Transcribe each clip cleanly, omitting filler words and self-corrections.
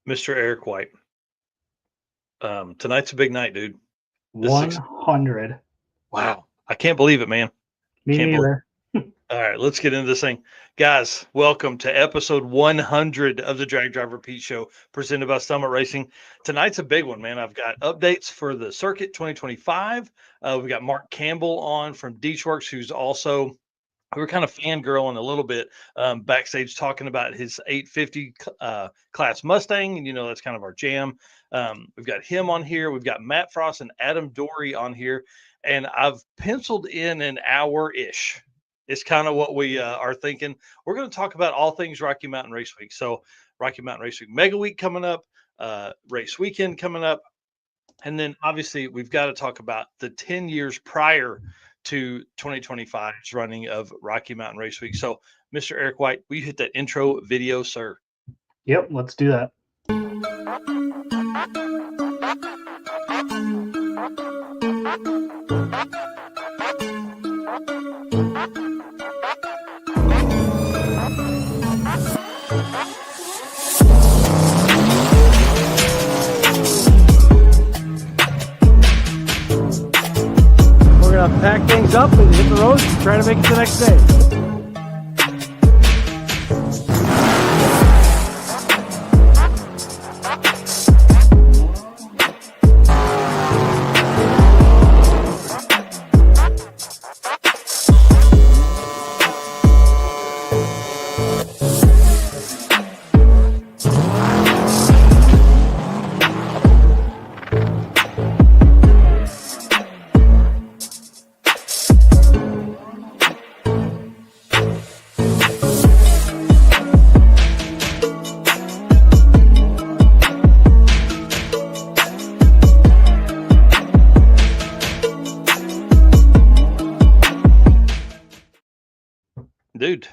Mr. Eric White. Tonight's a big night, dude. This is 100. wow. I can't believe it, man. Me Can't believe neither. All right, let's get into this thing. Guys, welcome to episode 100 of the Drag Drive Repeat Show presented by Summit Racing. Tonight's a big one, man. I've got updates for the circuit 2025. We've got Mark Campbell on from Deechworks, who's also we were kind of fangirling a little bit backstage talking about his 850 class Mustang. And, that's kind of our jam. We've got him on here. We've got Matt Frost and Adam Dorey on here. And I've penciled in an hour-ish. It's kind of what we are thinking. We're going to talk about all things Rocky Mountain Race Week. So Rocky Mountain Race Week Mega Week coming up, race weekend coming up. And then obviously we've got to talk about the 10 years prior to 2025's running of Rocky Mountain Race Week. So, Mr. Eric White, will you hit that intro video, sir? Yep, let's do that. We're gonna pack things up and hit the road and try to make it the next day. Dude,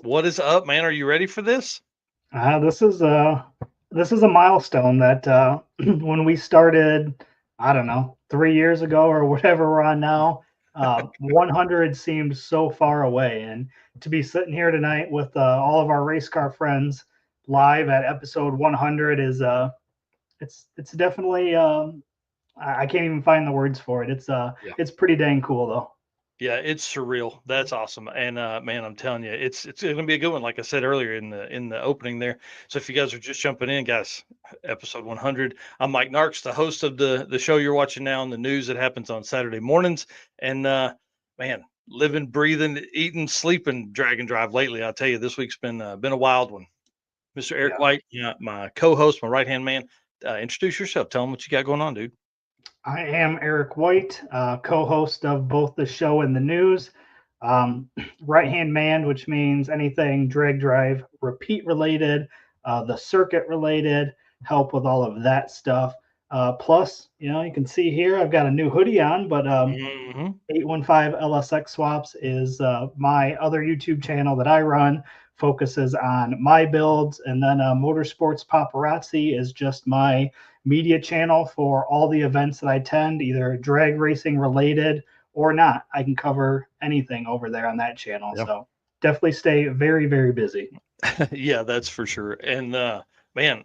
what is up, man? Are you ready for this? This is a milestone that when we started, I don't know, 3 years ago or whatever we're on now, 100 seemed so far away, and to be sitting here tonight with all of our race car friends live at episode 100 is it's definitely I can't even find the words for it. It's pretty dang cool though. Yeah, it's surreal. That's awesome. And man, I'm telling you, it's going to be a good one. Like I said earlier in the opening there. So if you guys are just jumping in, guys, episode 100. I'm Mike Narks, the host of the show you're watching now, and the news that happens on Saturday mornings. And man, living, breathing, eating, sleeping, drag and drive lately. I'll tell you, this week's been a wild one. Mr. Eric White, my co-host, my right hand man. Introduce yourself. Tell them what you got going on, dude. I am Eric White, co-host of both the show and the news. Right-hand man, which means anything drag drive repeat related, the circuit related, help with all of that stuff. Plus, you can see here I've got a new hoodie on, but 815 LSX Swaps is my other YouTube channel that I run, focuses on my builds, and then Motorsports Paparazzi is just my media channel for all the events that I attend, either drag racing related or not. I can cover anything over there on that channel. Yep. So definitely stay very, very busy. Yeah, that's for sure. And man,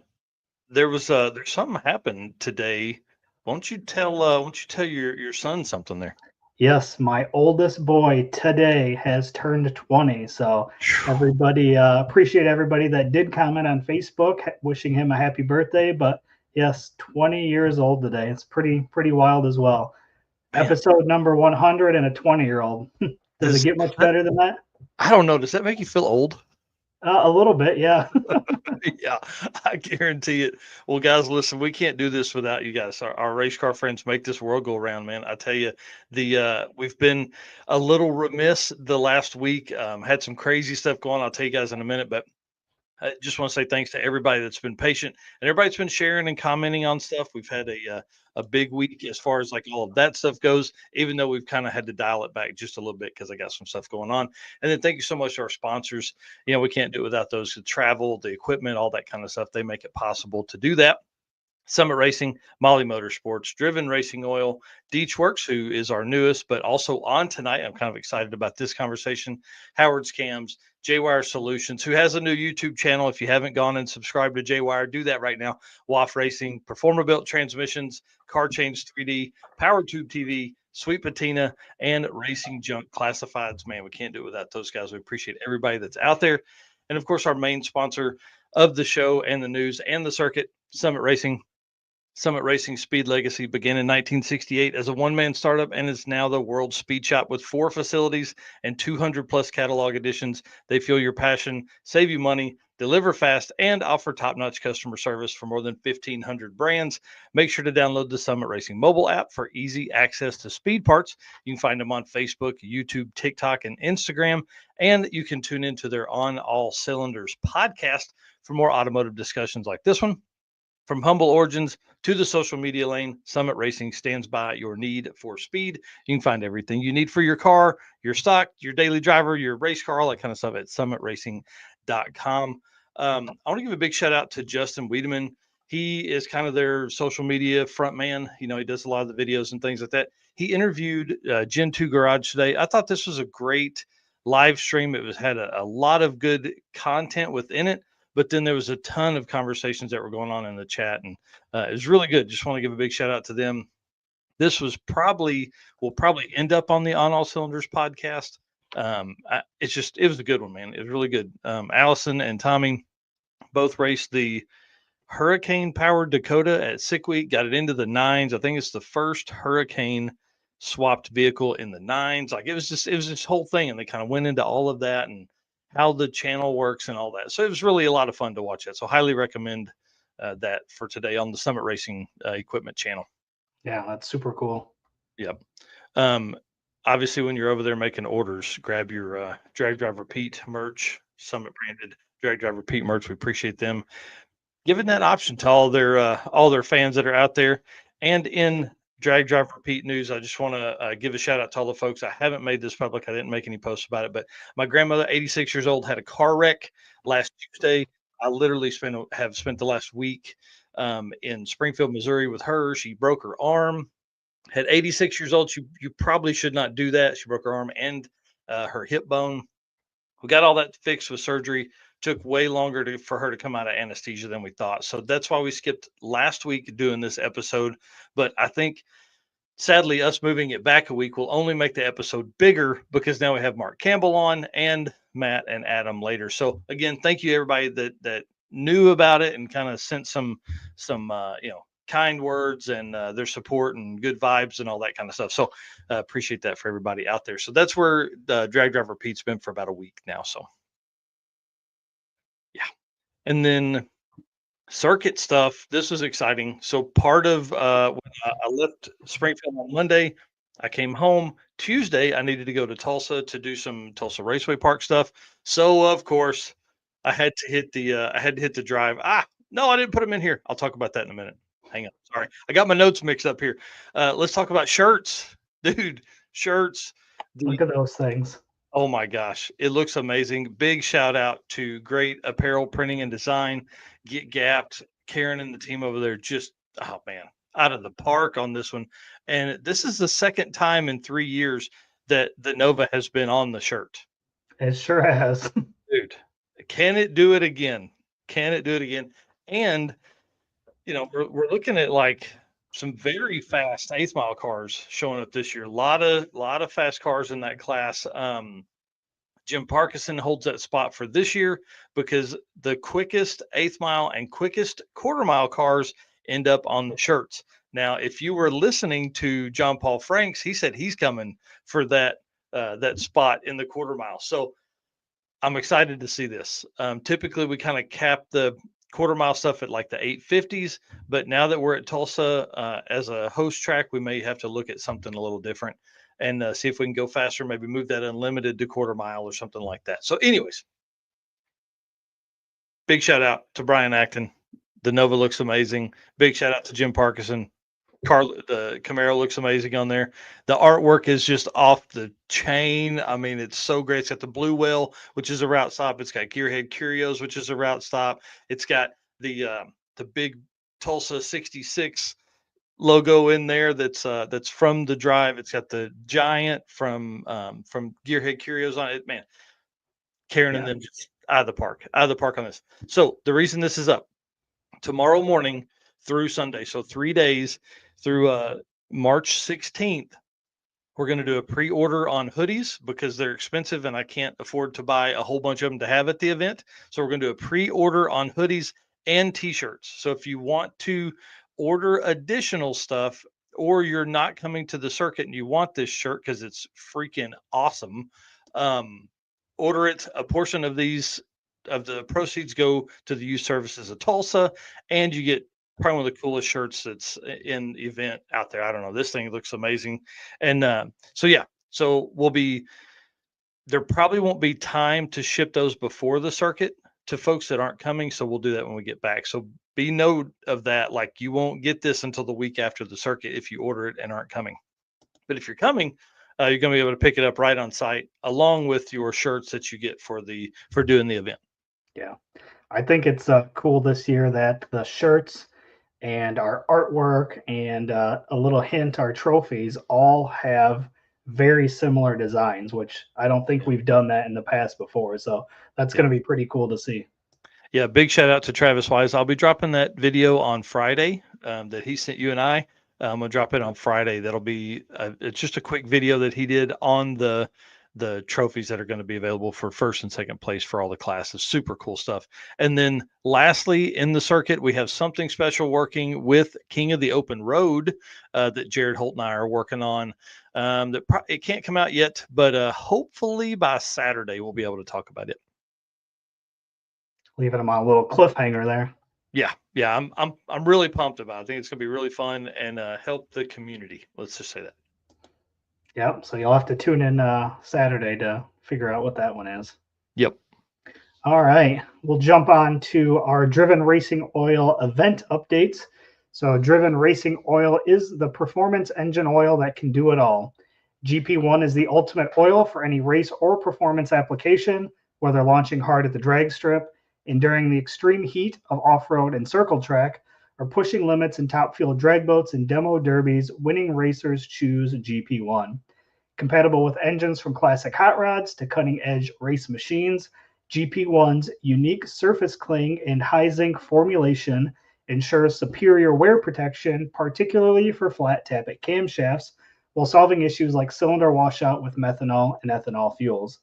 there's something happened today. Won't you tell your son something there? Yes, my oldest boy today has turned 20. So everybody, appreciate everybody that did comment on Facebook, wishing him a happy birthday. But yes, 20 years old today. It's pretty wild as well. Man. Episode number 100 and a 20-year-old. Does it get much better than that? I don't know. Does that make you feel old? A little bit, yeah. Yeah, I guarantee it. Well, guys, listen, we can't do this without you guys. Our race car friends make this world go around, man. I tell you, we've been a little remiss the last week. Had some crazy stuff going on. I'll tell you guys in a minute, but I just want to say thanks to everybody that's been patient and everybody that's been sharing and commenting on stuff. We've had a big week as far as like all of that stuff goes, even though we've kind of had to dial it back just a little bit because I got some stuff going on. And then thank you so much to our sponsors. We can't do it without those, the travel, the equipment, all that kind of stuff. They make it possible to do that. Summit Racing, Molly Motorsports, Driven Racing Oil, Deech Works, who is our newest, but also on tonight. I'm kind of excited about this conversation. Howard's Cams, J-Wire Solutions, who has a new YouTube channel. If you haven't gone and subscribed to J-Wire, do that right now. WAF Racing, Performer Built Transmissions, Car Change 3D, Power Tube TV, Sweet Patina, and Racing Junk Classifieds. Man, we can't do it without those guys. We appreciate everybody that's out there. And of course, our main sponsor of the show and the news and the circuit, Summit Racing. Summit Racing Speed Legacy began in 1968 as a one-man startup and is now the world's speed shop with 4 facilities and 200 plus catalog editions. They fuel your passion, save you money, deliver fast, and offer top-notch customer service for more than 1,500 brands. Make sure to download the Summit Racing mobile app for easy access to speed parts. You can find them on Facebook, YouTube, TikTok, and Instagram, and you can tune into their On All Cylinders podcast for more automotive discussions like this one. From humble origins to the social media lane, Summit Racing stands by your need for speed. You can find everything you need for your car, your stock, your daily driver, your race car, all that kind of stuff at summitracing.com. I want to give a big shout out to Justin Wiedemann. He is kind of their social media front man. You know, he does a lot of the videos and things like that. He interviewed Gen 2 Garage today. I thought this was a great live stream. It had a lot of good content within it. But then there was a ton of conversations that were going on in the chat, and it was really good. Just want to give a big shout out to them. This will probably end up on the On All Cylinders podcast. It was a good one, man. It was really good. Allison and Tommy both raced the Hurricane powered Dakota at Sick Week, got it into the 9s. I think it's the first Hurricane swapped vehicle in the 9s. Like it was this whole thing, and they kind of went into all of that and how the channel works and all that. So it was really a lot of fun to watch that. So highly recommend that for today on the Summit Racing Equipment channel. Yeah, that's super cool. Yep. Obviously, when you're over there making orders, grab your Drag Drive Repeat merch, Summit branded Drag Drive Repeat merch. We appreciate them giving that option to all their fans that are out there. And in Drag Drive Repeat news, I just want to give a shout out to all the folks. I haven't made this public. I didn't make any posts about it, but my grandmother, 86 years old, had a car wreck last Tuesday. I literally have spent the last week in Springfield, Missouri with her. She broke her arm. At 86 years old, you probably should not do that. She broke her arm and her hip bone. We got all that fixed with surgery. Took way longer for her to come out of anesthesia than we thought. So that's why we skipped last week doing this episode. But I think, sadly, us moving it back a week will only make the episode bigger because now we have Mark Campbell on and Matt and Adam later. So again, thank you everybody that knew about it and kind of sent some kind words and their support and good vibes and all that kind of stuff. So appreciate that for everybody out there. So that's where Drag Drive Repeat's been for about a week now. So yeah. And then circuit stuff. This was exciting. So part of when I left Springfield on Monday, I came home Tuesday. I needed to go to Tulsa to do some Tulsa Raceway Park stuff. So of course, I had to hit the drive. No, I didn't put them in here. I'll talk about that in a minute. Hang on. Sorry. I got my notes mixed up here. Let's talk about shirts. Dude, shirts. Look at those things. Oh my gosh. It looks amazing. Big shout out to Great Apparel Printing and Design. Get Gapped. Karen and the team over there just, oh man, out of the park on this one. And this is the second time in 3 years that the Nova has been on the shirt. It sure has. Dude, can it do it again? Can it do it again? And we're looking at like some very fast 8th mile cars showing up this year. A lot of fast cars in that class. Jim Parkinson holds that spot for this year because the quickest 8th mile and quickest quarter mile cars end up on the shirts. Now, if you were listening to John Paul Franks, he said he's coming for that spot in the quarter mile. So I'm excited to see this. Typically, we kind of cap the quarter mile stuff at like the 850s, but now that we're at Tulsa as a host track, we may have to look at something a little different and see if we can go faster, maybe move that unlimited to quarter mile or something like that. So anyways, big shout out to Brian Acton. The Nova looks amazing. Big shout out to Jim Parkinson. The Camaro looks amazing on there. The artwork is just off the chain. I mean, it's so great. It's got the Blue Whale, which is a route stop. It's got Gearhead Curios, which is a route stop. It's got the big Tulsa 66 logo in there that's from the drive. It's got the giant from Gearhead Curios on it. Man, Karen and them just out of the park on this. So the reason this is up tomorrow morning through Sunday, so 3 days through March 16th, we're going to do a pre-order on hoodies because they're expensive and I can't afford to buy a whole bunch of them to have at the event. So we're going to do a pre-order on hoodies and t-shirts. So if you want to order additional stuff or you're not coming to the circuit and you want this shirt because it's freaking awesome, order it. A portion of the proceeds go to the youth services of Tulsa, and you get probably one of the coolest shirts that's in the event out there. I don't know. This thing looks amazing. And so there probably won't be time to ship those before the circuit to folks that aren't coming. So we'll do that when we get back. So be note of that. Like, you won't get this until the week after the circuit if you order it and aren't coming. But if you're coming, you're going to be able to pick it up right on site along with your shirts that you get for doing the event. Yeah. I think it's cool this year that the shirts and our artwork and a little hint, our trophies all have very similar designs, which I don't think we've done that in the past before. So that's going to be pretty cool to see. Yeah, big shout out to Travis Wise. I'll be dropping that video on Friday that he sent you and I. I'm gonna drop it on Friday. That'll be it's just a quick video that he did on the trophies that are going to be available for first and second place for all the classes. Super cool stuff. And then lastly, in the circuit, we have something special working with King of the Open Road that Jared Holt and I are working on. It can't come out yet, but hopefully by Saturday we'll be able to talk about it. Leaving them on a little cliffhanger there. Yeah, I'm really pumped about it. I think it's gonna be really fun and help the community. Let's just say that. Yep. So you'll have to tune in Saturday to figure out what that one is. Yep. All right. We'll jump on to our Driven Racing Oil event updates. So Driven Racing Oil is the performance engine oil that can do it all. GP1 is the ultimate oil for any race or performance application, whether launching hard at the drag strip, enduring the extreme heat of off-road and circle track, or pushing limits in top fuel drag boats and demo derbies, winning racers choose GP1. Compatible with engines from classic hot rods to cutting-edge race machines, GP1's unique surface cling and high zinc formulation ensures superior wear protection, particularly for flat tappet camshafts, while solving issues like cylinder washout with methanol and ethanol fuels.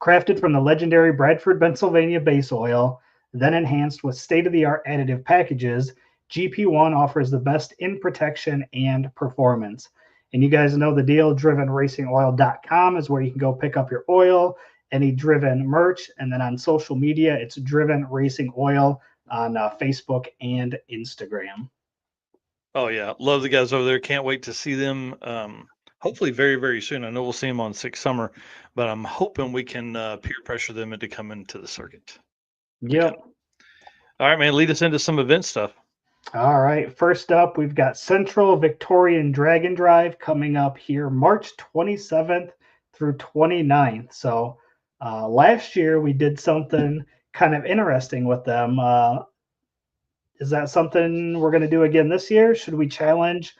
Crafted from the legendary Bradford, Pennsylvania base oil, then enhanced with state-of-the-art additive packages, GP1 offers the best in protection and performance. And you guys know the deal. DrivenRacingOil.com is where you can go pick up your oil, any Driven merch, and then on social media, it's Driven Racing Oil on Facebook and Instagram. Oh yeah, love the guys over there. Can't wait to see them. Hopefully very, very soon. I know we'll see them on Six Summer, but I'm hoping we can peer pressure them into coming to the circuit. Yep. All right, man. Lead us into some event stuff. All right. First up, we've got Central Victorian Dragon Drive coming up here March 27th through 29th. So last year we did something kind of interesting with them. Is that something we're going to do again this year? Should we challenge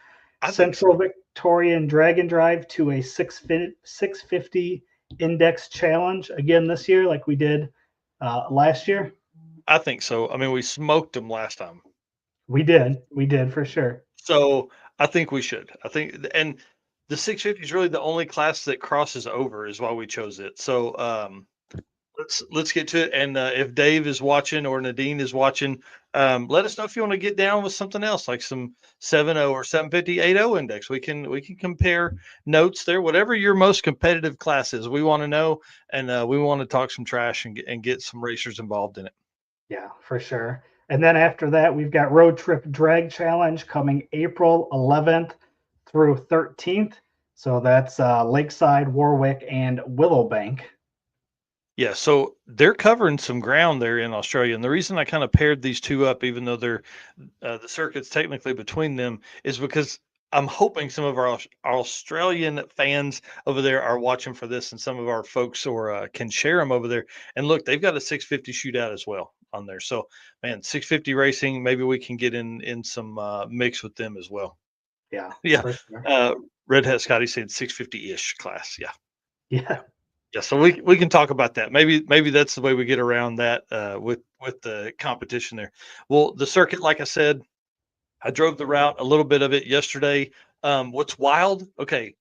Central Victorian Dragon Drive to a 650 index challenge again this year like we did last year? I think so. I mean, we smoked them last time. We did for sure. So I think we should. And the 650 is really the only class that crosses over, is why we chose it. So let's get to it. And if Dave is watching or Nadine is watching, let us know if you want to get down with something else, like some 7.0 or 750 8.0 index. We can compare notes there. Whatever your most competitive class is, we want to know, and we want to talk some trash and get some racers involved in it. Yeah, for sure. And then after that, we've got Road Trip Drag Challenge coming April 11th through 13th. So that's Lakeside, Warwick, and Willowbank. Yeah, so they're covering some ground there in Australia. And the reason I kind of paired these two up, even though they're the circuit's technically between them, is because I'm hoping some of our Australian fans over there are watching for this, and some of our folks can share them over there. And look, they've got a 650 shootout as well. on there. So, man, 650 Racing, maybe we can get in some mix with them as well. Yeah. Yeah. For sure. Red Hat Scotty said 650-ish class. Yeah. Yeah. Yeah, so we can talk about that. Maybe that's the way we get around that with the competition there. Well, the circuit, like I said, I drove the route a little bit of it yesterday. What's wild? Okay,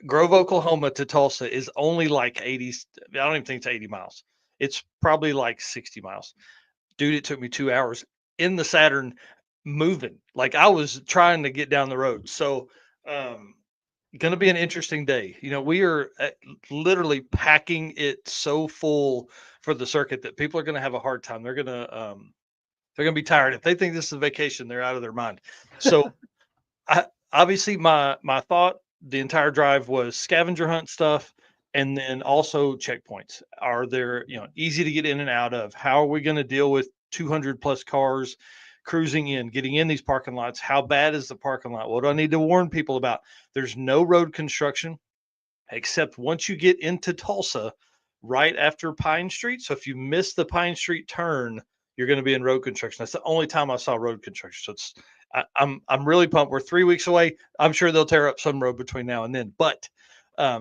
Grove, Oklahoma to Tulsa is only like 80. I don't even think it's 80 miles. It's probably like 60 miles. Dude, it took me 2 hours in the Saturn moving. Like I was trying to get down the road. So, going to be an interesting day. We are literally packing it so full for the circuit that people are going to have a hard time. They're going to be tired. If they think this is a vacation, they're out of their mind. So, obviously, my thought the entire drive was scavenger hunt stuff, and then also checkpoints. Are there easy to get in and out of? How are we going to deal with 200 plus cars cruising in, getting in these parking lots? How bad is the parking lot? What do I need to warn people about? There's no road construction except once you get into Tulsa, right after Pine Street. So if you miss the Pine Street turn, you're going to be in road construction. That's the only time I saw road construction. So I'm really pumped. We're 3 weeks away. I'm sure they'll tear up some road between now and then. But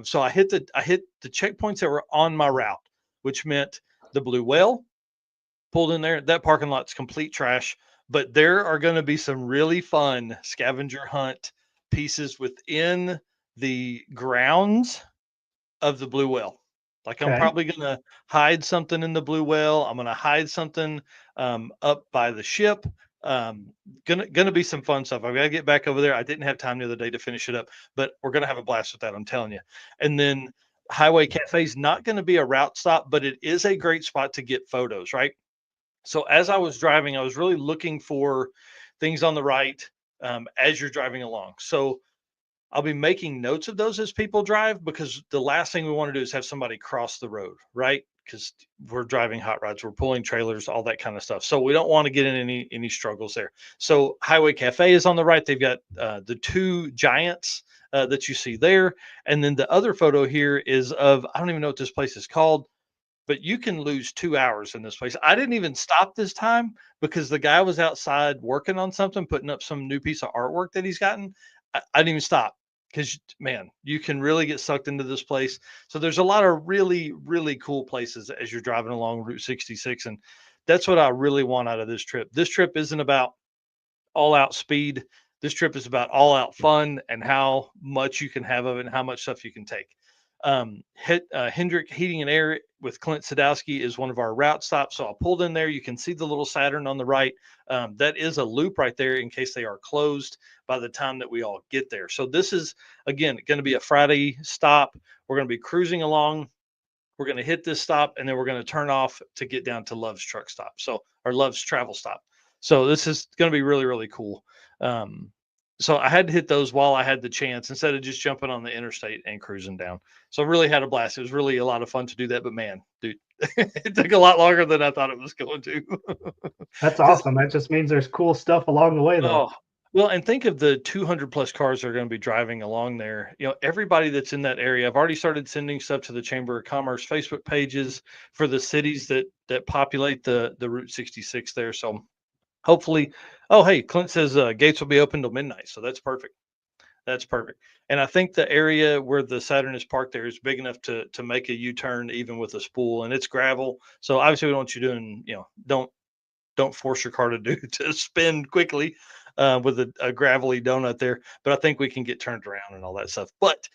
so I hit the checkpoints that were on my route, which meant the Blue Whale pulled in there. That parking lot's complete trash. But there are going to be some really fun scavenger hunt pieces within the grounds of the Blue Whale. Like I'm Okay. probably going to hide something in the Blue Whale. I'm going to hide something up by the ship. Gonna be some fun stuff. I've got to get back over there. I didn't have time the other day to finish it up, but we're gonna have a blast with that. I'm telling you. And then Highway Cafe is not going to be a route stop, but it is a great spot to get photos, right? So as I was driving, I was really looking for things on the right as you're driving along. So I'll be making notes of those as people drive, because the last thing we want to do is have somebody cross the road, right? Because we're driving hot rods, we're pulling trailers, all that kind of stuff. So we don't want to get in any struggles there. So Highway Cafe is on the right. They've got the two giants that you see there. And then the other photo here is of, I don't even know what this place is called, but you can lose 2 hours in this place. I didn't even stop this time because the guy was outside working on something, putting up some new piece of artwork that he's gotten. I didn't even stop because, man, you can really get sucked into this place. So there's a lot of really, really cool places as you're driving along Route 66. And that's what I really want out of this trip. This trip isn't about all out speed. This trip is about all out fun and how much you can have of it and how much stuff you can take. Hendrick Heating and Air with Clint Sadowski is one of our route stops. So I pulled in there. You can see the little Saturn on the right. That is a loop right there in case they are closed by the time that we all get there. So this is, again, going to be a Friday stop. We're going to be cruising along. We're going to hit this stop, and then we're going to turn off to get down to Love's truck stop. So, or Love's travel stop. So this is going to be really, really cool. So I had to hit those while I had the chance instead of just jumping on the interstate and cruising down. So I really had a blast. It was really a lot of fun to do that, but man, dude, it took a lot longer than I thought it was going to. That's awesome. That just means there's cool stuff along the way, though. Oh, well, and think of the 200 plus cars that are going to be driving along there. Everybody that's in that area, I've already started sending stuff to the Chamber of Commerce Facebook pages for the cities that populate the Route 66 there. So hopefully, oh, hey, Clint says gates will be open till midnight. So that's perfect. That's perfect. And I think the area where the Saturn is parked there is big enough to make a U-turn even with a spool, and it's gravel. So obviously we don't want you doing, don't force your car to spin quickly with a gravelly donut there. But I think we can get turned around and all that stuff. But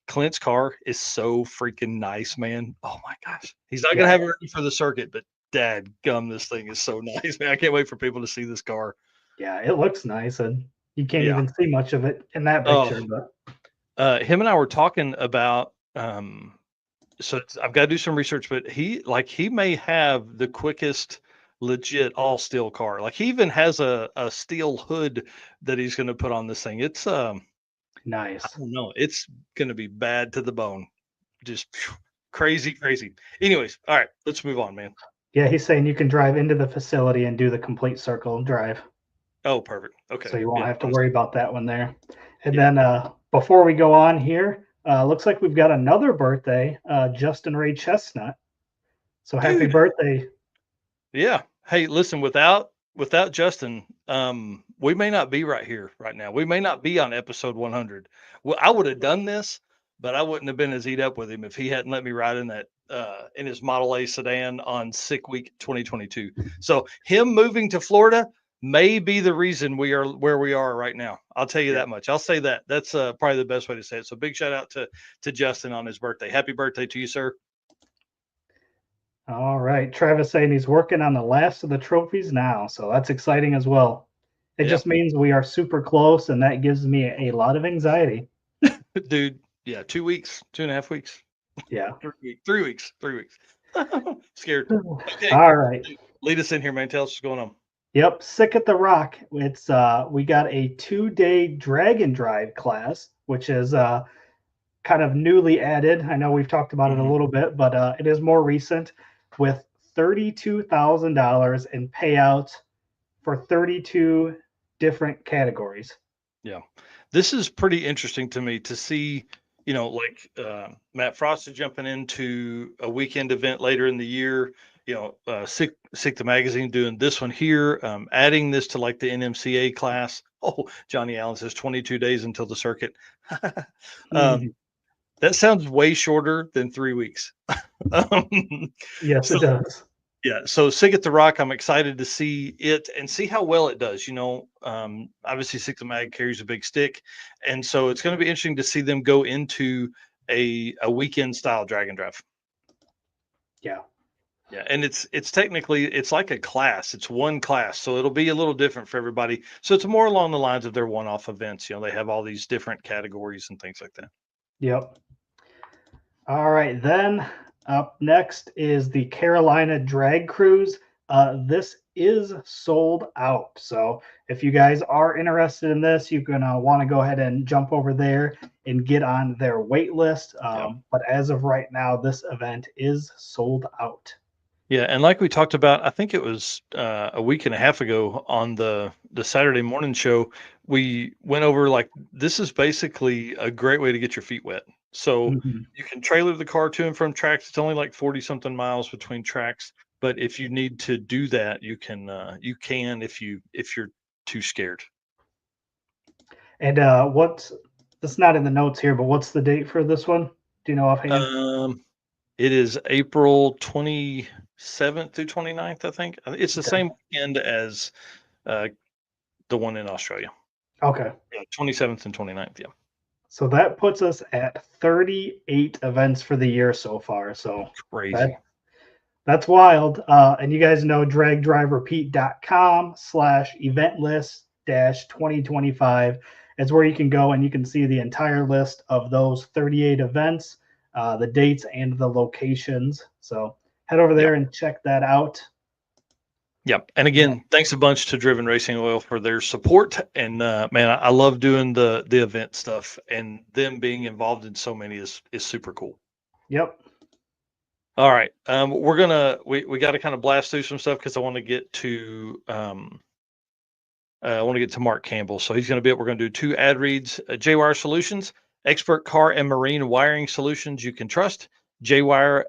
Clint's car is so freaking nice, man. Oh my gosh. He's not going to have it ready for the circuit, but dad gum, this thing is so nice, man. I can't wait for people to see this car. Yeah, it looks nice, and you can't even see much of it in that picture. But him and I were talking about so I've got to do some research, but he may have the quickest legit all steel car. Like he even has a steel hood that he's going to put on this thing. It's nice. I don't know. It's going to be bad to the bone. Just crazy. Anyways, all right, let's move on, man. Yeah, he's saying you can drive into the facility and do the complete circle drive. Oh, perfect. Okay. So you won't have to worry about that one there. And then before we go on here, looks like we've got another birthday, Justin Ray Chestnut. So happy birthday. Yeah. Hey, listen, without Justin, we may not be right here right now. We may not be on episode 100. Well, I would have done this, but I wouldn't have been as eat up with him if he hadn't let me ride in that in his Model A sedan on Sick Week 2022. So him moving to Florida may be the reason we are where we are right now. I'll tell you Yeah. that much. I'll say that. That's probably the best way to say it. So big shout out to Justin on his birthday. Happy birthday to you, sir. All right. Travis saying he's working on the last of the trophies now. So that's exciting as well. It Yeah. just means we are super close, and that gives me a lot of anxiety. Dude, yeah, 2 weeks, 2.5 weeks. Yeah. 3 weeks, 3 weeks. Scared. Okay, All right. lead us in here, man. Tell us what's going on. Yep. Sick at the Rock. It's we got a 2-day drag and drive class, which is kind of newly added. I know we've talked about it a little bit, but it is more recent with $32,000 in payouts for 32 different categories. Yeah, this is pretty interesting to me to see. Like Matt Frost is jumping into a weekend event later in the year. Sick the Magazine doing this one here, adding this to like the NMCA class. Oh, Johnny Allen says 22 days until the circuit. That sounds way shorter than 3 weeks. Yes, So, it does. yeah, so Sick at the Rock, I'm excited to see it and see how well it does. Obviously Sick the Mag carries a big stick, and so it's going to be interesting to see them go into a weekend style drag and drive. Yeah. Yeah, and it's technically it's like a class. It's one class, so it'll be a little different for everybody. So it's more along the lines of their one-off events. They have all these different categories and things like that. Yep. All right, then up next is the Carolina Drag Cruise. This is sold out. So if you guys are interested in this, you're going to want to go ahead and jump over there and get on their wait list. But as of right now, this event is sold out. Yeah, and like we talked about, I think it was a week and a half ago on the Saturday morning show, we went over like this is basically a great way to get your feet wet. So you can trailer the car to and from tracks. It's only like 40 something miles between tracks, but if you need to do that, you can if you're too scared. And that's not in the notes here, but what's the date for this one? Do you know offhand? It is April 27th through 29th, I think. It's the same weekend as the one in Australia. Okay. Yeah, 27th and 29th, yeah. So that puts us at 38 events for the year so far. So crazy. That's wild. And you guys know dragdriverepeat.com/event list-2025 is where you can go and you can see the entire list of those 38 events, the dates and the locations. So head over there and check that out. Yep. And again, thanks a bunch to Driven Racing Oil for their support. And man, I love doing the event stuff, and them being involved in so many is super cool. Yep. All right. We're gonna we got to kind of blast through some stuff because I want to get to Mark Campbell. So he's going to be. We're going to do 2 ad reads. J-Wire Solutions, expert car and marine wiring solutions you can trust. J-Wire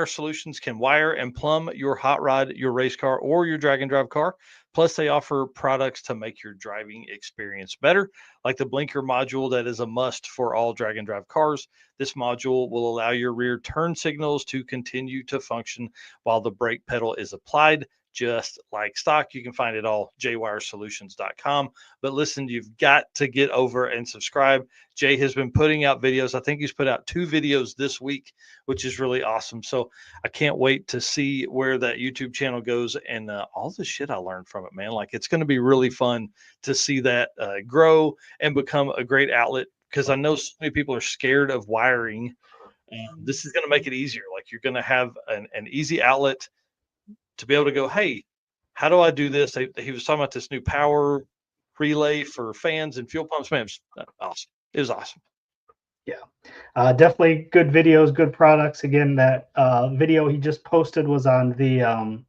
Solutions can wire and plumb your hot rod, your race car, or your drag and drive car. Plus, they offer products to make your driving experience better, like the blinker module that is a must for all drag and drive cars. This module will allow your rear turn signals to continue to function while the brake pedal is applied. Just like stock. You can find it all jwiresolutions.com. But listen, you've got to get over and subscribe. Jay has been putting out videos. I think he's put out 2 videos this week, which is really awesome. So I can't wait to see where that YouTube channel goes and all the shit I learned from it, man. Like, it's going to be really fun to see that grow and become a great outlet, because I know so many people are scared of wiring. This is going to make it easier. Like, you're going to have an easy outlet to be able to go, hey, how do I do this? He was talking about this new power relay for fans and fuel pumps. Man, it was awesome. It was awesome. Yeah, definitely good videos, good products. Again, that video he just posted was on the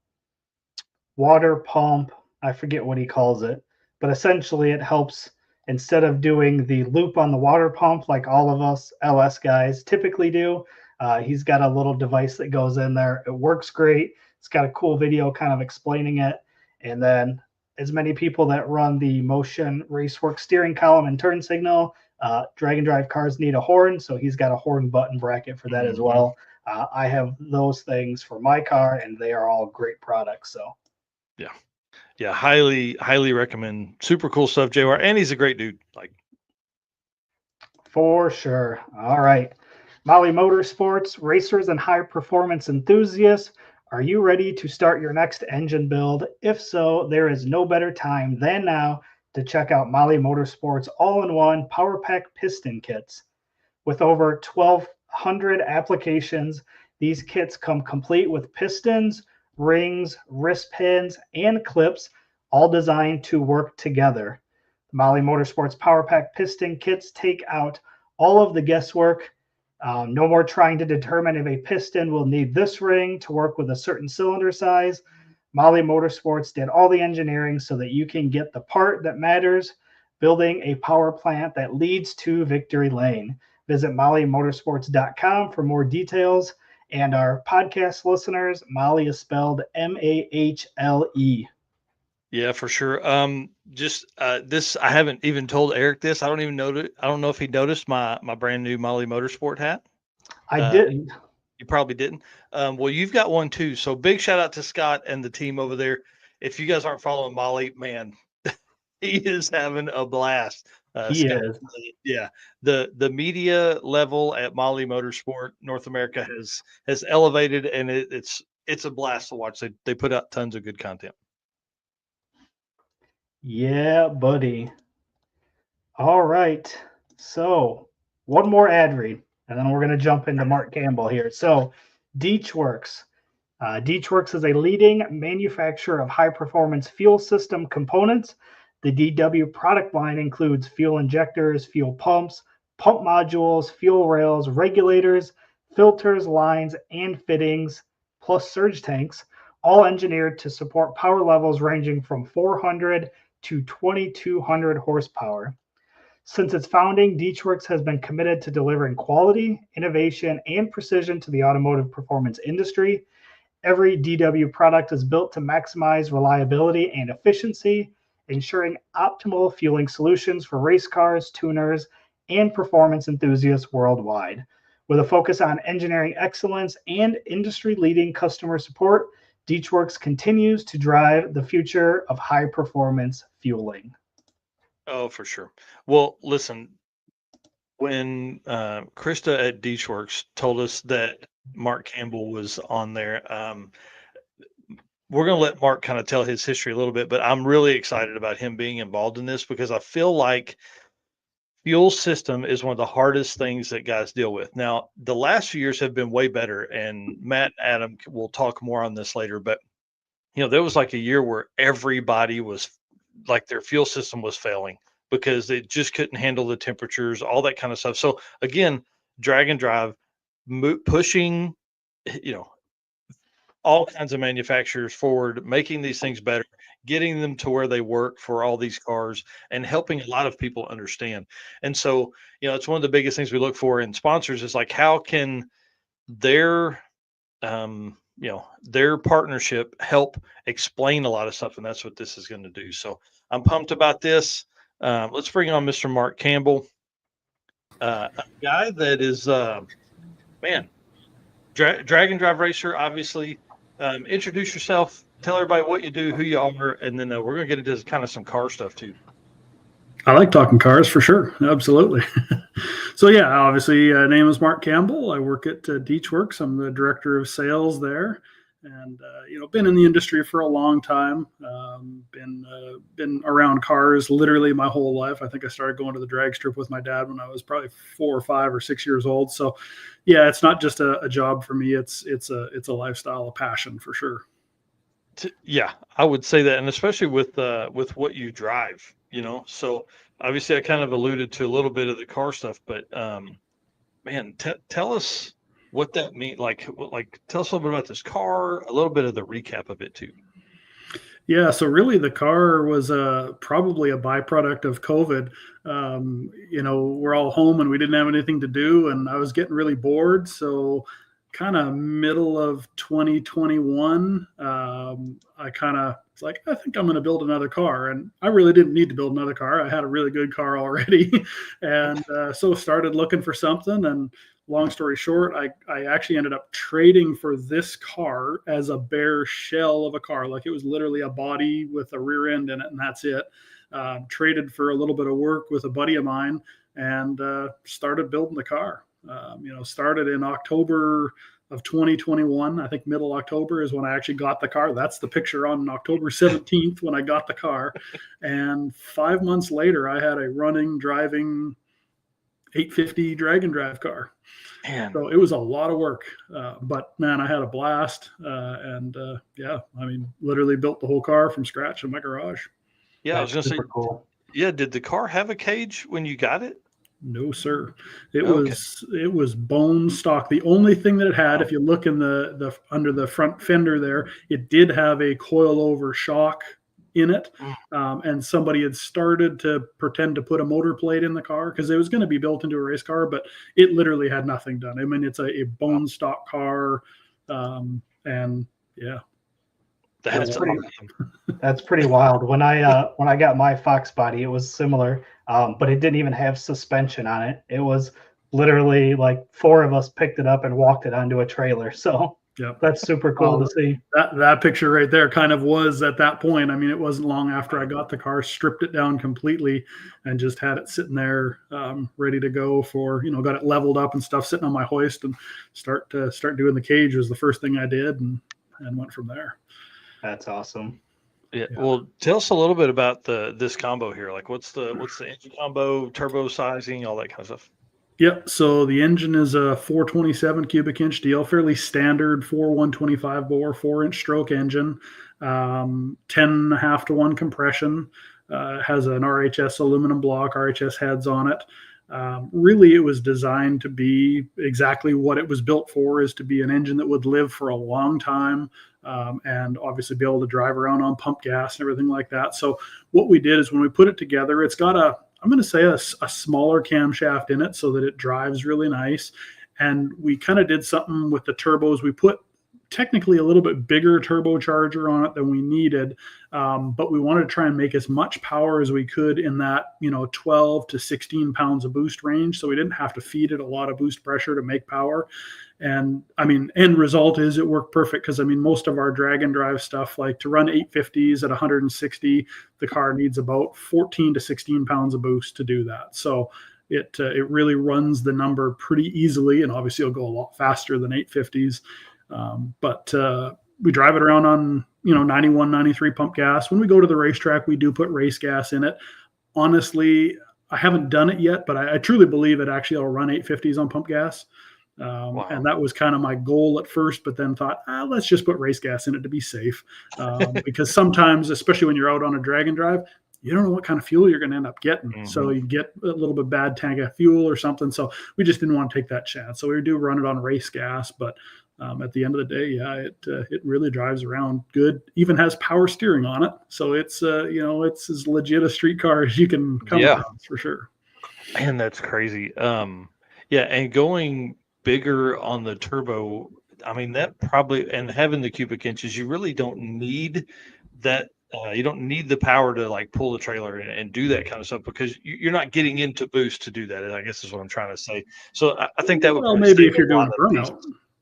water pump. I forget what he calls it, but essentially it helps, instead of doing the loop on the water pump like all of us LS guys typically do, he's got a little device that goes in there. It works great. It's got a cool video kind of explaining it. And then as many people that run the Motion Racework steering column and turn signal, drag and drive cars need a horn. So he's got a horn button bracket for that as well. I have those things for my car, and they are all great products. So yeah, highly recommend. Super cool stuff, JR, and he's a great dude. Like, for sure. All right, Molly Motorsports racers and high performance enthusiasts, are you ready to start your next engine build? If so, there is no better time than now to check out Molly Motorsports all-in-one Power Pack piston kits. With over 1,200 applications, these kits come complete with pistons, rings, wrist pins, and clips, all designed to work together. The Molly Motorsports Power Pack piston kits take out all of the guesswork. No more trying to determine if a piston will need this ring to work with a certain cylinder size. Molly Motorsports did all the engineering so that you can get the part that matters, building a power plant that leads to victory lane. Visit mollymotorsports.com for more details. And our podcast listeners, Molly is spelled Mahle. yeah, for sure. This, I haven't even told Eric this. I don't know if he noticed my brand new Molly Motorsport hat. I didn't. You probably didn't. Well, you've got one too. So big shout out to Scott and the team over there. If you guys aren't following Molly, man, he is having a blast. He Scott, is. Yeah. The media level at Molly Motorsport North America has elevated, and it's a blast to watch. They put out tons of good content. Yeah, buddy. All right. So one more ad read, and then we're going to jump into Mark Campbell here. So Deechworks. Deechworks is a leading manufacturer of high-performance fuel system components. The DW product line includes fuel injectors, fuel pumps, pump modules, fuel rails, regulators, filters, lines, and fittings, plus surge tanks, all engineered to support power levels ranging from 400 to 2,200 horsepower. Since its founding, Deechworks has been committed to delivering quality, innovation, and precision to the automotive performance industry. Every DW product is built to maximize reliability and efficiency, ensuring optimal fueling solutions for race cars, tuners, and performance enthusiasts worldwide. With a focus on engineering excellence and industry-leading customer support, Deechworks continues to drive the future of high-performance fueling. Oh, for sure. Well, listen, when Krista at Deechworks told us that Mark Campbell was on there, we're going to let Mark kind of tell his history a little bit, but I'm really excited about him being involved in this because I feel like fuel system is one of the hardest things that guys deal with. Now, the last few years have been way better, and Matt and Adam will talk more on this later, but there was like a year where everybody was like their fuel system was failing because they just couldn't handle the temperatures, all that kind of stuff. So again, drag and drive, pushing, all kinds of manufacturers forward, making these things better, getting them to where they work for all these cars, and helping a lot of people understand. And so, it's one of the biggest things we look for in sponsors is like, how can their, their partnership help explain a lot of stuff. And that's what this is going to do. So I'm pumped about this. Let's bring on Mr. Mark Campbell, a guy that is, drag and drive racer, obviously. Introduce yourself, tell everybody what you do, who you are, and then we're going to get into kind of some car stuff too. I like talking cars for sure. Absolutely. So yeah, obviously, name is Mark Campbell. I work at Deechworks. I'm the director of sales there, and been in the industry for a long time. Been around cars literally my whole life. I think I started going to the drag strip with my dad when I was probably 4 or 5 or 6 years old. So yeah, it's not just a job for me. It's a lifestyle, a passion for sure. Yeah, I would say that, and especially with what you drive, So obviously, I kind of alluded to a little bit of the car stuff, but man, tell us what that means. Like, tell us a little bit about this car, a little bit of the recap of it too. Yeah, so really the car was probably a byproduct of COVID. We're all home and we didn't have anything to do, and I was getting really bored. So kind of middle of 2021, I kind of was like, I think I'm going to build another car. And I really didn't need to build another car. I had a really good car already. And so started looking for something. And long story short, I actually ended up trading for this car as a bare shell of a car. Like it was literally a body with a rear end in it, and that's it. Traded for a little bit of work with a buddy of mine and started building the car. Started in October of 2021. I think middle October is when I actually got the car. That's the picture on October 17th when I got the car. And 5 months later, I had a running, driving 850 drag and drive car. Man. So it was a lot of work, but man, I had a blast. Literally built the whole car from scratch in my garage. Yeah, I was going to say, cool. Yeah, did the car have a cage when you got it? No, sir. It was bone stock. The only thing that it had, if you look in the under the front fender there, it did have a coil-over shock in it, and somebody had started to pretend to put a motor plate in the car because it was going to be built into a race car, but it literally had nothing done. I mean, it's a bone stock car, and yeah. That's pretty wild. When I got my Fox body, it was similar, but it didn't even have suspension on it. It was literally like 4 of us picked it up and walked it onto a trailer. So that's super cool to see. That picture right there kind of was at that point. I mean, it wasn't long after I got the car, stripped it down completely, and just had it sitting there ready to go for, got it leveled up and stuff sitting on my hoist, and start doing the cage was the first thing I did, and went from there. That's awesome. Yeah. Well, tell us a little bit about this combo here. Like, what's the engine combo, turbo sizing, all that kind of stuff. Yep. So the engine is a 427 cubic inch deal, fairly standard 125 bore, 4-inch stroke engine, 10.5 to 1 compression. Has an RHS aluminum block, RHS heads on it. Really, it was designed to be exactly what it was built for, is to be an engine that would live for a long time, and obviously be able to drive around on pump gas and everything like that. So what we did is when we put it together, it's got I'm going to say a smaller camshaft in it so that it drives really nice. And we kind of did something with the turbos. We put technically a little bit bigger turbocharger on it than we needed, but we wanted to try and make as much power as we could in that 12 to 16 pounds of boost range, so we didn't have to feed it a lot of boost pressure to make power. And I mean, end result is it worked perfect, because I mean, most of our drag and drive stuff, like to run 850s at 160, the car needs about 14 to 16 pounds of boost to do that. So it really runs the number pretty easily, and obviously it'll go a lot faster than 850s. But we drive it around on 91, 93 pump gas. When we go to the racetrack, we do put race gas in it. Honestly, I haven't done it yet, but I truly believe it actually will run 850s on pump gas. Wow. And that was kind of my goal at first, but then thought, let's just put race gas in it to be safe. Because sometimes, especially when you're out on a drag and drive, you don't know what kind of fuel you're going to end up getting. Mm-hmm. So you get a little bit bad tank of fuel or something. So we just didn't want to take that chance. So we do run it on race gas, but at the end of the day, it really drives around good. Even has power steering on it, so it's it's as legit a street car as you can come across, for sure. Man, that's crazy. And going bigger on the turbo, I mean, that probably, and having the cubic inches, you really don't need that. You don't need the power to like pull the trailer and do that kind of stuff, because you're not getting into boost to do that, I guess is what I'm trying to say. So I think that would maybe if you're doing a burnout.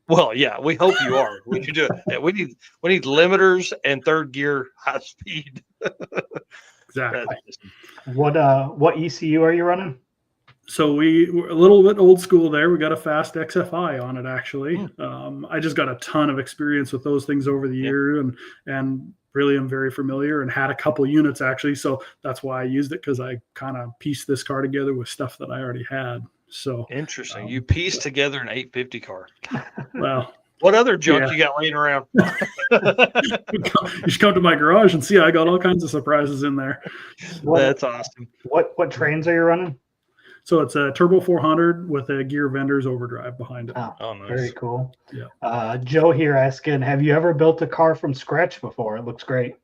Well, yeah, we hope you are. We should do it. We need limiters and third gear high speed. Exactly. What ECU are you running? So we're a little bit old school there. We got a fast XFI on it, actually. I just got a ton of experience with those things over the year, and really am very familiar, and had a couple units actually. So that's why I used it, because I kind of pieced this car together with stuff that I already had. So interesting. You pieced together an 850 car. Well, what other junk you got laying around? You should come to my garage and see. I got all kinds of surprises in there. That's awesome. What trains are you running? So it's a Turbo 400 with a Gear Vendors overdrive behind it. Oh, nice. Very cool. Yeah. Joe here asking, have you ever built a car from scratch before? It looks great.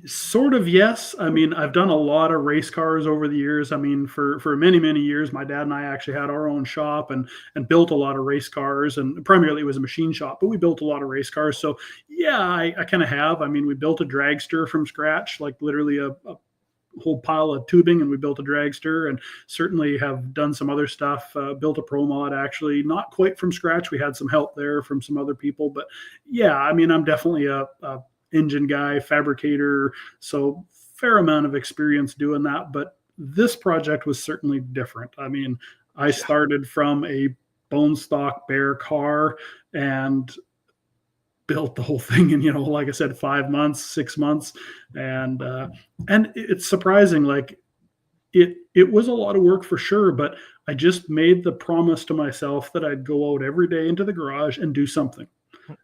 Sort of, yes. I mean, I've done a lot of race cars over the years. I mean, for many, many years, my dad and I actually had our own shop and built a lot of race cars, and primarily it was a machine shop, but we built a lot of race cars. So yeah, I kind of have. I mean, we built a dragster from scratch, like literally a whole pile of tubing, and we built a dragster, and certainly have done some other stuff. Built a pro mod, actually, not quite from scratch. We had some help there from some other people, but yeah, I mean, I'm definitely a engine guy, fabricator, so fair amount of experience doing that. But this project was certainly different. I mean, I started from a bone stock bare car and built the whole thing in, like I said, 5 months, 6 months. And it's surprising. Like it was a lot of work for sure, but I just made the promise to myself that I'd go out every day into the garage and do something.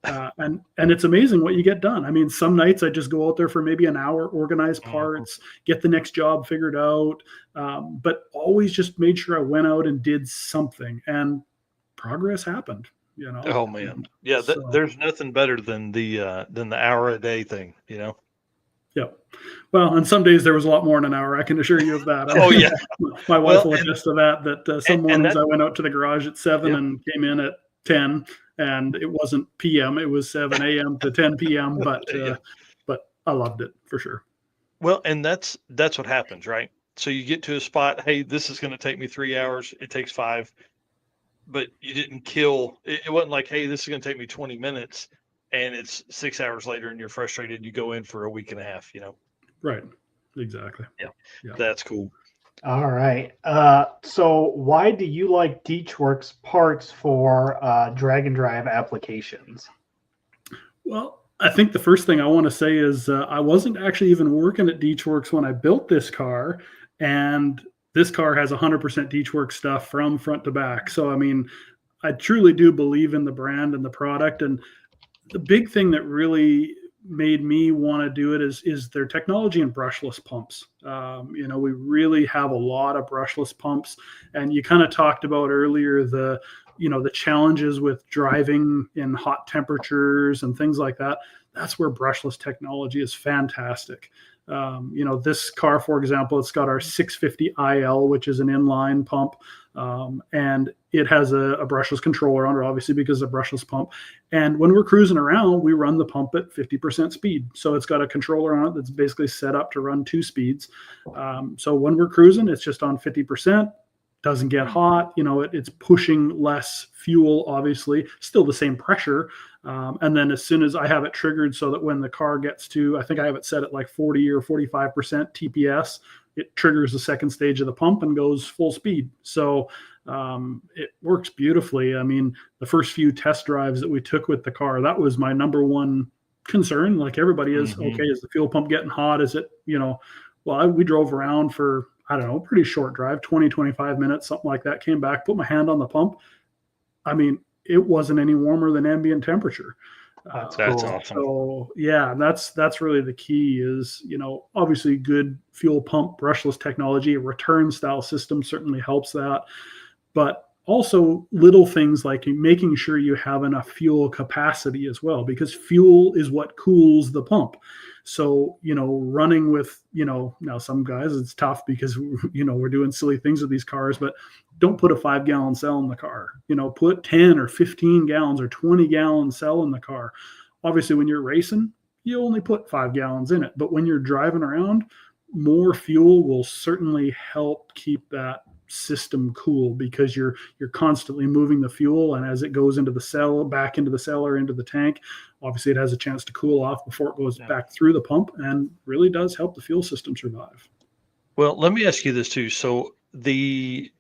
And it's amazing what you get done. I mean, some nights I just go out there for maybe an hour, organize parts, get the next job figured out. But always just made sure I went out and did something, and progress happened. Oh man, yeah. There's nothing better than the hour a day thing. Yeah. Well, and some days there was a lot more than an hour. I can assure you of that. Oh yeah. My wife will attest to that. That some mornings I went out to the garage at 7 and came in at 10. And it wasn't PM, it was 7 a.m. to 10 p.m. But I loved it for sure. Well, and that's what happens, right? So you get to a spot, hey, this is going to take me 3 hours. It takes 5, but you didn't kill. It wasn't like, hey, this is going to take me 20 minutes, and it's 6 hours later, and you're frustrated. You go in for a week and a half, Right. Exactly. Yeah. That's cool. All right. So why do you like DeechWorks parts for drag and drive applications? Well, I think the first thing I want to say is I wasn't actually even working at DeechWorks when I built this car, and this car has 100% DeechWorks stuff from front to back. So, I mean, I truly do believe in the brand and the product. And the big thing that really made me want to do it is their technology and brushless pumps. We really have a lot of brushless pumps, and you kind of talked about earlier the challenges with driving in hot temperatures and things like that. That's where brushless technology is fantastic. This car, for example, it's got our 650 IL, which is an inline pump. And it has a brushless controller on it, obviously, because it's a brushless pump. And when we're cruising around, we run the pump at 50% speed. So it's got a controller on it that's basically set up to run 2 speeds. So when we're cruising, it's just on 50%. Doesn't get hot. It's pushing less fuel, obviously, still the same pressure. And then as soon as I have it triggered so that when the car gets to, I think I have it set at like 40 or 45% TPS, it triggers the second stage of the pump and goes full speed. So it works beautifully. I mean, the first few test drives that we took with the car, that was my number one concern. Like everybody is, okay, is the fuel pump getting hot? Is it, we drove around for, I don't know, pretty short drive, 20, 25 minutes, something like that, came back, put my hand on the pump. I mean, it wasn't any warmer than ambient temperature. That's awesome. So yeah, that's really the key is, obviously good fuel pump brushless technology, a return style system certainly helps that. But also little things like making sure you have enough fuel capacity as well, because fuel is what cools the pump. So, running with, now some guys, it's tough because, we're doing silly things with these cars, but don't put a 5-gallon cell in the car, put 10 or 15 gallons or 20-gallon cell in the car. Obviously, when you're racing, you only put 5 gallons in it. But when you're driving around, more fuel will certainly help keep that system cool, because you're constantly moving the fuel, and as it goes into the cell, back into the cell or into the tank, obviously it has a chance to cool off before it goes back through the pump, and really does help the fuel system survive. Well, let me ask you this too. So the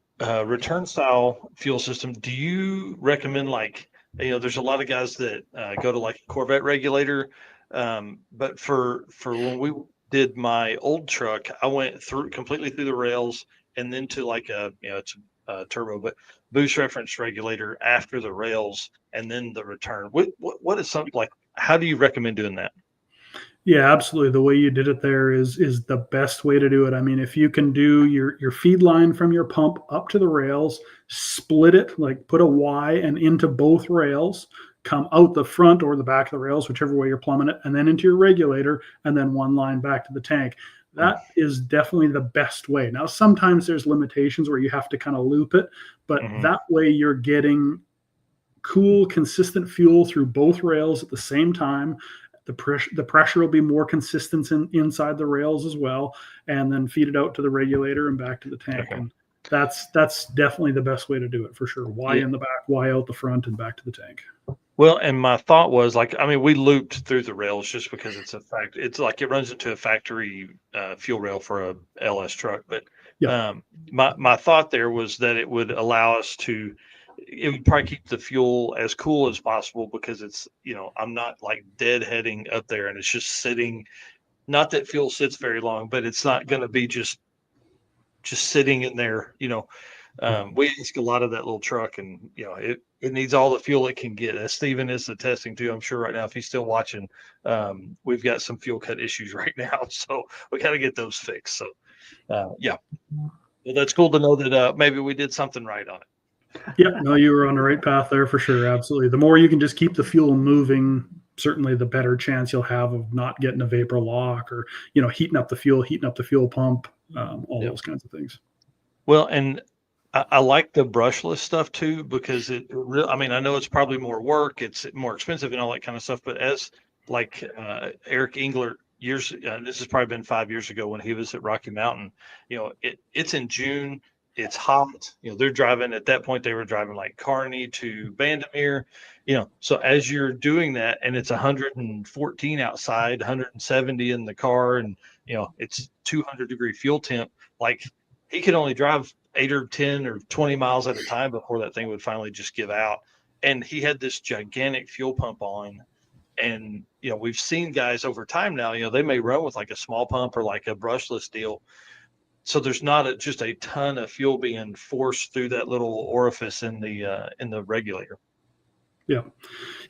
return style fuel system, do you recommend, like, there's a lot of guys that go to like a Corvette regulator, but for when we did my old truck, I went completely through the rails and then to like it's a turbo, but boost reference regulator after the rails, and then the return. What is something like, how do you recommend doing that? Yeah, absolutely. The way you did it there is the best way to do it. I mean, if you can do your feed line from your pump up to the rails, split it, like put a Y and into both rails, come out the front or the back of the rails, whichever way you're plumbing it, and then into your regulator, and then one line back to the tank. That is definitely the best way. Now, sometimes there's limitations where you have to kind of loop it, but that way you're getting cool, consistent fuel through both rails at the same time. The pressure will be more consistent inside the rails as well, and then feed it out to the regulator and back to the tank. Okay. And that's definitely the best way to do it for sure. Why in the back, why out the front, and back to the tank. Well, and my thought was we looped through the rails just because it's a fact. It's like it runs into a factory fuel rail for a LS truck. But my thought there was that it would allow us to. It would probably keep the fuel as cool as possible because it's, I'm not like deadheading up there and it's just sitting. Not that fuel sits very long, but it's not going to be just sitting in there. We ask a lot of that little truck, and it needs all the fuel it can get. As Steven is attesting to, I'm sure right now if he's still watching, we've got some fuel cut issues right now, so we got to get those fixed. So, well, that's cool to know that maybe we did something right on it. Yeah, no, you were on the right path there for sure. Absolutely. The more you can just keep the fuel moving, certainly the better chance you'll have of not getting a vapor lock or, heating up the fuel pump, all those kinds of things. Well, and I like the brushless stuff too, because I know it's probably more work, it's more expensive and all that kind of stuff. But as like Eric Engler this has probably been 5 years ago when he was at Rocky Mountain, it's in June. It's hot. They're driving at that point. They were driving like Kearney to Bandimere. So as you're doing that, and it's 114 outside, 170 in the car, and it's 200-degree fuel temp. Like he could only drive 8 or 10 or 20 miles at a time before that thing would finally just give out. And he had this gigantic fuel pump on. And we've seen guys over time now. They may run with like a small pump or like a brushless deal. So there's not just a ton of fuel being forced through that little orifice in the regulator.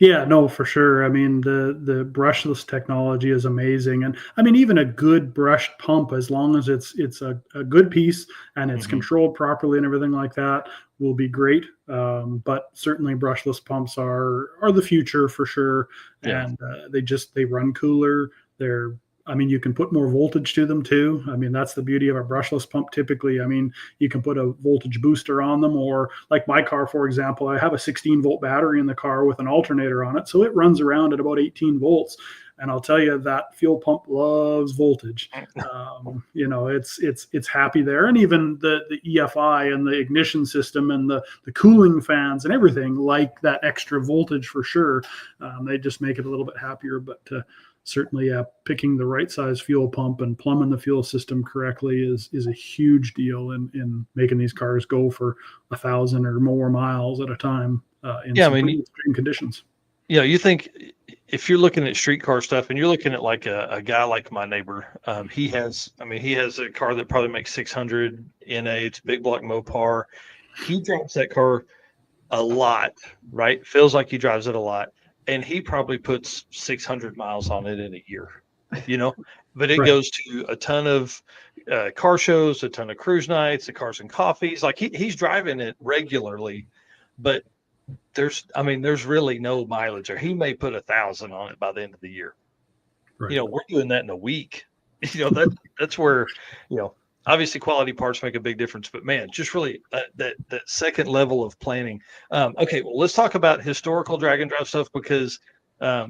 Yeah, no, for sure. The brushless technology is amazing, and even a good brushed pump, as long as it's a good piece and it's controlled properly and everything like that, will be great. But certainly brushless pumps are the future for sure, and they run cooler. You can put more voltage to them too. That's the beauty of a brushless pump. Typically, you can put a voltage booster on them, or like my car, for example, I have a 16-volt battery in the car with an alternator on it. So it runs around at about 18 volts. And I'll tell you that fuel pump loves voltage. It's happy there. And even the EFI and the ignition system and the cooling fans and everything like that extra voltage for sure. They just make it a little bit happier, but certainly picking the right size fuel pump and plumbing the fuel system correctly is a huge deal in making these cars go for 1,000 or more miles at a time in extreme conditions. You think if you're looking at street car stuff and you're looking at like a guy like my neighbor, he has a car that probably makes 600 NA. It's a big block Mopar. He drives that car a lot, right? Feels like he drives it a lot. And he probably puts 600 miles on it in a year, but it goes to a ton of car shows, a ton of cruise nights, the cars and coffees. Like he's driving it regularly, but there's really no mileage, or he may put 1,000 on it by the end of the year. Right. We're doing that in a week. That's where, obviously quality parts make a big difference, but man, just really that second level of planning. Okay, well, let's talk about historical drag and drive stuff, because I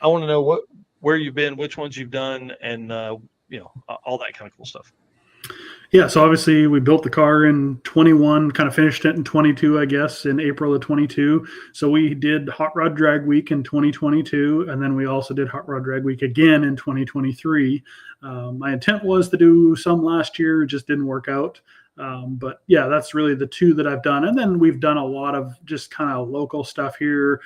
want to know where you've been, which ones you've done, and all that kind of cool stuff. Yeah, so obviously we built the car in 21, kind of finished it in 22, I guess, in April of 22. So we did Hot Rod Drag Week in 2022, and then we also did Hot Rod Drag Week again in 2023. My intent was to do some last year, just didn't work out. But yeah, that's really the two that I've done. And then we've done a lot of just kind of local stuff here.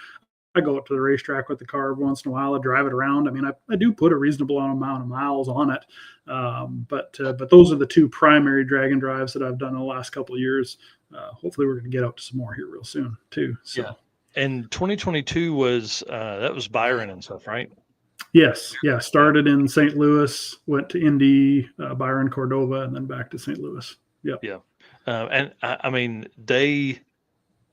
I go up to the racetrack with the car every once in a while. I drive it around. I do put a reasonable amount of miles on it. But those are the two primary drag and drives that I've done in the last couple of years. Hopefully we're going to get out to some more here real soon too. So. Yeah. And 2022 was Byron and stuff, right? Yes. Yeah. Started in St. Louis, went to Indy, Byron, Cordova, and then back to St. Louis. Yep. Yeah. And day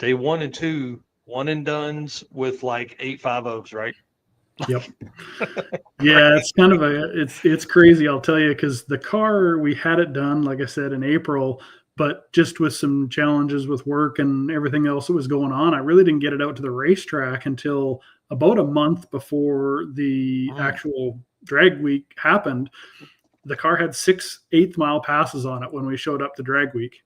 1 and 2, one and dones with like 850s, right? Yep. Yeah, it's kind of it's crazy, I'll tell you, because the car, we had it done, like I said, in April, but just with some challenges with work and everything else that was going on, I really didn't get it out to the racetrack until about a month before the actual drag week happened. The car had 6 8th-mile passes on it when we showed up to drag week.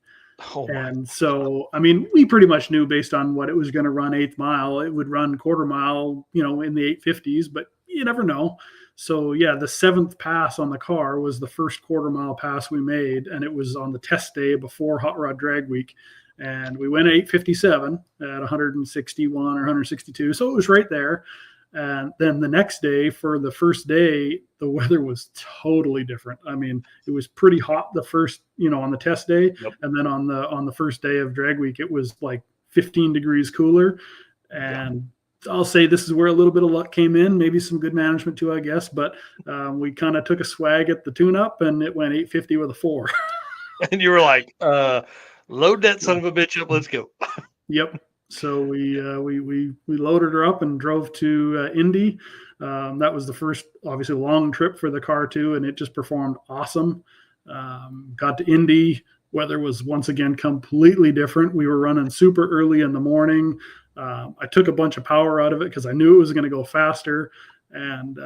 Oh my. And so, I mean, we pretty much knew based on what it was going to run 8th mile, it would run quarter mile, in the 850s, but you never know. So yeah, the 7th pass on the car was the first quarter mile pass we made. And it was on the test day before Hot Rod Drag Week. And we went 857 at 161 or 162. So it was right there. And then the next day, for the first day, the weather was totally different. I mean, it was pretty hot the first, on the test day. Yep. And then on the first day of drag week, it was like 15 degrees cooler. And I'll say this is where a little bit of luck came in, maybe some good management too, I guess. But we kind of took a swag at the tune-up, and it went 850 with a 4. And you were like, load that son of a bitch up. Let's go. Yep. So we loaded her up and drove to Indy. That was the first, obviously, long trip for the car too, and it just performed awesome. Got to Indy. Weather was once again completely different. We were running super early in the morning. I took a bunch of power out of it because I knew it was going to go faster, and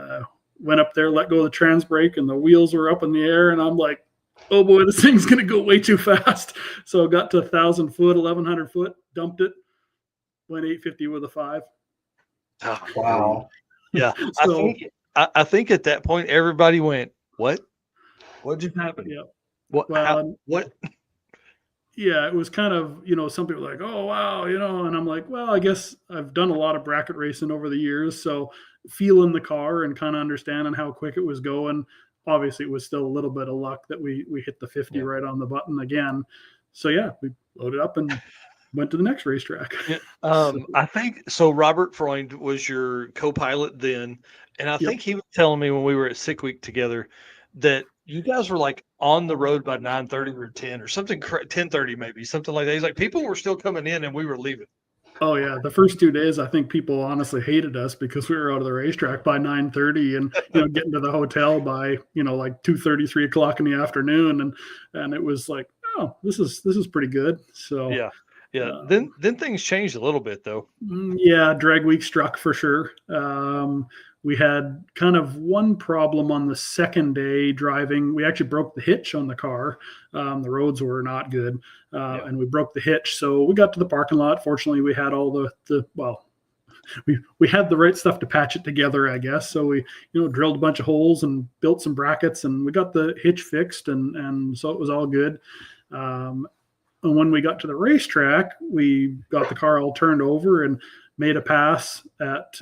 went up there, let go of the trans brake, and the wheels were up in the air, and I'm like, oh boy, this thing's going to go way too fast. So I got to 1,000 foot, 1,100 foot, dumped it. Went 850 with a 5. Oh, Wow. Yeah. So, I think at that point, everybody went, what? What just happened? yeah. What? Well, What? Yeah, it was kind of, some people were like, oh, wow, and I'm like, well, I guess I've done a lot of bracket racing over the years. So feeling the car and kind of understanding how quick it was going. Obviously, it was still a little bit of luck that we hit the 50 right on the button again. So yeah, we loaded up and went to the next racetrack. I think so. Robert Freund was your co-pilot then, and I think he was telling me when we were at Sick Week together that you guys were like on the road by 9:30 or 10 or something, 10:30 maybe, something like that. He's like, people were still coming in and we were leaving. Oh yeah, the first 2 days I think people honestly hated us because we were out of the racetrack by 9:30 and getting to the hotel by like 2:30, 3 o'clock in the afternoon, and it was like, oh, this is pretty good. So yeah. Then things changed a little bit though. Yeah, drag week struck for sure. We had kind of one problem on the second day driving. We actually broke the hitch on the car. The roads were not good, and we broke the hitch. So we got to the parking lot. Fortunately, we had all we had the right stuff to patch it together, I guess. So we, drilled a bunch of holes and built some brackets, and we got the hitch fixed, and so it was all good. And when we got to the racetrack, we got the car all turned over and made a pass at,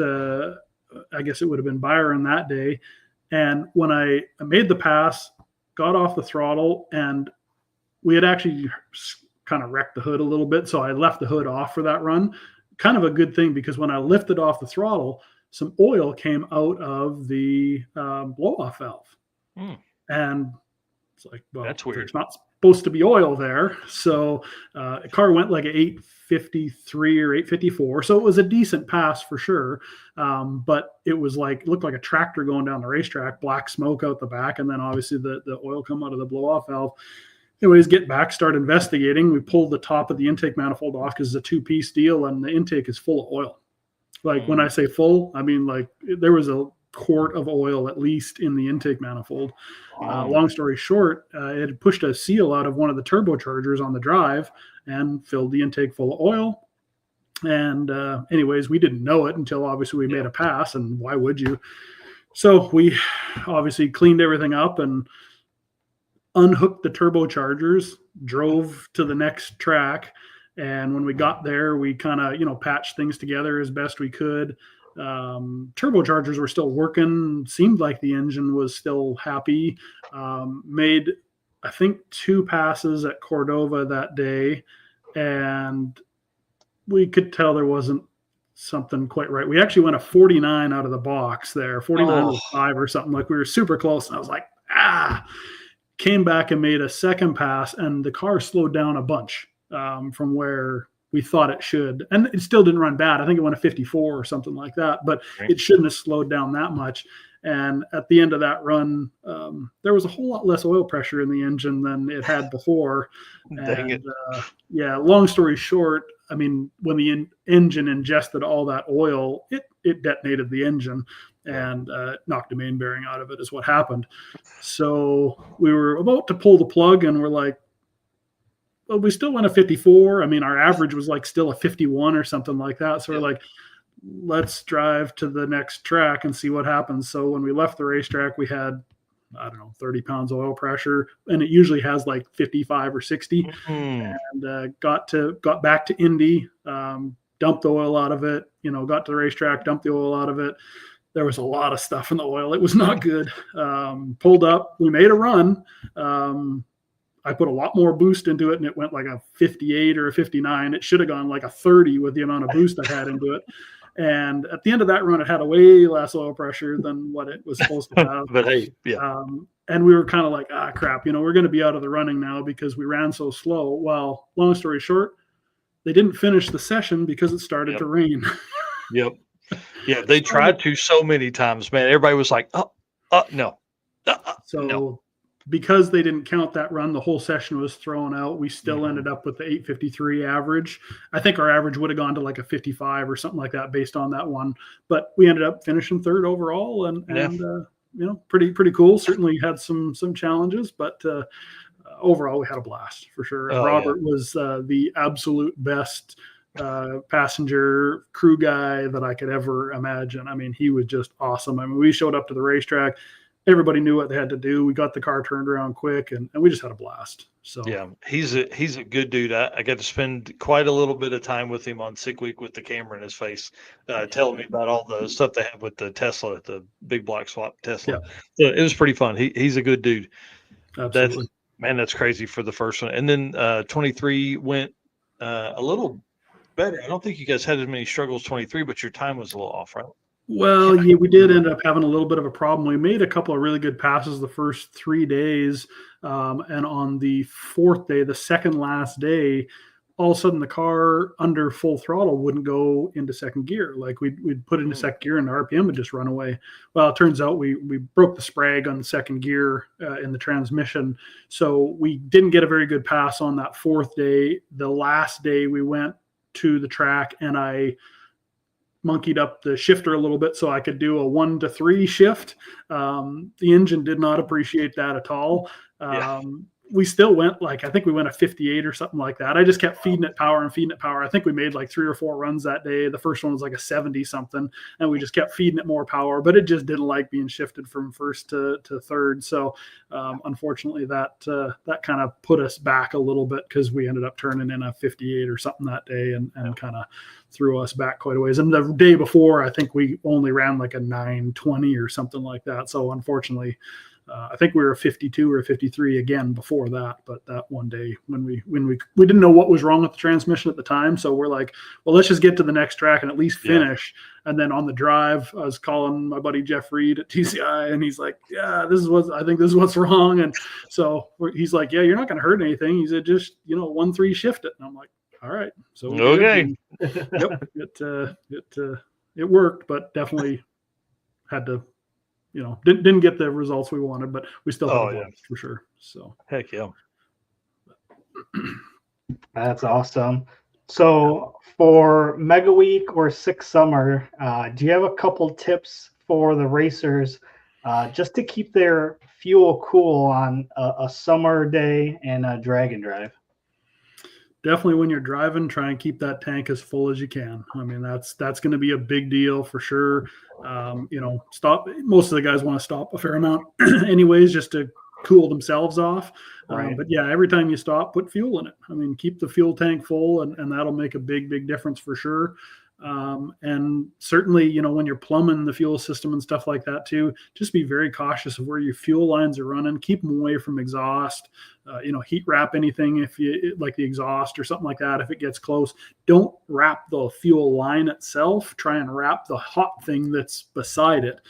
I guess it would have been Byron that day. And when I made the pass, got off the throttle, and we had actually kind of wrecked the hood a little bit. So I left the hood off for that run. Kind of a good thing, because when I lifted off the throttle, some oil came out of the blow-off valve. And it's like, well, that's weird. It's not supposed to be oil there. So the car went like an 853 or 854. So it was a decent pass for sure. But it was looked like a tractor going down the racetrack, black smoke out the back. And then obviously the oil come out of the blow-off valve. Anyways, get back, start investigating. We pulled the top of the intake manifold off because it's a 2-piece deal, and the intake is full of oil. When I say full, I mean there was a quart of oil at least in the intake manifold. Long story short, it had pushed a seal out of one of the turbochargers on the drive and filled the intake full of oil. And anyways, we didn't know it until obviously we made a pass, and why would you? So we obviously cleaned everything up and unhooked the turbochargers, drove to the next track. And when we got there, we kind of, patched things together as best we could. Turbochargers were still working. Seemed like the engine was still happy. Made, I think, 2 passes at Cordova that day, and we could tell there wasn't something quite right. We actually went a 49 out of the box there, 49.5 or something. We were super close, and I was like, came back and made a second pass, and the car slowed down a bunch from where we thought it should. And it still didn't run bad. I think it went a 54 or something like that, but Right. it shouldn't have slowed down that much. And at the end of that run, there was a whole lot less oil pressure in the engine than it had before. Dang it. Yeah, long story short, I mean, when the engine ingested all that oil, it detonated the engine and knocked the main bearing out of it is what happened. So we were about to pull the plug and we're like, well, we still went a 54. I mean, our average was like still a 51 or something like that. So we're like, let's drive to the next track and see what happens. So when we left the racetrack, we had, I don't know, 30 pounds oil pressure, and it usually has like 55 or 60. Mm. And got back to Indy, dumped the oil out of it, got to the racetrack, dumped the oil out of it. There was a lot of stuff in the oil. It was not good. Pulled up, we made a run. I put a lot more boost into it, and it went like a 58 or a 59. It should have gone like a 30 with the amount of boost I had into it. And at the end of that run, it had a way less oil pressure than what it was supposed to have. But hey, yeah. And we were kind of like, crap, we're going to be out of the running now because we ran so slow. Well, long story short, they didn't finish the session because it started to rain. Yep. Yeah, they tried to so many times, man. Everybody was like, no. No. Because they didn't count that run, the whole session was thrown out. We still ended up with the 853 average. I think our average would have gone to like a 55 or something like that based on that one. But we ended up finishing third overall, and pretty cool. Certainly had some challenges, but overall we had a blast for sure. And Robert was the absolute best passenger crew guy that I could ever imagine. I mean, he was just awesome. I mean, we showed up to the racetrack. Everybody knew what they had to do. We got the car turned around quick, and we just had a blast. So yeah, he's a good dude. I got to spend quite a little bit of time with him on Sick Week with the camera in his face, telling me about all the stuff they have with the Tesla, the big block swap Tesla. Yeah. So it was pretty fun. He's a good dude. Absolutely. That's crazy for the first one. And then 23 went a little better. I don't think you guys had as many struggles 23, but your time was a little off, right? Well, yeah, we did end up having a little bit of a problem. We made a couple of really good passes the first 3 days. And on the fourth day, the second last day, all of a sudden the car under full throttle wouldn't go into second gear. Like we'd put it into second gear and the RPM would just run away. Well, it turns out we broke the sprag on the second gear in the transmission. So we didn't get a very good pass on that fourth day. The last day we went to the track and I monkeyed up the shifter a little bit so I could do a 1 to 3 shift. The engine did not appreciate that at all. We still went I think we went a 58 or something like that. I just kept feeding it power and feeding it power. I think we made like 3 or 4 runs that day. The first one was like a 70 something, and we just kept feeding it more power, but it just didn't like being shifted from first to third. So unfortunately that kind of put us back a little bit because we ended up turning in a 58 or something that day and kind of threw us back quite a ways. And the day before, I think we only ran like a 920 or something like that. So unfortunately, I think we were a 52 or a 53 again before that, but that one day when we didn't know what was wrong with the transmission at the time, so we're like, well, let's just get to the next track and at least finish. And then on the drive, I was calling my buddy Jeff Reed at TCI, and he's like, "Yeah, I think this is what's wrong." And so he's like, "Yeah, you're not going to hurt anything." He said, "Just 1-3 shift it." And I'm like, "All right." So okay, it worked, but definitely had to. Didn't get the results we wanted, but we still had a blast for sure. So heck yeah. That's awesome. So for Mega Week or Six Summer, do you have a couple tips for the racers just to keep their fuel cool on a summer day and a drag and drive? Definitely when you're driving, try and keep that tank as full as you can. I mean, that's going to be a big deal for sure. Stop. Most of the guys want to stop a fair amount anyways, just to cool themselves off. Right. But yeah, every time you stop, put fuel in it. I mean, keep the fuel tank full and that'll make a big difference for sure. And certainly, when you're plumbing the fuel system and stuff like that too, just be very cautious of where your fuel lines are running. Keep them away from exhaust. Heat wrap anything if you like the exhaust or something like that. If it gets close, don't wrap the fuel line itself. Try and wrap the hot thing that's beside it.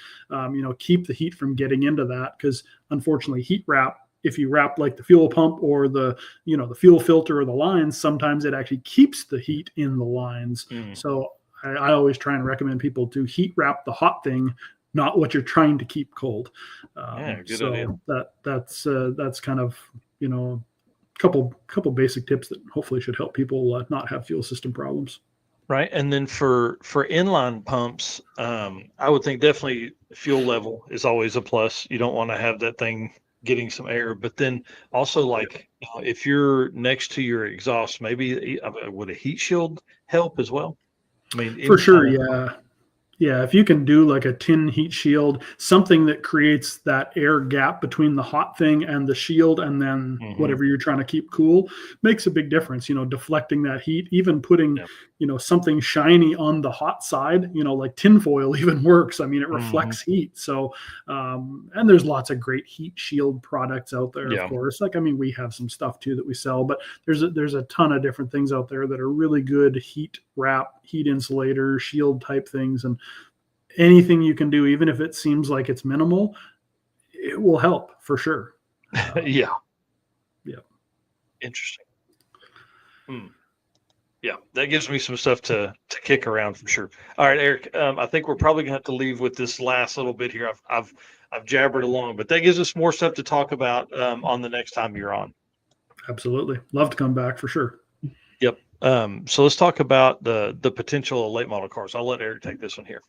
Keep the heat from getting into that because unfortunately, heat wrap if you wrap like the fuel pump or the fuel filter or the lines, sometimes it actually keeps the heat in the lines. So I always try and recommend people to heat wrap the hot thing, not what you're trying to keep cold. Good idea. That's kind of, couple basic tips that hopefully should help people not have fuel system problems. Right. And then for inline pumps, I would think definitely fuel level is always a plus. You don't want to have that thing getting some air, but then also like if you're next to your exhaust, maybe would a heat shield help as well? I mean, for sure. Yeah. Yeah, if you can do like a tin heat shield, something that creates that air gap between the hot thing and the shield, and then whatever you're trying to keep cool, makes a big difference. Deflecting that heat, even putting, something shiny on the hot side, like tinfoil even works. I mean, it reflects heat. So, and there's lots of great heat shield products out there, of course. Like, I mean, we have some stuff too that we sell, but there's a ton of different things out there that are really good heat wrap, heat insulator, shield type things. And anything you can do, even if it seems like it's minimal, it will help for sure. Yeah. Interesting. Yeah, that gives me some stuff to kick around for sure. All right, Eric, I think we're probably gonna have to leave with this last little bit here. I've jabbered along, but that gives us more stuff to talk about on the next time you're on. Absolutely, love to come back for sure. Yep. So let's talk about the potential of late model cars. I'll let Eric take this one here.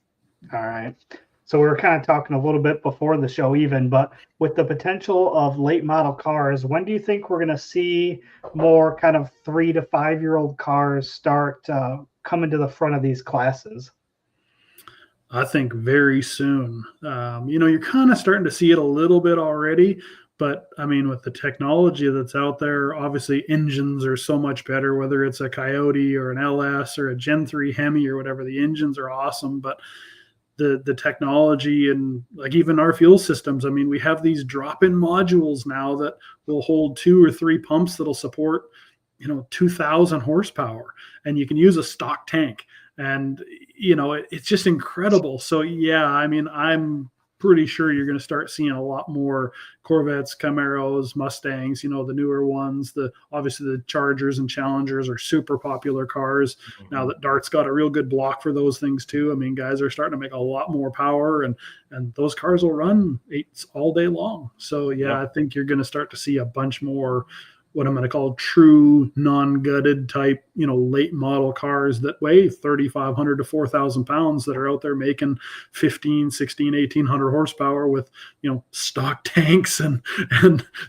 All right. So we were kind of talking a little bit before the show even, but with the potential of late model cars, when do you think we're going to see more kind of 3 to 5 year old cars start coming to the front of these classes? I think very soon. You're kind of starting to see it a little bit already, but I mean, with the technology that's out there, obviously engines are so much better, whether it's a Coyote or an LS or a Gen 3 Hemi or whatever, the engines are awesome, but the technology and like even our fuel systems, I mean, we have these drop-in modules now that will hold 2 or 3 pumps that'll support, 2,000 horsepower, and you can use a stock tank, and, it's just incredible. So yeah, I mean, I'm pretty sure you're going to start seeing a lot more Corvettes, Camaros, Mustangs, the newer ones. Obviously the Chargers and Challengers are super popular cars. Now that Dart's got a real good block for those things too. I mean, guys are starting to make a lot more power, and those cars will run 8s all day long. So yeah, I think you're going to start to see a bunch more what I'm going to call true non-gutted type, late model cars that weigh 3,500 to 4,000 pounds that are out there making 15, 16, 1,800 horsepower with, stock tanks and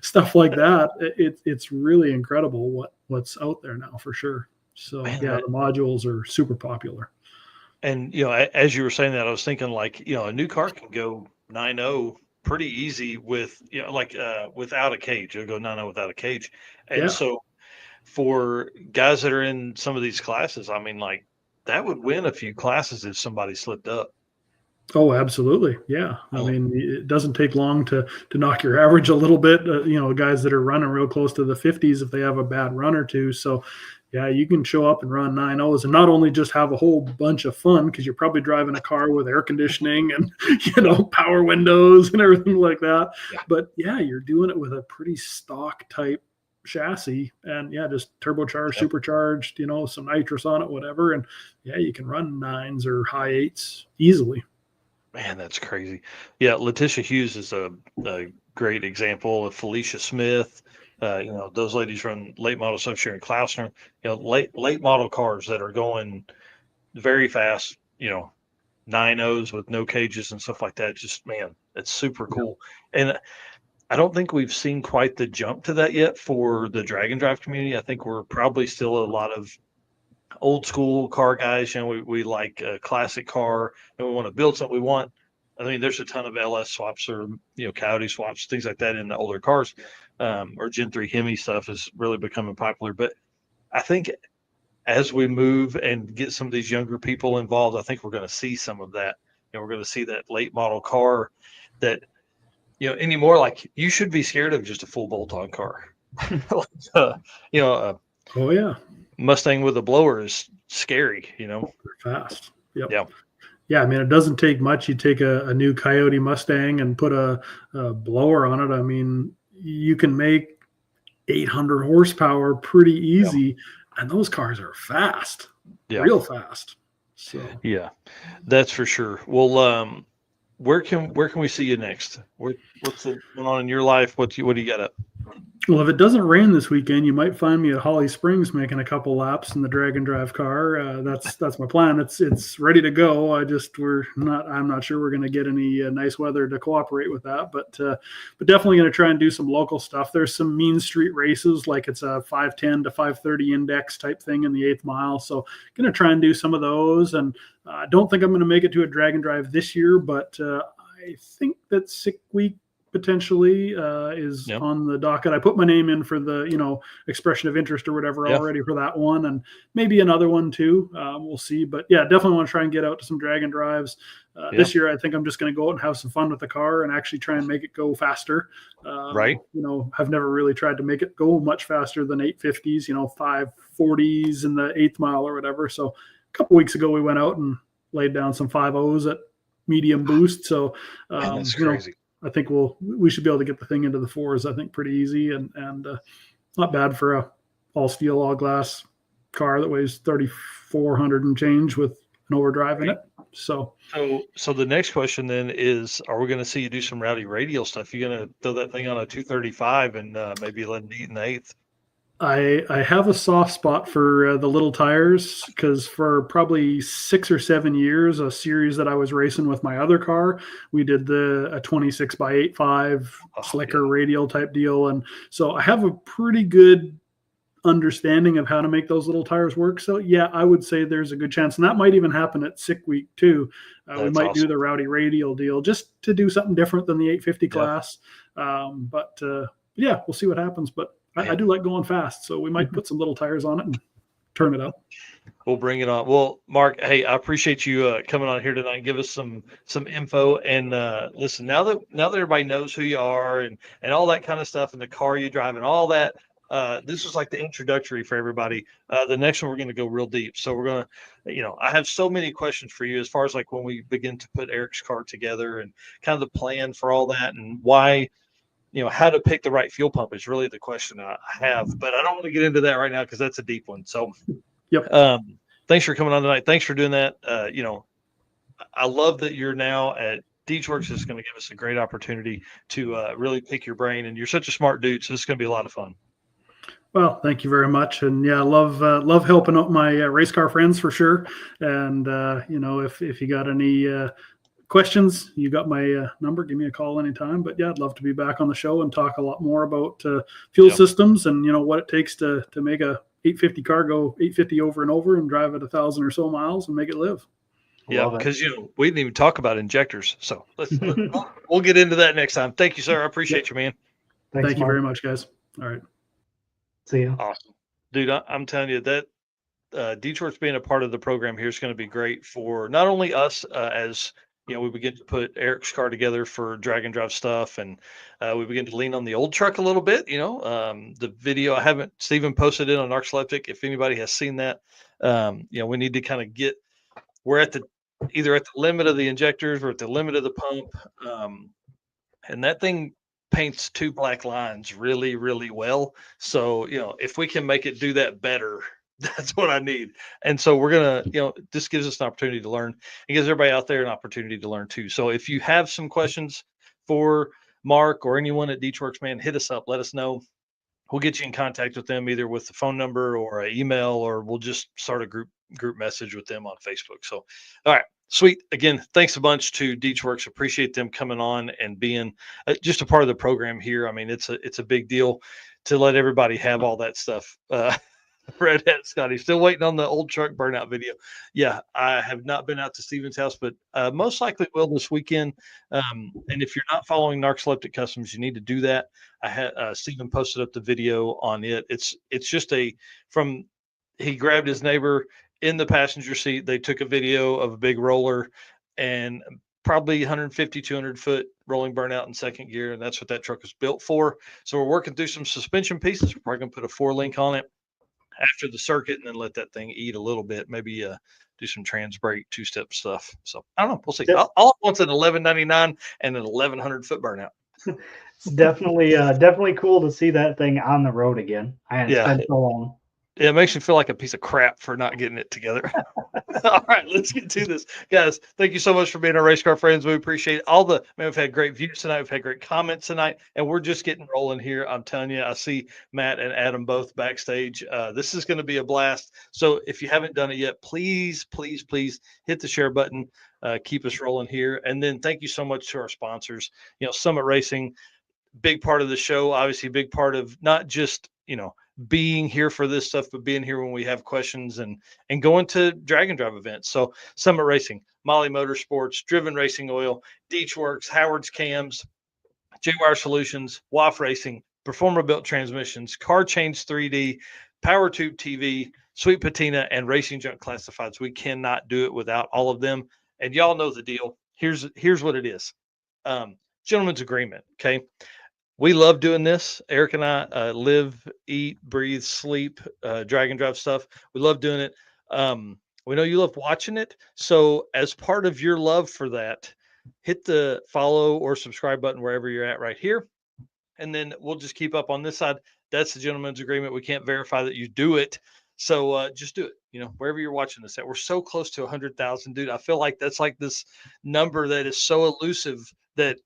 stuff like that. It's really incredible what's out there now for sure. So the modules are super popular. And, as you were saying that, I was thinking like, a new car can go 9.0 pretty easy with, without a cage. It'll go 9.0 without a cage. And so for guys that are in some of these classes, I mean, like that would win a few classes if somebody slipped up. Oh, absolutely. Yeah. I mean, it doesn't take long to knock your average a little bit, guys that are running real close to the 50s if they have a bad run or two. So yeah, you can show up and run 9.0s and not only just have a whole bunch of fun, because you're probably driving a car with air conditioning and, power windows and everything like that. Yeah. But yeah, you're doing it with a pretty stock type chassis and just turbocharged, supercharged, some nitrous on it, whatever. And yeah, you can run 9s or high 8s easily. Man, that's crazy. Yeah, Letitia Hughes is a great example of Felicia Smith. Those ladies run late model stuff, Sharon Klausner, late model cars that are going very fast, 9.0s with no cages and stuff like that. Just, man, it's super cool. And I don't think we've seen quite the jump to that yet for the drag and drive community. I think we're probably still a lot of old school car guys. We like a classic car and we want to build something we want. I mean, there's a ton of LS swaps or, Coyote swaps, things like that in the older cars. Or Gen 3 Hemi stuff is really becoming popular. But I think as we move and get some of these younger people involved, I think we're going to see some of that. We're going to see that late model car that, anymore, like you should be scared of just a full bolt-on car. Oh yeah. Mustang with a blower is scary, They're fast. Yep. Yeah. Yeah, I mean, it doesn't take much. You take a new Coyote Mustang and put a blower on it. I mean, you can make 800 horsepower pretty easy, and those cars are fast, real fast. So yeah, that's for sure. Well, where can we see you next? What's going on in your life? What do you got up? Well, if it doesn't rain this weekend, you might find me at Holly Springs making a couple laps in the drag and drive car. That's my plan. It's ready to go. I'm not sure we're going to get any nice weather to cooperate with that, but definitely going to try and do some local stuff. There's some mean street races, like it's a 510 to 530 index type thing in the 8th mile. So going to try and do some of those. And I don't think I'm going to make it to a drag and drive this year, but I think that Sick Week potentially is on the docket. I put my name in for the expression of interest or whatever already for that one, and maybe another one too. We'll see, but yeah, definitely want to try and get out to some drag and drives this year. I think I'm just going to go out and have some fun with the car and actually try and make it go faster. Right. I've never really tried to make it go much faster than 850s, 540s in the 8th mile or whatever. So a couple weeks ago we went out and laid down some 5.0s at medium boost. So that's crazy. I think we should be able to get the thing into the 4s. I think pretty easy and not bad for a all steel, all glass car that weighs 3,400 and change with an overdrive in it. So the next question then is: are we going to see you do some rowdy radial stuff? You going to throw that thing on a 235 and maybe let it eat in the 8th? I have a soft spot for the little tires because for probably 6 or 7 years, a series that I was racing with my other car, we did a 26x85 slicker radial type deal. And so I have a pretty good understanding of how to make those little tires work. So yeah, I would say there's a good chance. And that might even happen at Sick Week too. We might do the rowdy radial deal just to do something different than the 850 class. Yeah, we'll see what happens. But I do like going fast, so we might put some little tires on it and turn it up. We'll bring it on. Well, Mark, hey, I appreciate you coming on here tonight and give us some info. And listen, now that everybody knows who you are and all that kind of stuff and the car you drive and all that, this was like the introductory for everybody. The next one, we're going to go real deep. So we're going to, I have so many questions for you as far as like when we begin to put Eric's car together and kind of the plan for all that and why. How to pick the right fuel pump is really the question I have, but I don't want to get into that right now because that's a deep one. So, thanks for coming on tonight. Thanks for doing that. I love that you're now at DeechWorks. Is going to give us a great opportunity to really pick your brain, and you're such a smart dude, so it's going to be a lot of fun. Well, thank you very much, and yeah, love helping out my race car friends for sure. And if you got any questions, you got my number, give me a call anytime. But yeah, I'd love to be back on the show and talk a lot more about fuel systems and what it takes to make a 850 car go 850 over and over and drive at 1,000 or so miles and make it live. Yeah, because we didn't even talk about injectors, so we'll get into that next time. Thank you, sir. I appreciate you, man. Thank you very much, guys. All right, see you. Awesome, dude. I'm telling you that DeechWorks being a part of the program here is going to be great for not only us as we begin to put Eric's car together for drag and drive stuff, and we begin to lean on the old truck a little bit. The video Steven posted it on Narcoleptic. If anybody has seen that, we need to kind of we're either at the limit of the injectors or at the limit of the pump, and that thing paints 2 black lines really, really well. So if we can make it do that better. That's what I need. And so we're going to, this gives us an opportunity to learn and gives everybody out there an opportunity to learn too. So if you have some questions for Mark or anyone at DeechWorks, man, hit us up. Let us know. We'll get you in contact with them either with the phone number or an email, or we'll just start a group message with them on Facebook. So, all right. Sweet. Again, thanks a bunch to DeechWorks. Appreciate them coming on and being just a part of the program here. I mean, it's a big deal to let everybody have all that stuff. Red Hat Scotty, still waiting on the old truck burnout video. Yeah, I have not been out to Steven's house, but most likely will this weekend. And if you're not following Narcoleptic Customs, you need to do that. I had Steven posted up the video on it. It's just he grabbed his neighbor in the passenger seat. They took a video of a big roller and probably 150, 200 foot rolling burnout in second gear. And that's what that truck was built for. So we're working through some suspension pieces. We're probably going to put a 4-link on it after the circuit and then let that thing eat a little bit, maybe do some trans brake 2-step stuff. So I don't know. We'll see. All wants an 1199 and an 1,100 foot burnout. Definitely cool to see that thing on the road again. And it's been so long. It makes me feel like a piece of crap for not getting it together. All right, let's get to this. Guys, thank you so much for being our race car friends. We appreciate all the, man, we've had great views tonight. We've had great comments tonight, and we're just getting rolling here. I'm telling you, I see Matt and Adam both backstage. This is going to be a blast. So if you haven't done it yet, please, please, please hit the share button. Keep us rolling here. And then thank you so much to our sponsors. Summit Racing, big part of the show, obviously a big part of not just, being here for this stuff, but being here when we have questions and going to drag and drive events. So Summit Racing, Molly Motorsports, Driven Racing Oil, Deech Works, Howard's Cams, J-Wire Solutions, WAF Racing, Performer Built Transmissions, Car Change 3D, Power Tube TV, Sweet Patina, and Racing Junk Classifieds. We cannot do it without all of them. And y'all know the deal. Here's what it is. Gentleman's agreement. Okay. We love doing this. Eric and I live, eat, breathe, sleep, drag and drive stuff. We love doing it. We know you love watching it. So as part of your love for that, hit the follow or subscribe button wherever you're at right here. And then we'll just keep up on this side. That's the gentleman's agreement. We can't verify that you do it. So just do it, wherever you're watching this at. We're so close to 100,000, dude. I feel like that's like this number that is so elusive that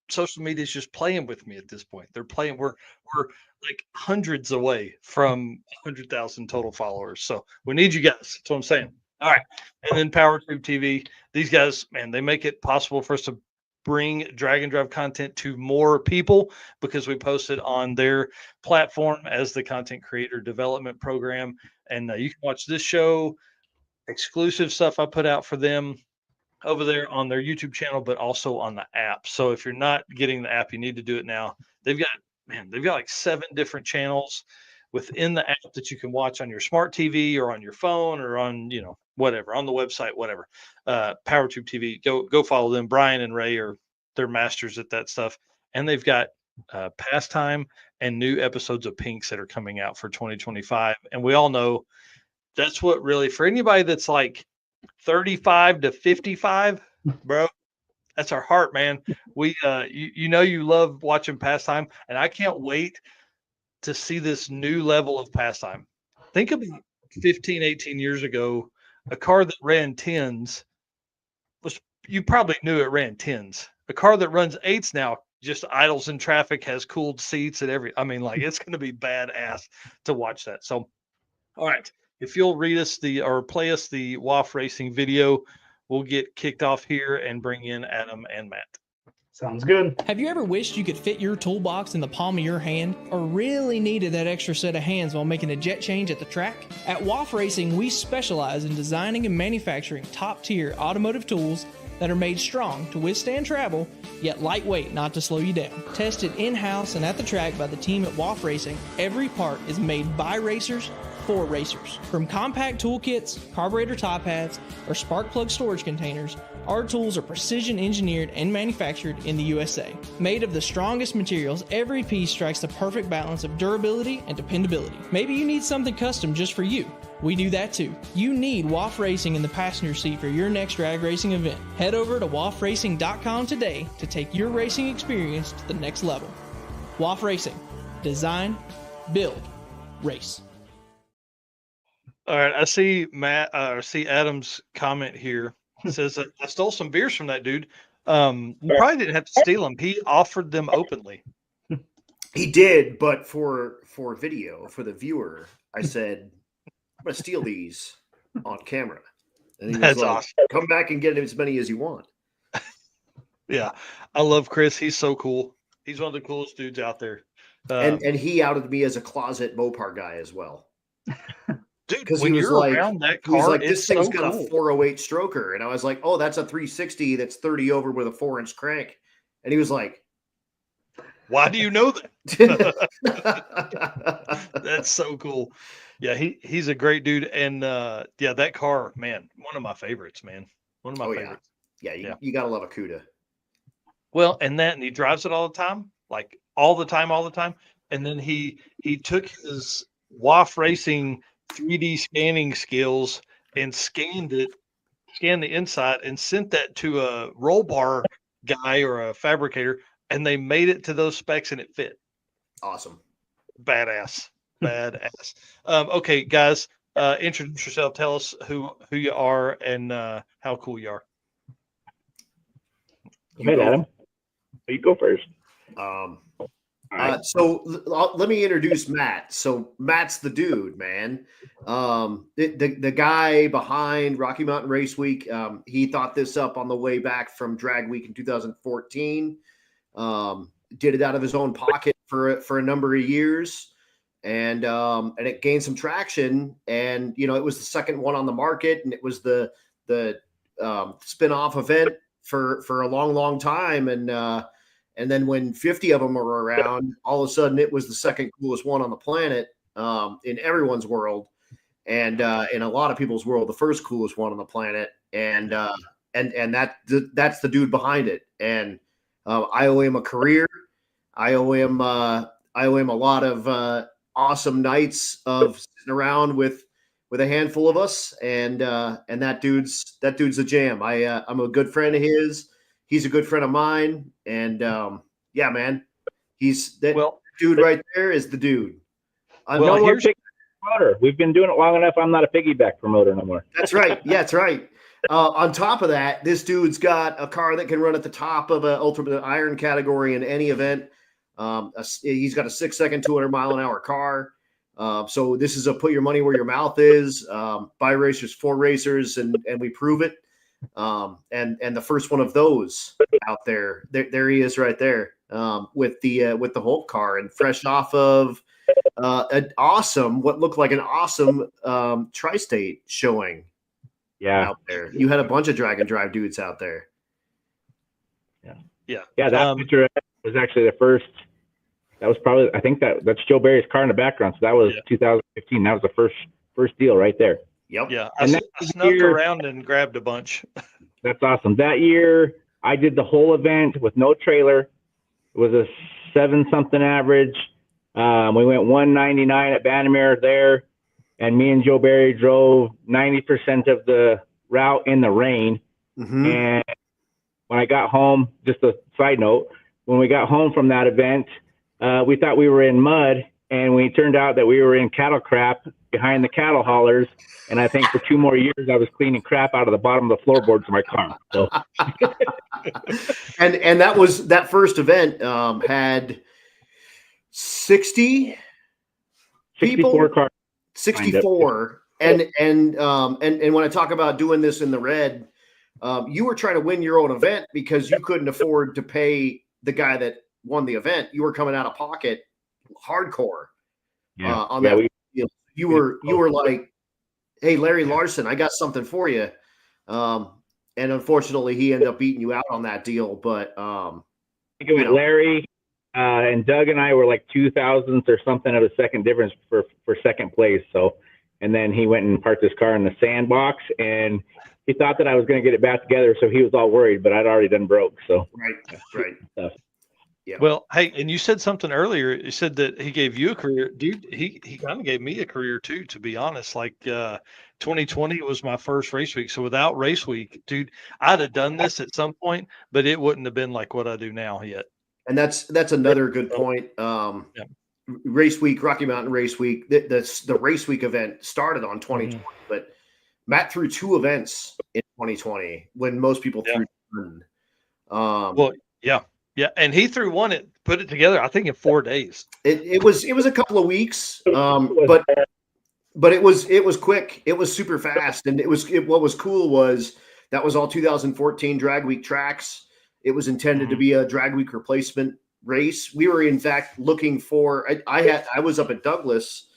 social media is just playing with me at this point. They're playing. We're like hundreds away from 100,000 total followers. So we need you guys. That's what I'm saying. All right. And then PowerTube TV. These guys, man, they make it possible for us to bring drag and drive content to more people because we post it on their platform as the content creator development program. And you can watch this show, exclusive stuff I put out for them over there on their YouTube channel, but also on the app. So if you're not getting the app, you need to do it now. They've got like 7 different channels within the app that you can watch on your smart TV or on your phone or on, whatever, on the website, whatever. PowerTube TV, go follow them. Brian and Ray they're masters at that stuff. And they've got pastime and new episodes of Pinks that are coming out for 2025. And we all know that's what really, for anybody that's like 35 to 55, bro, that's our heart, man. We you love watching pastime, and I can't wait to see this new level of pastime. Think of 15, 18 years ago, a car that ran 10s you probably knew it ran 10s. A car that runs 8s now just idles in traffic, has cooled seats and it's going to be badass to watch that. So, all right. If you'll read us play us the WAF Racing video, we'll get kicked off here and bring in Adam and Matt. Sounds good. Have you ever wished you could fit your toolbox in the palm of your hand, or really needed that extra set of hands while making a jet change at the track? At WAF Racing, we specialize in designing and manufacturing top-tier automotive tools that are made strong to withstand travel, yet lightweight not to slow you down. Tested in-house and at the track by the team at WAF Racing, every part is made by racers for racers. From compact toolkits, carburetor top hats, or spark plug storage containers, our tools are precision engineered and manufactured in the USA. Made of the strongest materials, every piece strikes the perfect balance of durability and dependability. Maybe you need something custom just for you. We do that too. You need WAF Racing in the passenger seat for your next drag racing event. Head over to wafracing.com today to take your racing experience to the next level. WAF Racing. Design, build, race. All right, I see Adam's comment here. It says I stole some beers from that dude. You probably didn't have to steal them. He offered them openly. He did, but for video, for the viewer, I said, I'm going to steal these on camera. And he was like, awesome. Come back and get as many as you want. Yeah, I love Chris. He's so cool. He's one of the coolest dudes out there. And he outed me as a closet Mopar guy as well. Dude, when you're around that car, he was like, this thing's got a 408 stroker. And I was like, oh, that's a 360 that's 30 over with a 4-inch crank. And he was like, why do you know that? That's so cool. Yeah, he's a great dude. And that car, man, one of my favorites, man. One of my favorites. Yeah, you got to love a CUDA. Well, and he drives it all the time, like all the time. And then he took his WAF Racing 3D scanning skills and scanned the inside and sent that to a roll bar guy or a fabricator and they made it to those specs and it fit. Awesome. Badass. Okay, guys, introduce yourself. Tell us who you are and how cool you are. Hey, Adam. You go first. So let me introduce Matt. So Matt's the dude, man. The guy behind Rocky Mountain Race Week. He thought this up on the way back from Drag Week in 2014. Did it out of his own pocket for a number of years, and it gained some traction. And it was the second one on the market, and it was the spin-off event for a long time. And then when 50 of them were around, all of a sudden it was the second coolest one on the planet, in everyone's world, and in a lot of people's world, the first coolest one on the planet. And that's the dude behind it. And I owe him a career. I owe him a lot of awesome nights of sitting around with a handful of us. And that dude's a jam. I'm a good friend of his. He's a good friend of mine, and yeah, man, dude right there is the dude. No more piggyback promoter. We've been doing it long enough. I'm not a piggyback promoter no more. That's right. Yeah, that's right. On top of that, this dude's got a car that can run at the top of an ultimate iron category in any event. He's got a 6-second, 200-mile-an-hour car. So this is a put your money where your mouth is. Buy racers, for racers, and we prove it. And the first one of those out there he is right there, with the Hulk car, and fresh off of what looked like an awesome tri-state showing. Yeah, out there. You had a bunch of drag and drive dudes out there. Yeah. That picture was actually the first. That was probably, I think that's Joe Barry's car in the background. So that was 2015. That was the first deal right there. Yep. Yeah. I snuck around and grabbed a bunch. That's awesome. That year, I did the whole event with no trailer. It was a 7-something average. We went 199 at Bannermere there, and me and Joe Barry drove 90% of the route in the rain. Mm-hmm. And when I got home, just a side note, when we got home from that event, we thought we were in mud, and we turned out that we were in cattle crap behind the cattle haulers. And I think for 2 more years, I was cleaning crap out of the bottom of the floorboards of my car. So. and that first event had 60 people. 64 cars. 64. And when I talk about doing this in the red, you were trying to win your own event because you couldn't afford to pay the guy that won the event. You were coming out of pocket hardcore. On that deal. You were like, hey, Larry Larson, I got something for you. And unfortunately, he ended up beating you out on that deal. But I think it was Larry and Doug and I were like 2,000ths or something of a second difference for second place. So, and then he went and parked his car in the sandbox, and he thought that I was going to get it back together. So he was all worried, but I'd already done broke. So right. Yeah. Well, hey, and you said something earlier. You said that he gave you a career, dude. He kind of gave me a career too, to be honest. Like 2020 was my first race week. So without race week, dude, I'd have done this at some point, but it wouldn't have been like what I do now yet. And that's another good point. Race week, Rocky Mountain Race Week. The race week event started on 2020, but Matt threw 2 events in 2020 when most people threw 1. Well, yeah. Yeah, and he threw one. Put it together, I think, in 4 days. It was a couple of weeks, but it was quick. It was super fast, and what was cool was that was all 2014 Drag Week tracks. It was intended to be a Drag Week replacement race. We were in fact looking for. I was up at Douglas,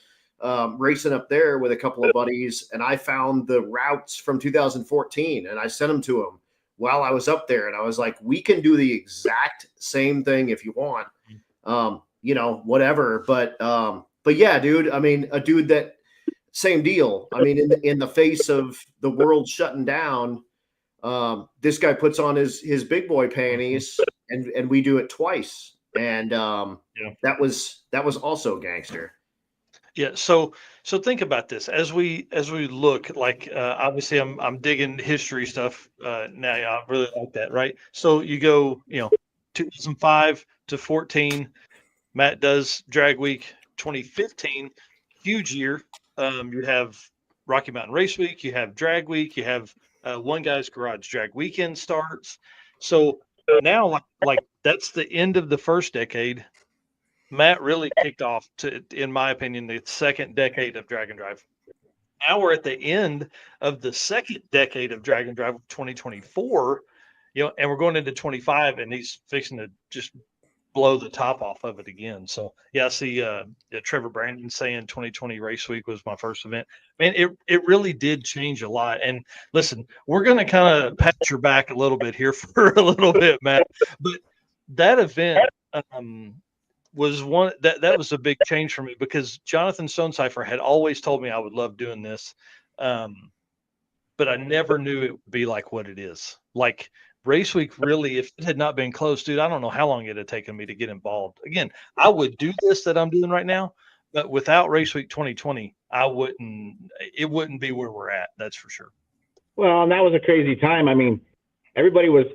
racing up there with a couple of buddies, and I found the routes from 2014, and I sent them to him while I was up there. And I was like, we can do the exact same thing if you want, whatever. But yeah, dude, I mean, a dude that same deal. I mean, in the face of the world shutting down, this guy puts on his big boy panties, and we do it twice. And that was also gangster. Yeah. So think about this as we look, like, obviously I'm digging history stuff now. I really like that. Right. So you go, 2005 to 14. Matt does Drag Week 2015, huge year. You have Rocky Mountain Race Week, you have Drag Week, you have One Guy's Garage Drag Weekend starts. So now, like that's the end of the first decade. Matt really kicked off to, in my opinion, the second decade of Drag and Drive. Now we're at the end of the second decade of Drag and Drive 2024, and we're going into 25, and he's fixing to just blow the top off of it again. So yeah, I see Trevor Brandon saying 2020 Race Week was my first event. Man, it really did change a lot. And listen, we're going to kind of pat your back a little bit here for a little bit, Matt. But that event was one that was a big change for me, because Jonathan Stonecipher had always told me I would love doing this, but I never knew it would be like what it is. Like Race Week, really, if it had not been close, dude, I don't know how long it had taken me to get involved. Again, I would do this that I'm doing right now, but without Race Week 2020, it wouldn't be where we're at. That's for sure. Well, and that was a crazy time. I mean, everybody was,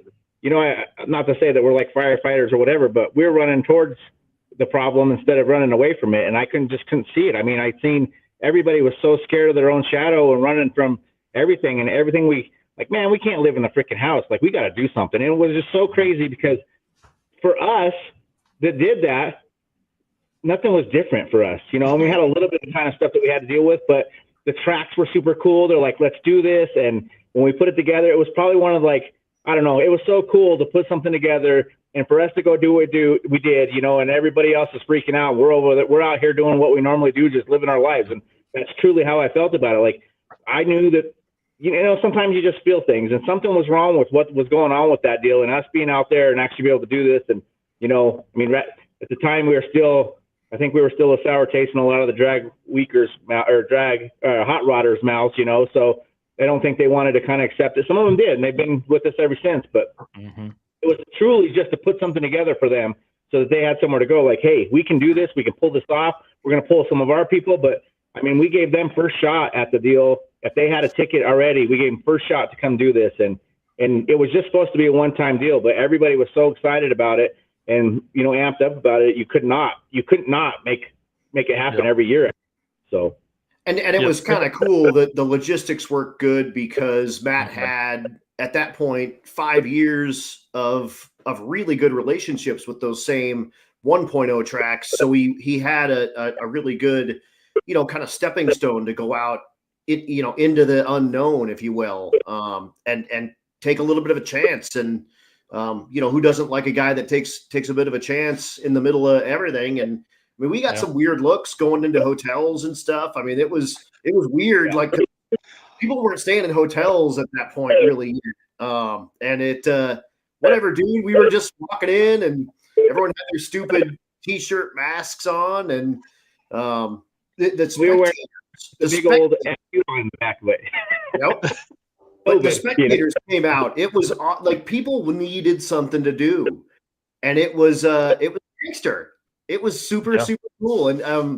not to say that we're like firefighters or whatever, but we're running towards the problem instead of running away from it. And I couldn't see it. I mean, I'd seen everybody was so scared of their own shadow and running from everything, and everything like, man, we can't live in the freaking house. Like, we got to do something. And it was just so crazy, because for us that did that, nothing was different for us, and we had a little bit of kind of stuff that we had to deal with, but the tracks were super cool. They're like, let's do this. And when we put it together, it was probably one of, like, I don't know, it was so cool to put something together and for us to go do what we did, and everybody else is freaking out. We're out here doing what we normally do, just living our lives. And that's truly how I felt about it. Like, I knew that, sometimes you just feel things, and something was wrong with what was going on with that deal, and us being out there and actually be able to do this. And, at the time I think we were still a sour taste in a lot of the drag weekers or drag hot rodders' mouths, so I don't think they wanted to kind of accept it. Some of them did, and they've been with us ever since, but it was truly just to put something together for them so that they had somewhere to go. Like, hey, we can do this. We can pull this off. We're going to pull some of our people. But I mean, we gave them first shot at the deal. If they had a ticket already, we gave them first shot to come do this. And it was just supposed to be a one-time deal, but everybody was so excited about it and, amped up about it. You couldn't not make it happen every year. So. And it was kind of cool that the logistics worked good, because Matt had at that point 5 years of really good relationships with those same 1.0 tracks. So he had a really good, kind of stepping stone to go out, into the unknown, if you will, and take a little bit of a chance. And who doesn't like a guy that takes a bit of a chance in the middle of everything? And I mean, we got some weird looks going into hotels and stuff. I mean, it was weird. Like, people weren't staying in hotels at that point, really. And it, whatever, dude, we were just walking in, and everyone had their stupid t-shirt masks on, and we were wearing the big old FU on the back of it. Yep. But the spectators came out. It was like people needed something to do, and it was gangster. It was super cool. And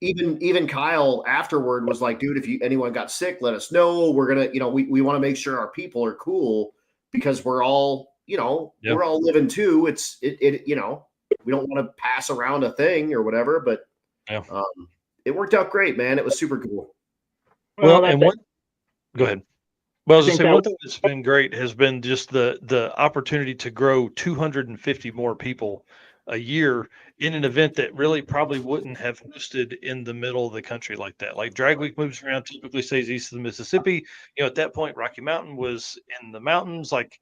even Kyle afterward was like, dude, if anyone got sick, let us know. We're gonna, we want to make sure our people are cool, because we're all, we're all living too. We don't want to pass around a thing or whatever, but it worked out great, man. It was super cool. Well, and go ahead. Well, I was going to say, one thing that's been great has been just the opportunity to grow 250 more people a year in an event that really probably wouldn't have hosted in the middle of the country like that. Like, Drag Week moves around, typically stays east of the Mississippi. At that point, Rocky Mountain was in the mountains. Like,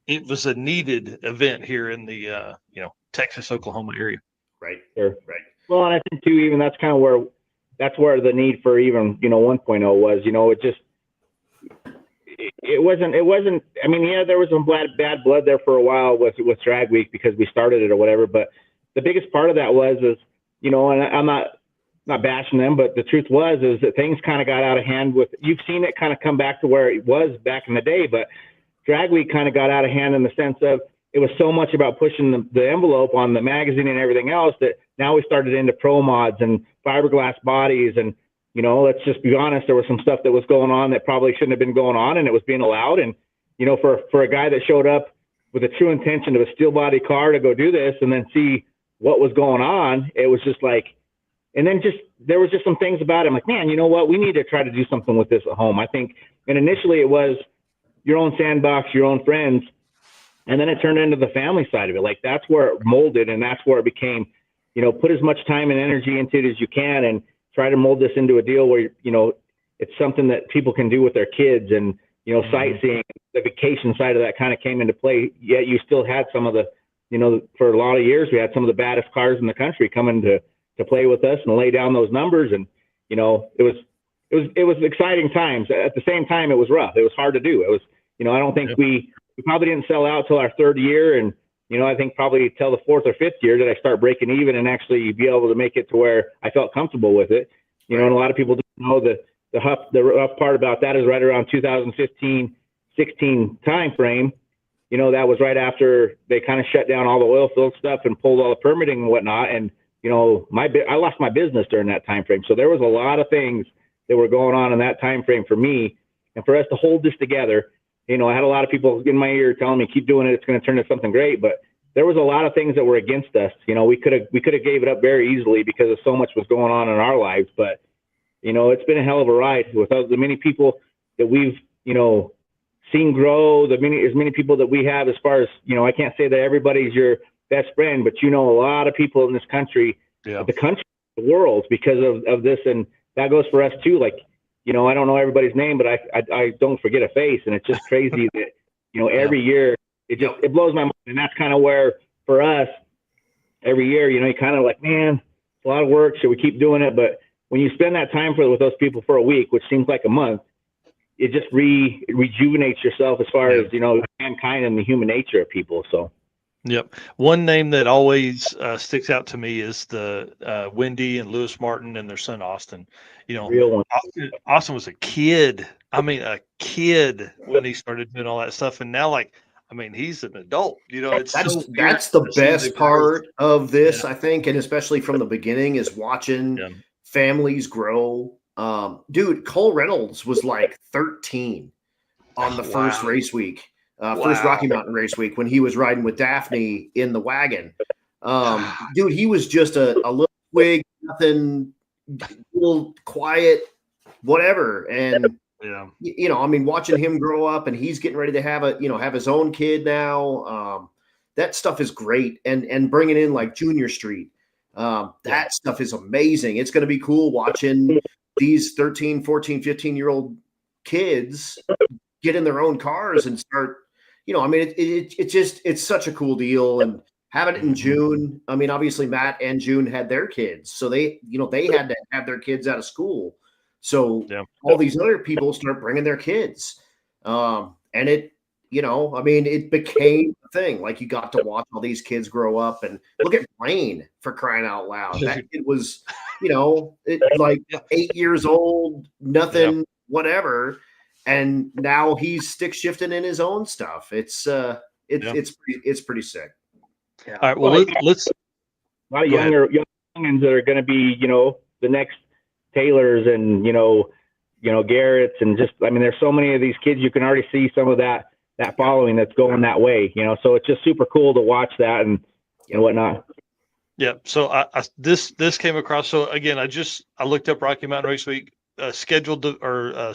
it was a needed event here in the Texas, Oklahoma area. Right. Sure. Right. Well, and I think too, even that's where the need for even 1.0 was. It wasn't. I mean, there was some bad blood there for a while with Drag Week, because we started it or whatever. But the biggest part of that and I'm not bashing them, but the truth is that things kind of got out of hand. You've seen it kind of come back to where it was back in the day, but Drag Week kind of got out of hand in the sense of it was so much about pushing the envelope on the magazine and everything else that now we started into pro mods and fiberglass bodies. And, let's just be honest, there was some stuff that was going on that probably shouldn't have been going on, and it was being allowed. And, for a guy that showed up, with a true intention of a steel body car to go do this and then see what was going on. It was just like, and then there was just some things about it. I'm like, man, you know what? We need to try to do something with this at home. I think, and initially it was your own sandbox, your own friends. And then it turned into the family side of it. Like that's where it molded, and that's where it became, put as much time and energy into it as you can and try to mold this into a deal where, it's something that people can do with their kids and, sightseeing, the vacation side of that kind of came into play. Yet you still had some of the, for a lot of years, we had some of the baddest cars in the country coming to play with us and lay down those numbers. And, it was exciting times. At the same time, it was rough. It was hard to do. It was, I don't think we probably didn't sell out till our third year. And, I think probably till the fourth or fifth year did I start breaking even and actually be able to make it to where I felt comfortable with it. And a lot of people don't know the rough part about that is right around 2015, 16 time frame. That was right after they kind of shut down all the oil field stuff and pulled all the permitting and whatnot. And, I lost my business during that time frame. So there was a lot of things that were going on in that time frame for me. And for us to hold this together, I had a lot of people in my ear telling me, keep doing it. It's going to turn into something great. But there was a lot of things that were against us. We could have gave it up very easily because of so much was going on in our lives. But, it's been a hell of a ride with the many people that we've, seen grow, as many people that we have as far as, I can't say that everybody's your best friend, but a lot of people in this country, the country, the world, because of this. And that goes for us too. Like, I don't know everybody's name, but I don't forget a face. And it's just crazy that, every year it blows my mind. And that's kind of where for us every year, you kind of like, man, it's a lot of work. Should we keep doing it? But when you spend that time with those people for a week, which seems like a month, it just rejuvenates yourself as far as, mankind and the human nature of people. So. Yep. One name that always sticks out to me is the Wendy and Lewis Martin and their son, Austin. Real one. Austin was a kid. A kid when he started doing all that stuff. And now, he's an adult. It's that's the best part of this, I think. And especially from the beginning is watching families grow. Dude, Cole Reynolds was like 13 on the first race week. First Rocky Mountain race week when he was riding with Daphne in the wagon. Dude, he was just a little twig, nothing, little quiet, whatever. And, watching him grow up and he's getting ready to have his own kid now. That stuff is great. And bringing in like Junior Street, that stuff is amazing. It's going to be cool watching these 13, 14, 15-year-old kids get in their own cars and start, it's such a cool deal. And having it in June, obviously Matt and June had their kids. So they had to have their kids out of school. So all these other people start bringing their kids. And it, it became a thing. Like you got to watch all these kids grow up and look at Blaine, for crying out loud. That kid was, 8 years old, nothing, whatever. And now he's stick shifting in his own stuff. It's pretty sick. Yeah. All right. Well, let's a lot of youngins that are going to be, the next Taylors and, Garrett's and just, there's so many of these kids, you can already see some of that following that's going that way, so it's just super cool to watch that and whatnot. Yeah. So this came across. So again, I looked up Rocky Mountain Race Week, scheduled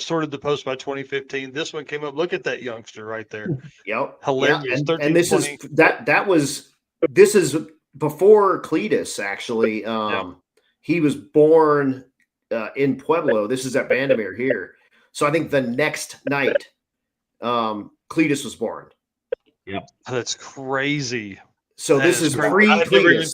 sorted the post by 2015. This one came up. Look at that youngster right there. Yep. Hilarious. Yeah. And this is before Cletus actually. He was born in Pueblo. This is at Vandermeer here. So I think the next night, Cletus was born. Yeah. That's crazy. So this is pre-Cletus.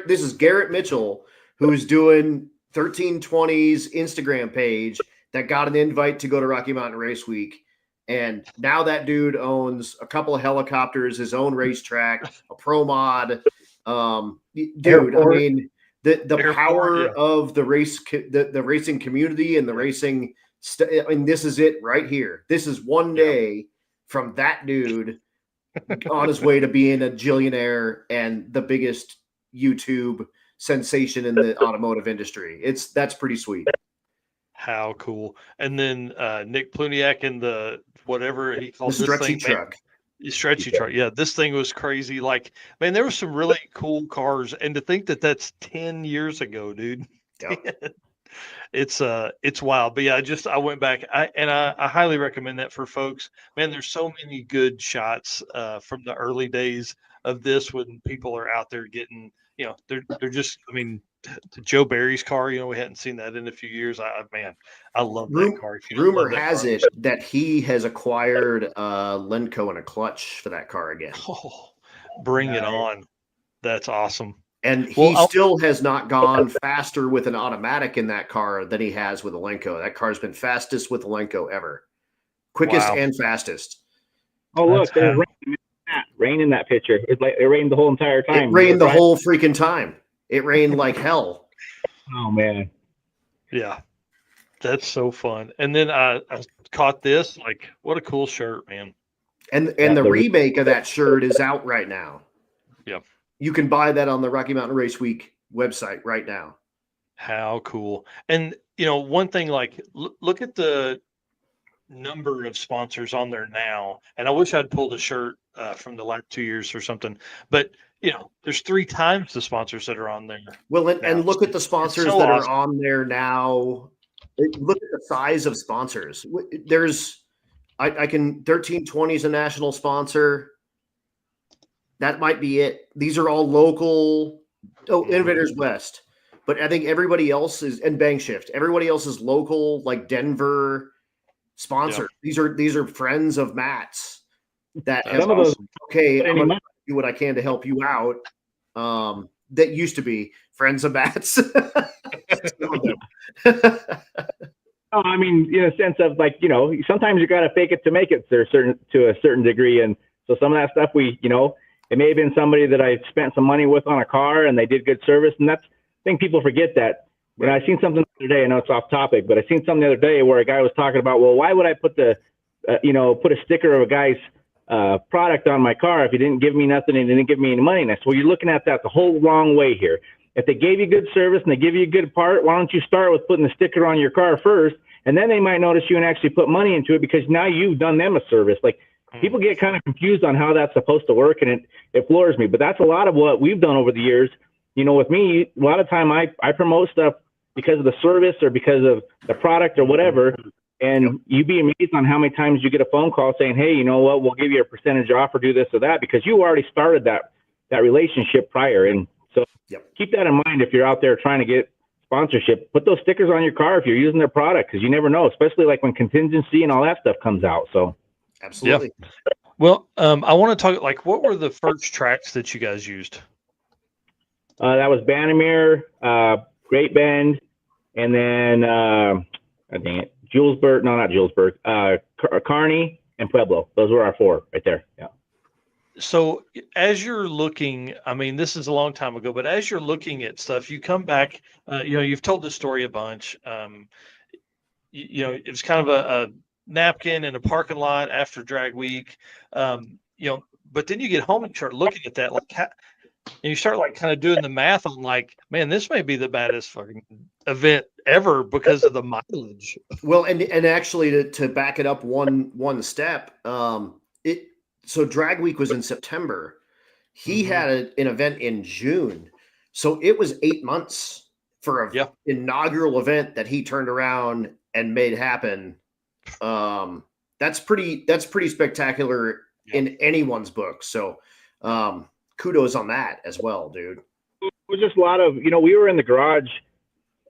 This is Garrett Mitchell, who's doing 1320's Instagram page that got an invite to go to Rocky Mountain Race Week. And now that dude owns a couple of helicopters, his own racetrack, a pro mod. Dude, the power of the the racing community and the racing. This is it right here. This is one day from that dude on his way to being a jillionaire and the biggest YouTube sensation in the automotive industry. That's pretty sweet. How cool. And then Nick Pluniak in the whatever he calls the stretchy truck. Stretchy truck. Yeah, this thing was crazy. Like, man, there were some really cool cars, and to think that that's 10 years ago, dude. Yep. It's wild. But yeah, I went back. I highly recommend that for folks. Man, there's so many good shots from the early days of this when people are out there getting, they're just, I mean, to Joe Barry's car, we hadn't seen that in a few years. I love that car. If you don't Rumor love that has car, it that he has acquired Lenco and a clutch for that car again. oh, bring it on. That's awesome. And he still has not gone faster with an automatic in that car than he has with a Lenco. That car's been fastest with a Lenco ever. Quickest and fastest. Oh, look, there's rain in that picture. It's like it rained the whole entire time. It rained the whole freaking time. It rained like hell. Oh, man. Yeah. That's so fun. And then I caught this. Like, what a cool shirt, man. And the remake of that shirt is out right now. Yep. You can buy that on the Rocky Mountain Race Week website right now. How cool. And, one thing, like, look at the number of sponsors on there now. And I wish I'd pulled a shirt from the last 2 years or something. But, there's 3 times the sponsors that are on there. Well, and look at the sponsors that are on there now. Look at the size of sponsors. There's, I can, 1320 is a national sponsor. That might be it. These are all local. Oh, Innovators West. But I think everybody else is, and Bang Shift, everybody else is local, like Denver sponsors. Yeah. These are friends of Matt's that have, okay, I'm going to do what I can to help you out. That used to be friends of Matt's. I mean, in a sense of like, sometimes you got to fake it to make it to a certain degree. And so some of that stuff it may have been somebody that I spent some money with on a car and they did good service. And I think people forget that. When I seen something the other day, I know it's off topic, but I seen something the other day where a guy was talking about, well, why would I put put a sticker of a guy's product on my car if he didn't give me nothing and didn't give me any money? And I said, well, you're looking at that the whole wrong way here. If they gave you good service and they give you a good part, why don't you start with putting the sticker on your car first? And then they might notice you and actually put money into it because now you've done them a service. Like, people get kind of confused on how that's supposed to work, and it floors me. But that's a lot of what we've done over the years. With me, a lot of time I promote stuff because of the service or because of the product or whatever. And you'd be amazed on how many times you get a phone call saying, hey, you know what, we'll give you a percentage off or do this or that because you already started that relationship prior. And so keep that in mind if you're out there trying to get sponsorship. Put those stickers on your car if you're using their product because you never know, especially like when contingency and all that stuff comes out. So. Absolutely. Yeah. Well, I want to talk, like, what were the first tracks that you guys used? That was Bannermere, Great Bend, and then, Julesburg. No, not Julesburg. Kearney and Pueblo. Those were our 4 right there. Yeah. So as you're looking, I mean, this is a long time ago, but as you're looking at stuff, you come back, you've told this story a bunch. It's kind of a napkin in a parking lot after drag week, but then you get home and start looking at that, like, and you start like kind of doing the math on like, man, this may be the baddest fucking event ever because of the mileage. Well, and actually to back it up one step, so drag week was in September. He had an event in June, so it was 8 months for an inaugural event that he turned around and made happen. That's pretty spectacular in anyone's book. So kudos on that as well, dude. It was just a lot of, we were in the garage.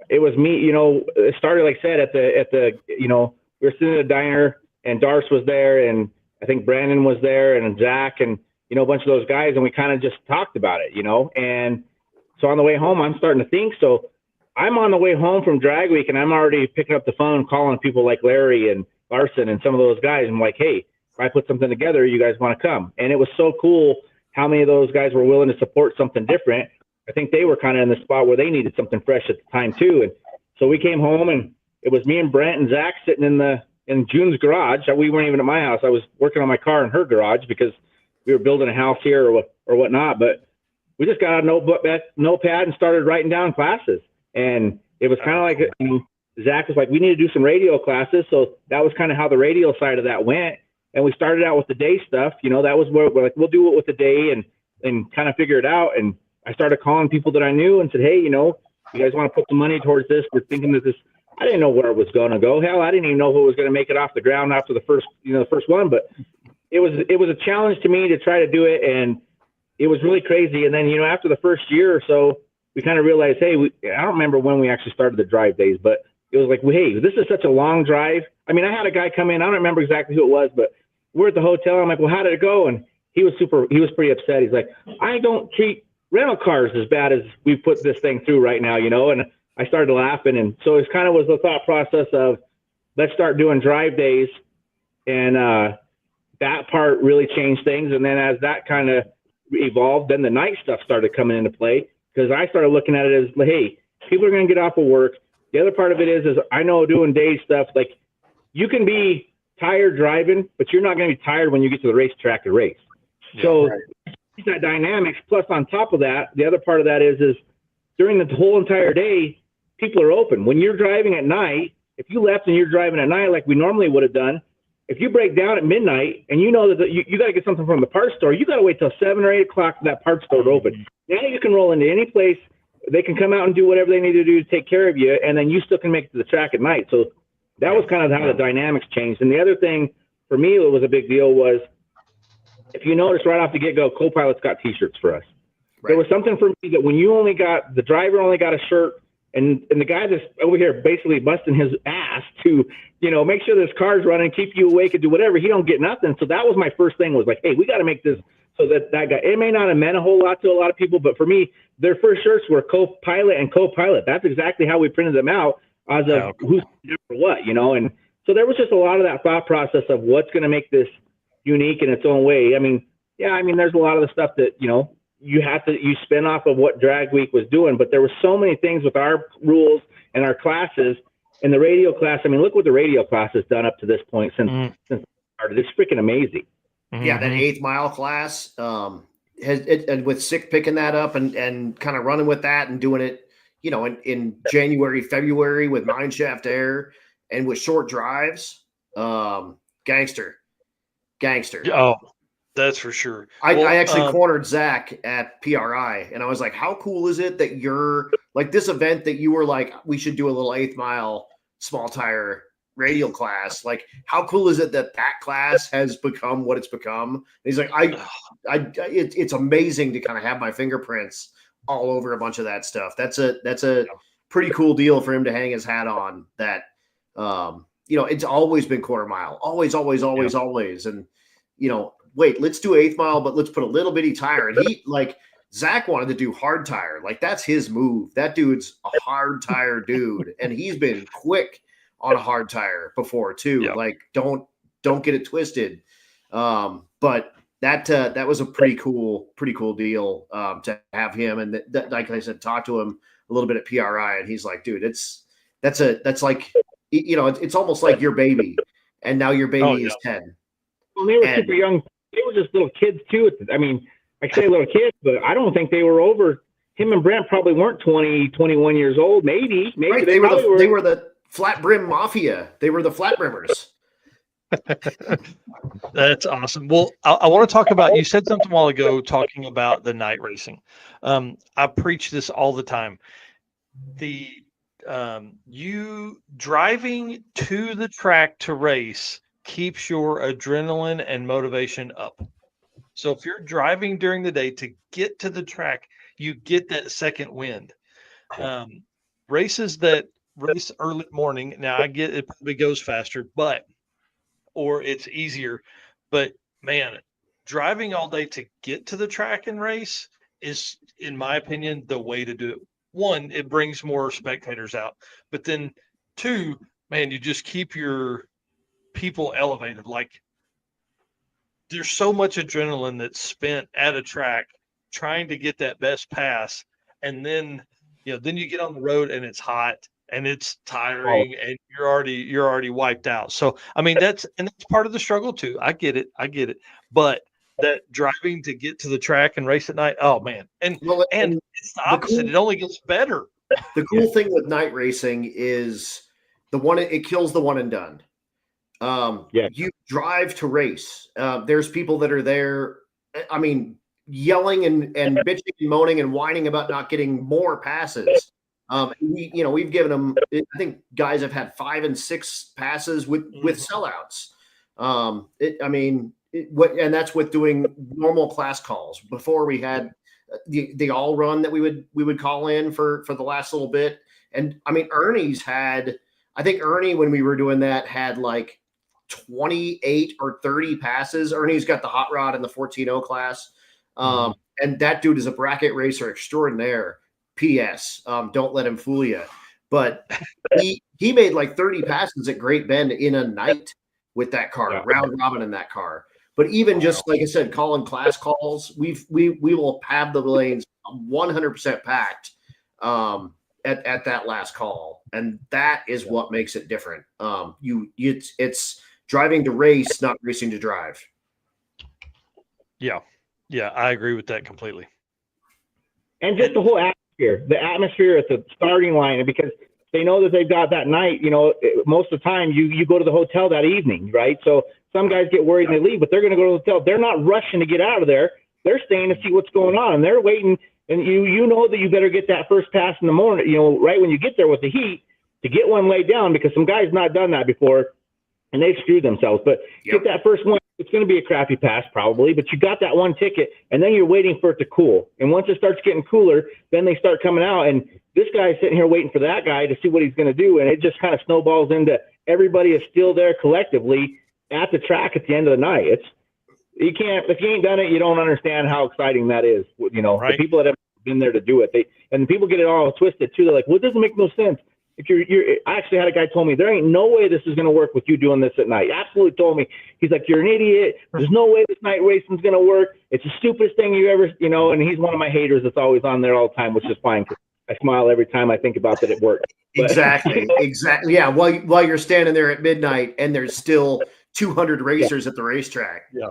It was me, it started, like I said, at the we were sitting in a diner and Darce was there and I think Brandon was there and Zach and, a bunch of those guys. And we kind of just talked about it, and so on the way home, I'm starting to think, so I'm on the way home from drag week and I'm already picking up the phone, calling people like Larry and Larson and some of those guys. I'm like, hey, if I put something together, you guys want to come? And it was so cool how many of those guys were willing to support something different. I think they were kind of in the spot where they needed something fresh at the time too. And so we came home and it was me and Brent and Zach sitting in June's garage. We weren't even at my house. I was working on my car in her garage because we were building a house here or whatnot. But we just got a notepad and started writing down classes. And it was kind of like, Zach was like, we need to do some radio classes. So that was kind of how the radio side of that went. And we started out with the day stuff. You know, that was where we're like, we'll do it with the day and kind of figure it out. And I started calling people that I knew and said, hey, you know, you guys want to put some money towards this? We're thinking that this, I didn't know where it was going to go. Hell, I didn't even know who was going to make it off the ground after the first one. But it was a challenge to me to try to do it. And it was really crazy. And then, you know, after the first year or so, we kind of realized, hey, I don't remember when we actually started the drive days, but it was like, hey, this is such a long drive. I mean, I had a guy come in. I don't remember exactly who it was, but we're at the hotel. I'm like, well, how did it go? And he was pretty upset. He's like, I don't treat rental cars as bad as we put this thing through right now, you know? And I started laughing. And so it kind of was the thought process of, let's start doing drive days. And that part really changed things. And then as that kind of evolved, then the night stuff started coming into play, because I started looking at it as, hey, people are going to get off of work. The other part of it is I know doing day stuff, like you can be tired driving, but you're not going to be tired when you get to the racetrack to race. Yeah, so right. That dynamics, plus on top of that, the other part of that is during the whole entire day, people are open. When you're driving at night, if you left and you're driving at night like we normally would have done, if you break down at midnight and you know that you got to get something from the parts store, you got to wait till 7 or 8 o'clock for that parts store to open. Now you can roll into any place. They can come out and do whatever they need to do to take care of you, and then you still can make it to the track at night. So that was kind of how the dynamics changed. And the other thing for me that was a big deal was, if you notice right off the get-go, co-pilots got T-shirts for us. Right. There was something for me that when you only got, the driver only got a shirt, and the guy that's over here basically busting his ass to, you know, make sure this car's running, keep you awake and do whatever, he don't get nothing. So that was my first thing, was like, hey, we got to make this so that guy, it may not have meant a whole lot to a lot of people, but for me, their first shirts were co-pilot and co-pilot. That's exactly how we printed them out, as of who's for what, you know. And so there was just a lot of that thought process of what's going to make this unique in its own way. I mean, there's a lot of the stuff that, you know, you spin off of what Drag Week was doing, but there were so many things with our rules and our classes and the radio class. I mean, look what the radio class has done up to this point since it started. It's freaking amazing. Yeah, that 8th mile class and with Sick picking that up and kind of running with that and doing it, you know, in January, February with Mineshaft Air and with short drives, gangster. Oh, that's for sure. I actually cornered Zach at PRI, and I was like, how cool is it that you're like this event that you were like, we should do a little 8th mile small tire radial class. Like, how cool is it that class has become what it's become? And he's like, it's amazing to kind of have my fingerprints all over a bunch of that stuff. That's a pretty cool deal for him to hang his hat on. That, you know, it's always been quarter mile, always. And, you know, wait, let's do 8th mile, but let's put a little bitty tire. And he, like, Zach wanted to do hard tire. Like, that's his move. That dude's a hard tire dude. And he's been quick on a hard tire before too. Yep. Like, don't get it twisted. But that was a pretty cool deal to have him. And like I said, talk to him a little bit at PRI, and he's like, dude, that's like, you know, it's almost like your baby, and now your baby is 10. Well, they were super young. They were just little kids too. I mean, I say little kids, but I don't think they were over. Him and Brent probably weren't 20, 21 years old. Maybe right. They were the flat brim mafia. They were the flat brimmers. That's awesome. Well, I want to talk about, you said something a while ago talking about the night racing. I preach this all the time. You driving to the track to race keeps your adrenaline and motivation up. So if you're driving during the day to get to the track, you get that second wind. Races that race early morning, now I get it probably goes faster, or it's easier, but man, driving all day to get to the track and race is, in my opinion, the way to do it. One, it brings more spectators out, but then two, man, you just keep your people elevated. Like, there's so much adrenaline that's spent at a track trying to get that best pass, and then you get on the road and it's hot and it's tiring and you're already wiped out. So I mean, that's part of the struggle too. I get it, but that driving to get to the track and race at night, oh man, and it's the opposite. It only gets better. The cool thing with night racing is it kills the one and done. You drive to race. There's people that are there. I mean, yelling and bitching and moaning and whining about not getting more passes. We've given them. I think guys have had 5 and 6 passes with sellouts. And that's with doing normal class calls. Before we had the all run that we would call in for the last little bit. And I mean, Ernie's had. I think Ernie, when we were doing that, had like 28 or 30 passes. Ernie's got the hot rod in the 14.0 class. And that dude is a bracket racer extraordinaire. P.S. Don't let him fool you. But he made like 30 passes at Great Bend in a night with that car, round robin in that car. But even just like I said, calling class calls, we will have the lanes 100% packed at that last call, and that is what makes it different. It's driving to race, not racing to drive. Yeah, I agree with that completely. And just the whole atmosphere at the starting line, because they know that they've got that night. Most of the time you go to the hotel that evening, right? So some guys get worried and they leave, but they're going to go to the hotel. They're not rushing to get out of there. They're staying to see what's going on, and they're waiting. And you know that you better get that first pass in the morning, right when you get there with the heat, to get one laid down, because some guys not done that before and they've screwed themselves. But get that first one. It's going to be a crappy pass probably, but you got that one ticket, and then you're waiting for it to cool. And once it starts getting cooler, then they start coming out, and this guy's sitting here waiting for that guy to see what he's going to do, and it just kind of snowballs into everybody is still there collectively at the track at the end of the night. If you ain't done it, you don't understand how exciting that is. Right. The people that have been there to do it, and people get it all twisted too. They're like, well, it doesn't make no sense. If I actually had a guy told me there ain't no way this is going to work with you doing this at night. Absolutely told me. He's like, you're an idiot. There's no way this night racing's going to work. It's the stupidest thing you ever, and he's one of my haters that's always on there all the time, which is fine. I smile every time I think about that it worked. Exactly. Yeah. While you're standing there at midnight and there's still 200 racers at the racetrack. Yeah.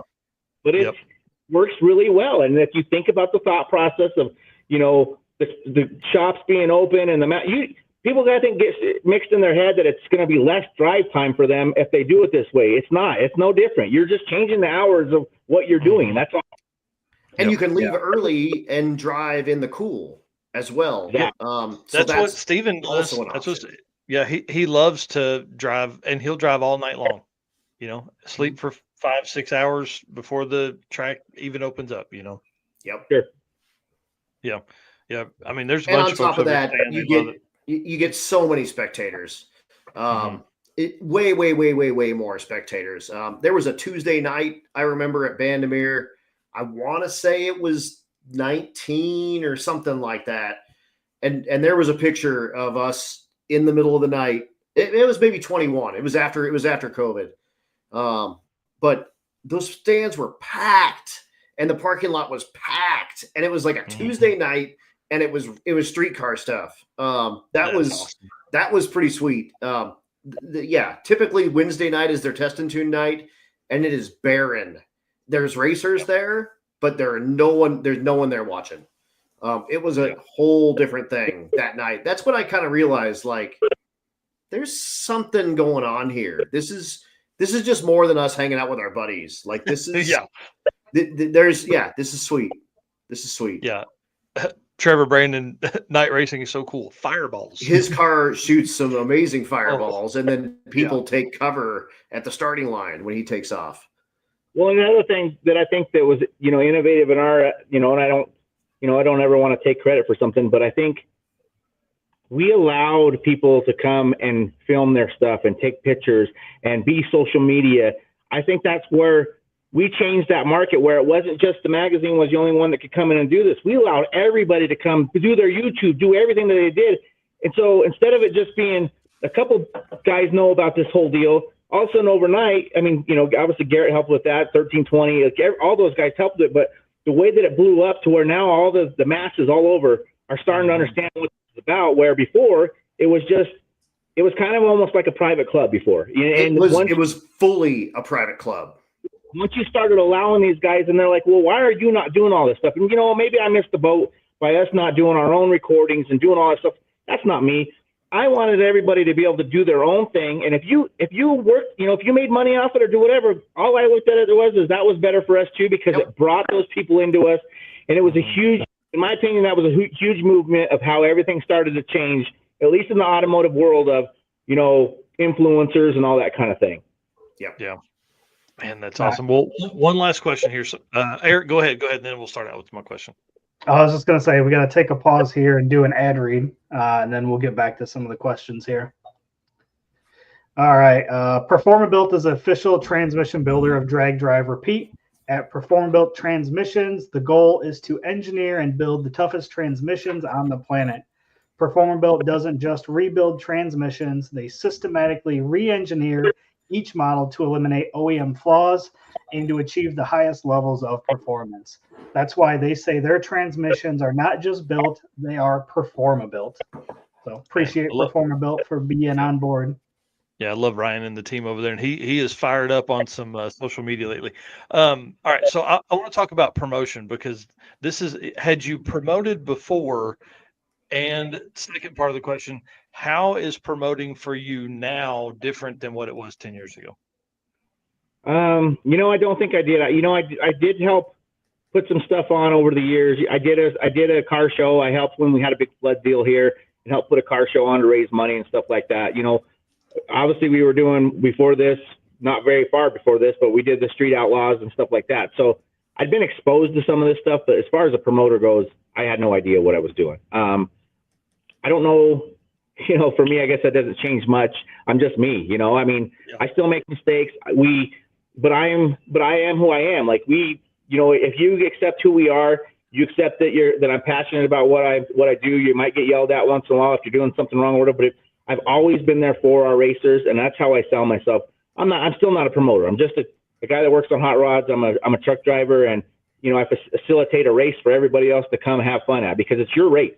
But it works really well. And if you think about the thought process of, the shops being open and people, I think, get mixed in their head that it's going to be less drive time for them if they do it this way. It's not. It's no different. You're just changing the hours of what you're doing. That's all. And you can leave early and drive in the cool as well. Yeah. That's what Steven does. He loves to drive, and he'll drive all night long. Sleep for 5-6 hours before the track even opens up. Yep. Sure. Yeah. I mean, there's a and bunch on top of that, you you get so many spectators. Way more spectators. There was a Tuesday night, I remember, at Bandamere. I want to say it was 19 or something like that. And there was a picture of us in the middle of the night. It was maybe 21. It was after COVID. But those stands were packed and the parking lot was packed, and it was like a Tuesday night, and it was streetcar stuff. That was pretty sweet. Typically Wednesday night is their test and tune night, and it is barren. There's racers there, but there's no one there watching. It was a whole different thing that night. That's when I kind of realized, like, there's something going on here. This is just more than us hanging out with our buddies. Like, this is this is sweet. This is sweet. Yeah. Trevor Brandon, night racing is so cool. Fireballs. His car shoots some amazing fireballs, and then people take cover at the starting line when he takes off. Well, another thing that I think that was, innovative in our, and I don't ever want to take credit for something, but I think we allowed people to come and film their stuff and take pictures and be social media. I think that's where we changed that market, where it wasn't just the magazine was the only one that could come in and do this. We allowed everybody to come to do their YouTube, do everything that they did. And so instead of it just being a couple guys know about this whole deal, all of a sudden overnight, I mean, obviously Garrett helped with that, 1320, all those guys helped with it, but the way that it blew up to where now all the masses all over are starting to understand what it's about, where before it was kind of almost like a private club before. And it was fully a private club. Once you started allowing these guys, and they're like, well, why are you not doing all this stuff? And, maybe I missed the boat by us not doing our own recordings and doing all that stuff. That's not me. I wanted everybody to be able to do their own thing. And if you worked, if you made money off it or do whatever, all I looked at it was that was better for us too, because it brought those people into us. And it was a huge, in my opinion, that was a huge movement of how everything started to change, at least in the automotive world of, influencers and all that kind of thing. Yeah. Man, that's awesome. Well, one last question here. So, Eric, go ahead. And then we'll start out with my question. I was just going to say, we got to take a pause here and do an ad read, and then we'll get back to some of the questions here. All right. Performabuilt is the official transmission builder of Drag Drive Repeat. At Performabuilt Transmissions, the goal is to engineer and build the toughest transmissions on the planet. Performabuilt doesn't just rebuild transmissions, they systematically re-engineer each model to eliminate OEM flaws and to achieve the highest levels of performance. That's why they say their transmissions are not just built, they are Performabuilt. So appreciate Performabuilt for being on board. Yeah, I love Ryan and the team over there, and he is fired up on some social media lately. All right, so I want to talk about promotion, because had you promoted before? And second part of the question, how is promoting for you now different than what it was 10 years ago? I don't think I did. I did help put some stuff on over the years. I did a car show. I helped when we had a big flood deal here and helped put a car show on to raise money and stuff like that. Obviously we were doing before this, not very far before this, but we did the Street Outlaws and stuff like that. So I'd been exposed to some of this stuff, but as far as a promoter goes, I had no idea what I was doing. I don't know, for me, I guess that doesn't change much. I'm just me, I still make mistakes. But I am who I am. Like if you accept who we are, you accept that I'm passionate about what I do. You might get yelled at once in a while if you're doing something wrong or whatever, but I've always been there for our racers, and that's how I sell myself. I'm still not a promoter. I'm just a guy that works on hot rods. I'm a truck driver, and I facilitate a race for everybody else to come have fun at, because it's your race.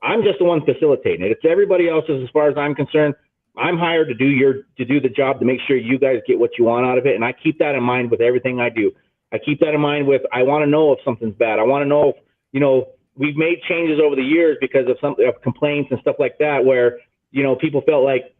I'm just the one facilitating it. It's everybody else's as far as I'm concerned. I'm hired to do the job to make sure you guys get what you want out of it. And I keep that in mind with everything I do. I keep that in mind with, I want to know if something's bad. I want to know if, we've made changes over the years because of complaints and stuff like that, where, people felt like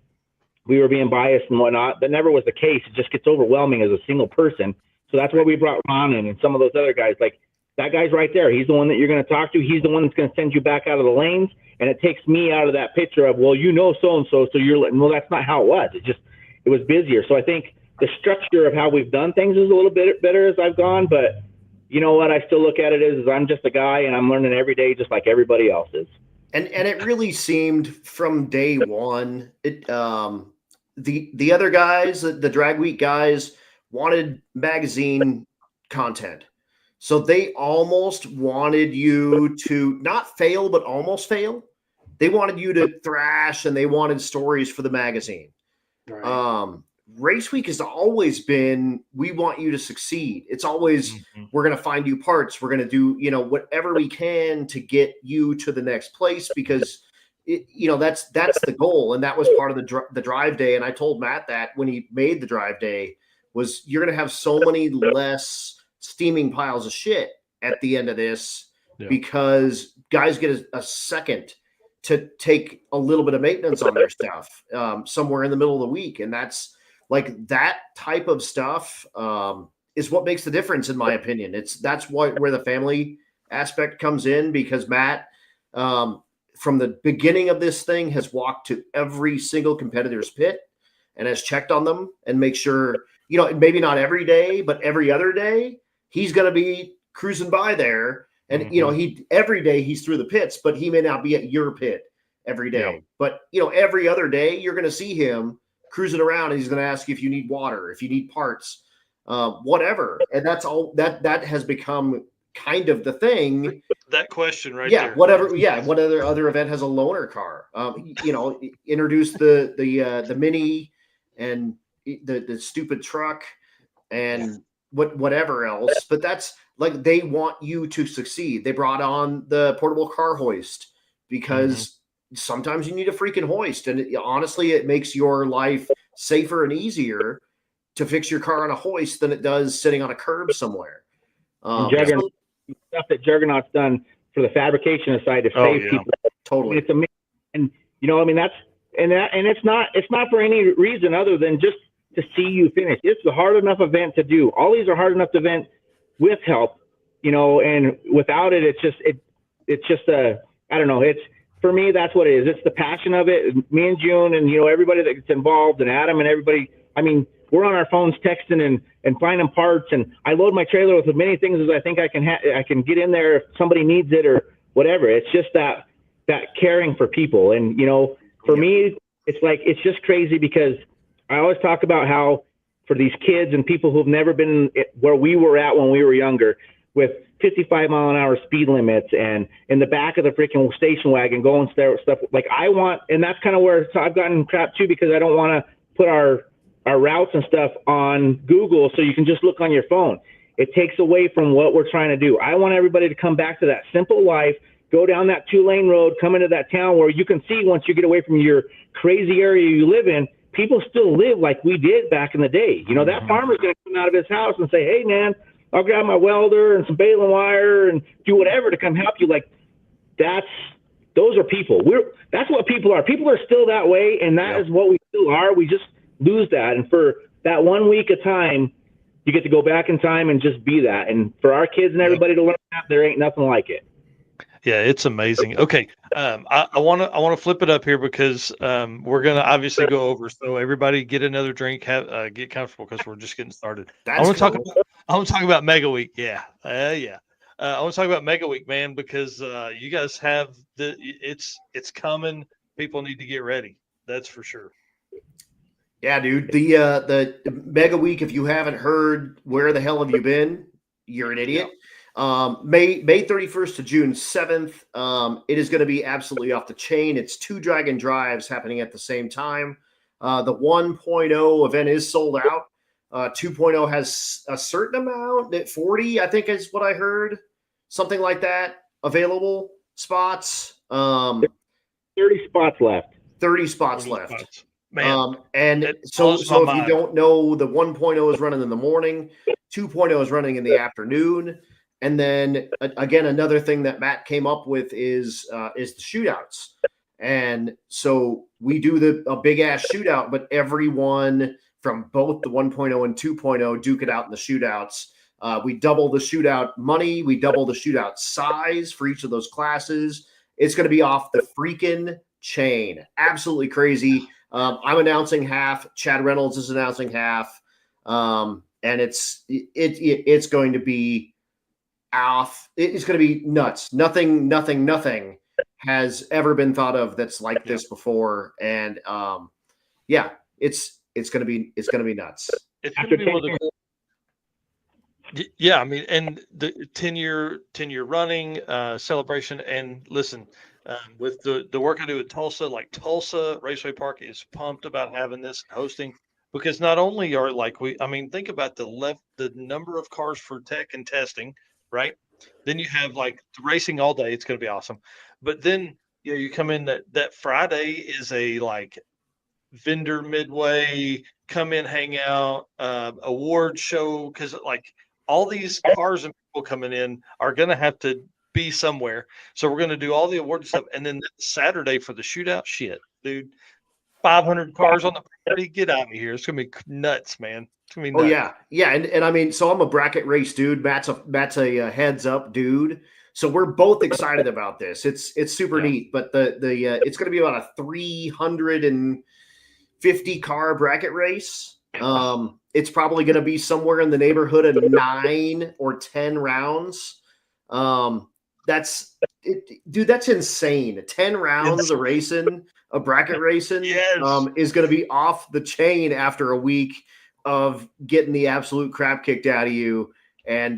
we were being biased and whatnot. That never was the case. It just gets overwhelming as a single person. So that's why we brought Ron in and some of those other guys. Like, that guy's right there. He's the one that you're going to talk to. He's the one that's going to send you back out of the lanes. And it takes me out of that picture of, well, so-and-so, so you're like, well, that's not how it was. It was busier. So I think the structure of how we've done things is a little bit better as I've gone. But you know what? I still look at it as I'm just a guy, and I'm learning every day just like everybody else is. And it really seemed from day one, the other guys, the Drag Week guys, wanted magazine content. So they almost wanted you to not fail, but almost fail. They wanted you to thrash, and they wanted stories for the magazine. Right. Race Week has always been, we want you to succeed. It's always, we're going to find you parts. We're going to do, whatever we can to get you to the next place, because that's the goal. And that was part of the drive day. And I told Matt that when he made the drive day, was you're going to have so many less steaming piles of shit at the end of this, because guys get a second to take a little bit of maintenance on their stuff somewhere in the middle of the week. And that's like, that type of stuff is what makes the difference, in my opinion. That's where the family aspect comes in, because Matt, from the beginning of this thing, has walked to every single competitor's pit and has checked on them and make sure, maybe not every day, but every other day, he's going to be cruising by there. And, every day he's through the pits, but he may not be at your pit every day. Yeah. But, every other day you're going to see him cruising around, and he's going to ask you if you need water, if you need parts, whatever. And that's all that has become kind of the thing. That question right there. Whatever. Yeah. What other event has a loaner car? Introduce the Mini and the stupid truck and whatever else. But that's like, they want you to succeed. They brought on the portable car hoist because sometimes you need a freaking hoist. And honestly, it makes your life safer and easier to fix your car on a hoist than it does sitting on a curb somewhere. Stuff that Juggernaut's done for the fabrication side to save people. Totally. It's amazing. And, and it's not for any reason other than just to see you finish. It's a hard enough event to do. All these are hard enough events with help, and without it, it's just I don't know. It's, for me, that's what it is. It's the passion of it. Me and June and, everybody that gets involved, and Adam and everybody. I mean, we're on our phones texting and finding parts, and I load my trailer with as many things as I think I can get in there if somebody needs it or whatever. It's just that caring for people. And, for me, it's just crazy because I always talk about how for these kids and people who've never been where we were at when we were younger, with 55 mile an hour speed limits and in the back of the freaking station wagon going stuff like and that's kind of where I've gotten crap too, because I don't want to put our routes and stuff on Google so you can just look on your phone. It takes away from what we're trying to do. I want everybody to come back to that simple life, go down that 2-lane road, come into that town where you can see, once you get away from your crazy area you live in, people still live like we did back in the day. That farmer's going to come out of his house and say, hey man, I'll grab my welder and some baling wire and do whatever to come help you. Like, those are people. That's what people are. People are still that way, and that is what we still are. We just lose that. And for that 1 week of time, you get to go back in time and just be that. And for our kids and everybody to learn that, there ain't nothing like it. Yeah, it's amazing. Okay, I want to flip it up here because we're gonna obviously go over. So everybody, get another drink, get comfortable because we're just getting started. I want to talk about Mega Week. Yeah. I want to talk about Mega Week, man, because you guys have it's coming. People need to get ready. That's for sure. Yeah, dude. The Mega Week. If you haven't heard, where the hell have you been? You're an idiot. Yeah. May 31st to June 7th. It is going to be absolutely off the chain. It's 2 Dragon Drives happening at the same time. The 1.0 event is sold out. 2.0 has a certain amount, at 40, I think is what I heard, something like that, available spots. 30 spots left. 30 spots left. Spots. Man, and so if you don't know, the 1.0 is running in the morning, 2.0 is running in the afternoon. And then again, another thing that Matt came up with is the shootouts. And so we do a big ass shootout, but everyone from both the 1.0 and 2.0 duke it out in the shootouts. We double the shootout money. We double the shootout size for each of those classes. It's going to be off the freaking chain. Absolutely crazy. I'm announcing half. Chad Reynolds is announcing half. And it's going to be off. It's going to be nuts. Nothing has ever been thought of that's like this before. And it's going to be nuts. It's going to be one of the cool. Yeah, I mean, and the 10-year running celebration. And listen, with the work I do at Tulsa, like Tulsa Raceway Park is pumped about having this hosting, because not only are think about the number of cars for tech and testing, right? Then you have like racing all day. It's going to be awesome. But then you come in that Friday is a like Vendor Midway, come in, hang out, award show, because like all these cars and people coming in are going to have to be somewhere. So we're going to do all the award stuff. And then Saturday for the shootout, shit, dude, 500 cars on the party. Get out of here. It's going to be nuts, man. It's going to be nuts. Oh, yeah. And I mean, so I'm a bracket race dude. Matt's a heads up dude. So we're both excited about this. It's super neat, but it's going to be about a 350 car bracket race. It's probably going to be somewhere in the neighborhood of 9 or 10 rounds. That's insane. 10 rounds of racing, a bracket racing, is going to be off the chain after a week of getting the absolute crap kicked out of you and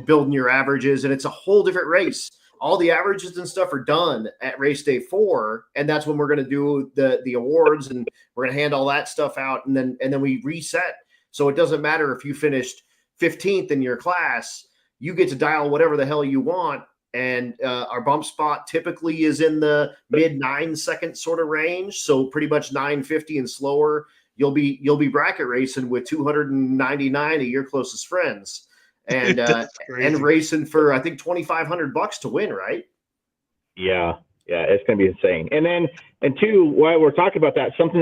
building your averages. And it's a whole different race. All the averages and stuff are done at race day 4. And that's when we're going to do the awards, and we're going to hand all that stuff out. And then we reset. So it doesn't matter if you finished 15th in your class, you get to dial whatever the hell you want. And our bump spot typically is in the mid 9-second sort of range. So pretty much 950 and slower. You'll be bracket racing with 299 of your closest friends, and racing for I think $2,500 to win, right? Yeah. Yeah, it's going to be insane. And two, while we're talking about that, some things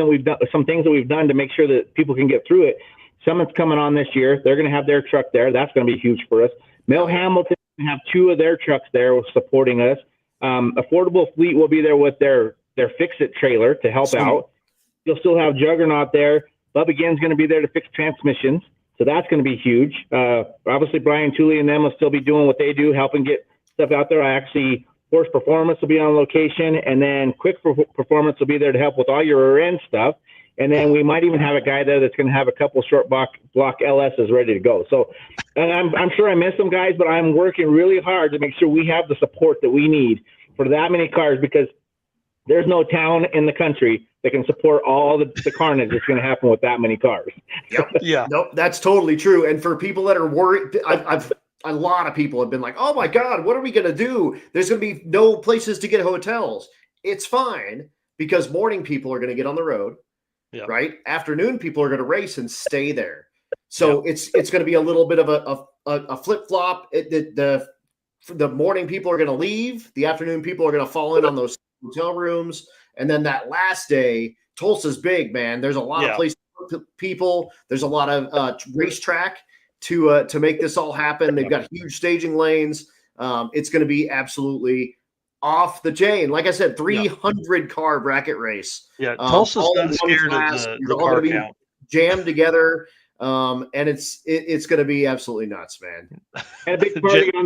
that we've done to make sure that people can get through it. Summit's coming on this year. They're going to have their truck there. That's going to be huge for us. Mill Hamilton have 2 of their trucks there supporting us. Affordable Fleet will be there with their Fix-It trailer to help out. You'll still have Juggernaut there. Bub Again's going to be there to fix transmissions. So that's going to be huge. Obviously, Brian Tooley and them will still be doing what they do, helping get stuff out there. Horse Performance will be on location, and then Quick Performance will be there to help with all your rear-end stuff. And then we might even have a guy there that's going to have a couple short block LSs ready to go. So I'm sure I missed some guys, but I'm working really hard to make sure we have the support that we need for that many cars, because there's no town in the country that can support all the carnage that's going to happen with that many cars. Yep. Yeah. Nope, that's totally true. And for people that are worried, a lot of people have been like, oh my God, what are we going to do? There's going to be no places to get hotels. It's fine, because morning people are going to get on the road, right? Afternoon people are going to race and stay there. So it's going to be a little bit of a flip-flop. The morning people are going to leave. The afternoon people are going to fall in on those hotel rooms. And then that last day, Tulsa's big, man. There's a lot of places for people. There's a lot of racetrack to make this all happen. They've got huge staging lanes. It's going to be absolutely off the chain. Like I said, 300 car bracket race. Yeah, Tulsa's not scared of the car count. Jammed together, and it's going to be absolutely nuts, man. And a big party on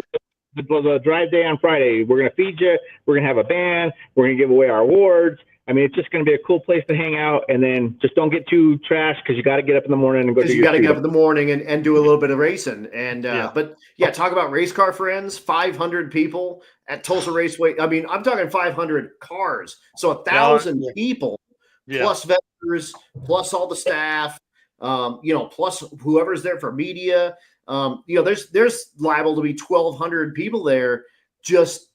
the drive day on Friday. We're going to feed you. We're going to have a band. We're going to give away our awards. I mean, it's just going to be a cool place to hang out, and then just don't get too trashed, because you got to get up in the morning and go. You got to get up in the morning and do a little bit of racing. And but talk about race car friends. 500 people at Tulsa Raceway. I mean, I'm talking 500 cars, so 1,000 people plus vendors, plus all the staff. Plus whoever's there for media. There's liable to be 1,200 people there just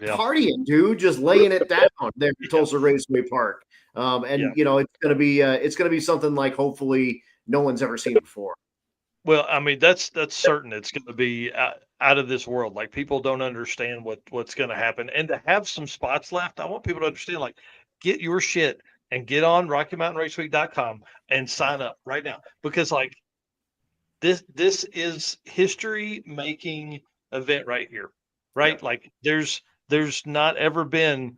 partying, dude, just laying it down there at Tulsa Raceway Park. It's gonna be something like hopefully no one's ever seen before. Well, I mean, that's certain. It's going to be out of this world. Like, people don't understand what's going to happen, and to have some spots left, I want people to understand. Like, get your shit and get on RockyMountainRaceweek.com and sign up right now, because like this is history making event right here, right? Yeah. Like there's not ever been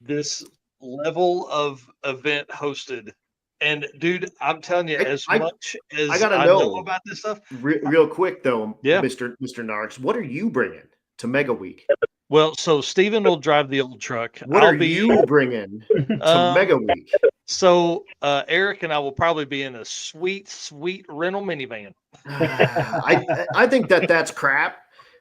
this level of event hosted. And dude, I'm telling you, much as I gotta know about this stuff, real quick though, Mr. Narks, what are you bringing to Mega Week? Well, so Steven will drive the old truck. What are you bringing to Mega Week? So Eric and I will probably be in a sweet rental minivan. I think that's crap.